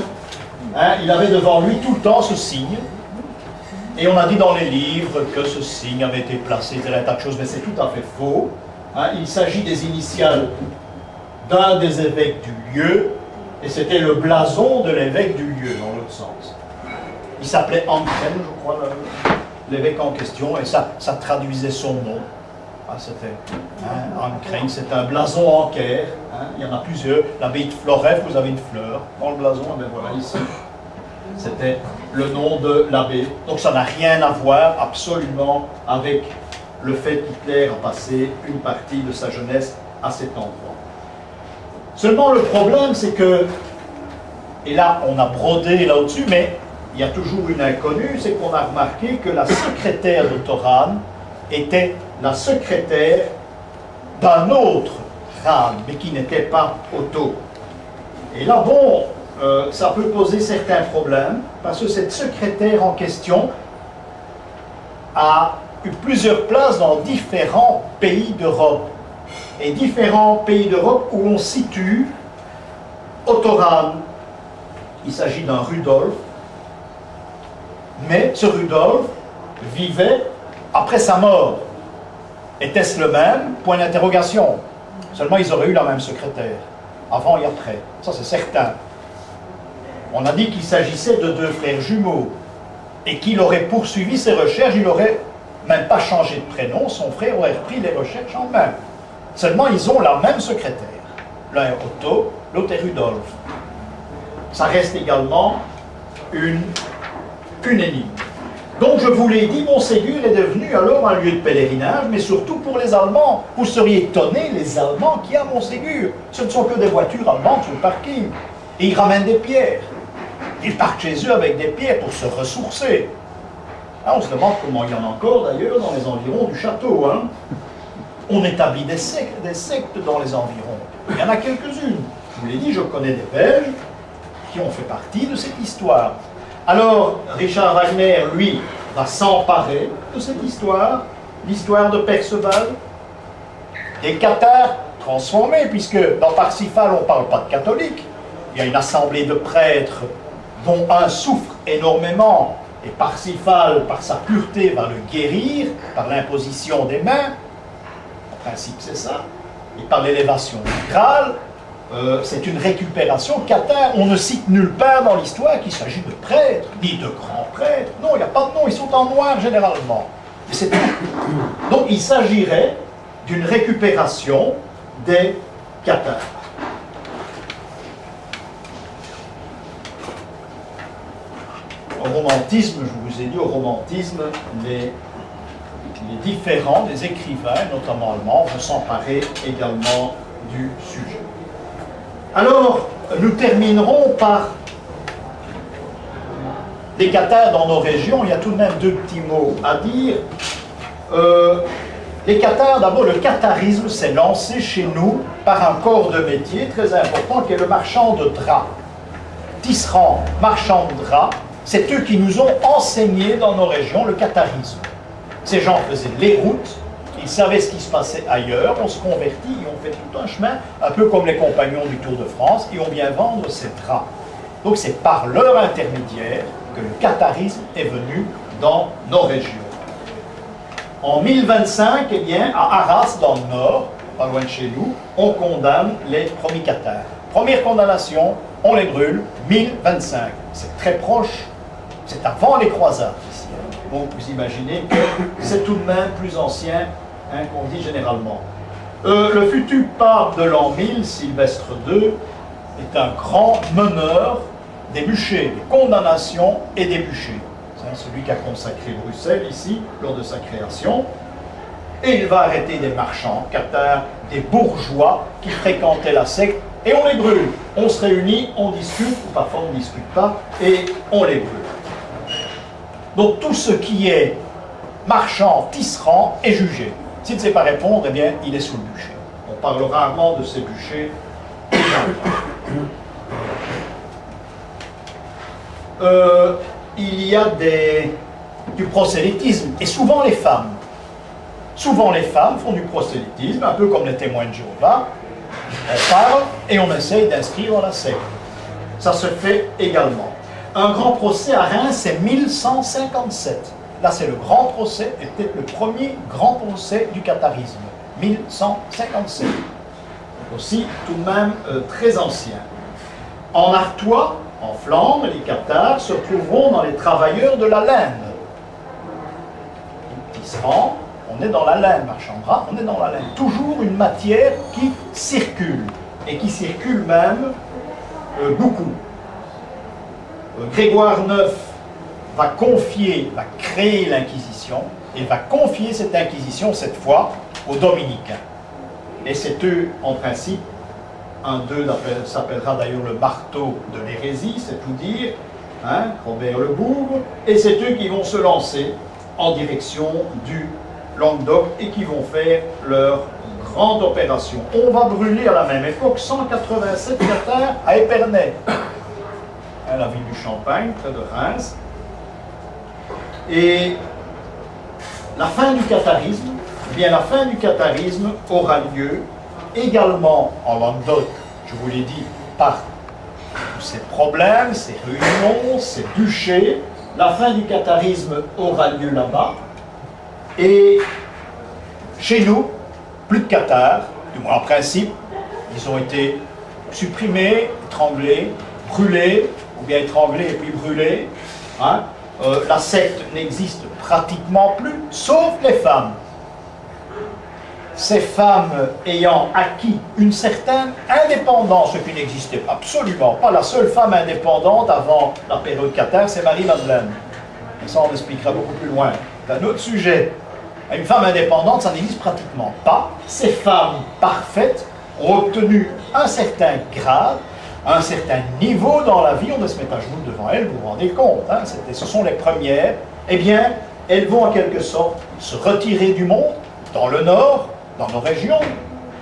tout le temps ce signe. Et on a dit dans les livres que ce signe avait été placé, un tas de choses, mais c'est tout à fait faux. Hein, il s'agit des initiales d'un des évêques du lieu, et c'était le blason de l'évêque du lieu, dans l'autre sens. Il s'appelait Ankren, je crois, l'évêque en question, et ça traduisait son nom. Ah, c'était Ankren, c'est un blason en Caire, hein, il y en a plusieurs. L'abbaye de Floref, vous avez une fleur dans le blason, et bien voilà, ici. C'était le nom de l'abbé. Donc ça n'a rien à voir absolument avec le fait qu'Hitler a passé une partie de sa jeunesse à cet endroit. Seulement le problème c'est que, et là on a brodé là-dessus, mais il y a toujours une inconnue, c'est qu'on a remarqué que la secrétaire d'Otto Rahn était la secrétaire d'un autre Rahn, mais qui n'était pas Otto. Et là bon, ça peut poser certains problèmes, parce que cette secrétaire en question a eu plusieurs places dans différents pays d'Europe. Et différents pays d'Europe où on situe Otto Rahn. Il s'agit d'un Rudolf, mais ce Rudolf vivait après sa mort. Était-ce le même? Point d'interrogation. Seulement ils auraient eu la même secrétaire, avant et après. Ça c'est certain. On a dit qu'il s'agissait de 2 frères jumeaux et qu'il aurait poursuivi ses recherches, il n'aurait même pas changé de prénom, son frère aurait repris les recherches en main. Seulement, ils ont la même secrétaire. L'un est Otto, l'autre est Rudolf. Ça reste également une énigme. Donc, je vous l'ai dit, Montségur est devenu alors un lieu de pèlerinage, mais surtout pour les Allemands. Vous seriez étonnés, les Allemands, qu'il y a à Montségur. Ce ne sont que des voitures allemandes sur le parking. Et ils ramènent des pierres. Ils partent chez eux avec des pierres pour se ressourcer. Ah, on se demande comment il y en a encore d'ailleurs dans les environs du château. Hein. On établit des sectes dans les environs. Il y en a quelques-unes. Je vous l'ai dit, je connais des Belges qui ont fait partie de cette histoire. Alors, Richard Wagner, lui, va s'emparer de cette histoire, l'histoire de Perceval, des cathares transformés, puisque dans Parsifal, on ne parle pas de catholiques. Il y a une assemblée de prêtres dont un souffre énormément Et Parsifal, par sa pureté, va le guérir par l'imposition des mains. En principe, c'est ça. Et par l'élévation du Graal, c'est une récupération cathare. On ne cite nulle part dans l'histoire qu'il s'agit de prêtres, ni de grands prêtres. Non, il n'y a pas de nom, ils sont en noir généralement. Et c'est tout. Donc il s'agirait d'une récupération des cathares. Au romantisme, je vous ai dit, au romantisme, les différents, les écrivains, notamment allemands, vont s'emparer également du sujet. Alors, nous terminerons par des cathares dans nos régions. Il y a tout de même deux petits mots à dire. Les cathares, d'abord, le catharisme s'est lancé chez nous par un corps de métier très important qui est le marchand de draps. Tisserand, marchand de draps, c'est eux qui nous ont enseigné dans nos régions le catharisme. Ces gens faisaient les routes, ils savaient ce qui se passait ailleurs, on se convertit et on fait tout un chemin, un peu comme les compagnons du Tour de France, et on vient vendre ces draps. Donc c'est par leur intermédiaire que le catharisme est venu dans nos régions. En 1025, eh bien, à Arras, dans le nord, pas loin de chez nous, on condamne les premiers cathares. Première condamnation, on les brûle, 1025. C'est très proche, c'est avant les croisades ici. Donc vous imaginez que c'est tout de même plus ancien qu'on dit généralement. Le futur pape de l'an 1000, Sylvestre II, est un grand meneur des bûchers, des condamnations et des bûchers. C'est celui qui a consacré Bruxelles ici, lors de sa création. Et il va arrêter des marchands cathares, des bourgeois qui fréquentaient la secte, et on les brûle. On se réunit, on discute, ou parfois on ne discute pas, et on les brûle. Donc tout ce qui est marchand, tisserand est jugé. S'il ne sait pas répondre, eh bien, il est sous le bûcher. On parle rarement de ces bûchers. Il y a du prosélytisme, et souvent les femmes. Souvent les femmes font du prosélytisme, un peu comme les témoins de Jéhovah. On parle et on essaye d'inscrire dans la secte. Ça se fait également. Un grand procès à Reims, c'est 1157. Là, c'est le grand procès, et peut-être le premier grand procès du catharisme. 1157. Aussi, tout de même, très ancien. En Artois, en Flandre, les cathares se retrouveront dans les travailleurs de la laine. Tisserand, on est dans la laine, marchand de draps, on est dans la laine. Toujours une matière qui circule, et qui circule même beaucoup. Grégoire IX va créer l'Inquisition, et va confier cette Inquisition, cette fois, aux Dominicains. Et c'est eux, en principe, un d'eux s'appellera d'ailleurs le marteau de l'hérésie, c'est tout dire, hein, Robert le Bougre, et c'est eux qui vont se lancer en direction du Languedoc et qui vont faire leur grande opération. On va brûler à la même époque 187 cathares à Épernay, la ville du Champagne, près de Reims. Et la fin du catharisme, eh bien la fin du catharisme aura lieu également en Languedoc, je vous l'ai dit, par tous ces problèmes, ces réunions, ces bûchers. La fin du catharisme aura lieu là-bas. Et chez nous, plus de cathares, du moins en principe, ils ont été supprimés, étranglés, brûlés, ou bien étranglés et puis brûlés. Hein. La secte n'existe pratiquement plus, sauf les femmes. Ces femmes ayant acquis une certaine indépendance, ce qui n'existait absolument pas. La seule femme indépendante avant la période cathare, c'est Marie-Madeleine. Ça, on expliquera beaucoup plus loin. C'est un autre sujet. Une femme indépendante, ça n'existe pratiquement pas. Ces femmes parfaites ont obtenu un certain grade, un certain niveau dans la vie. On doit se mettre à genoux devant elles, vous vous rendez compte. Hein, ce sont les premières. Eh bien, elles vont en quelque sorte se retirer du monde, dans le nord, dans nos régions,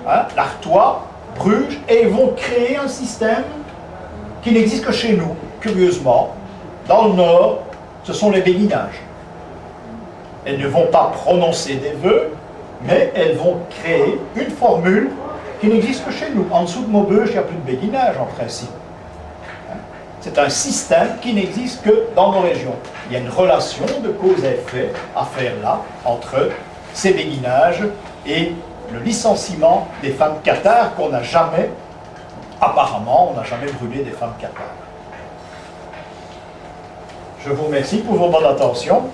hein, l'Artois, Bruges, et ils vont créer un système qui n'existe que chez nous, curieusement. Dans le nord, ce sont les béguinages. Elles ne vont pas prononcer des vœux, mais elles vont créer une formule qui n'existe que chez nous. En dessous de Maubeuge, il n'y a plus de béguinage en principe. Hein? C'est un système qui n'existe que dans nos régions. Il y a une relation de cause à effet à faire là, entre ces béguinages et le licenciement des femmes cathares qu'on n'a jamais, apparemment, on n'a jamais brûlé des femmes cathares. Je vous remercie pour votre bonne attention.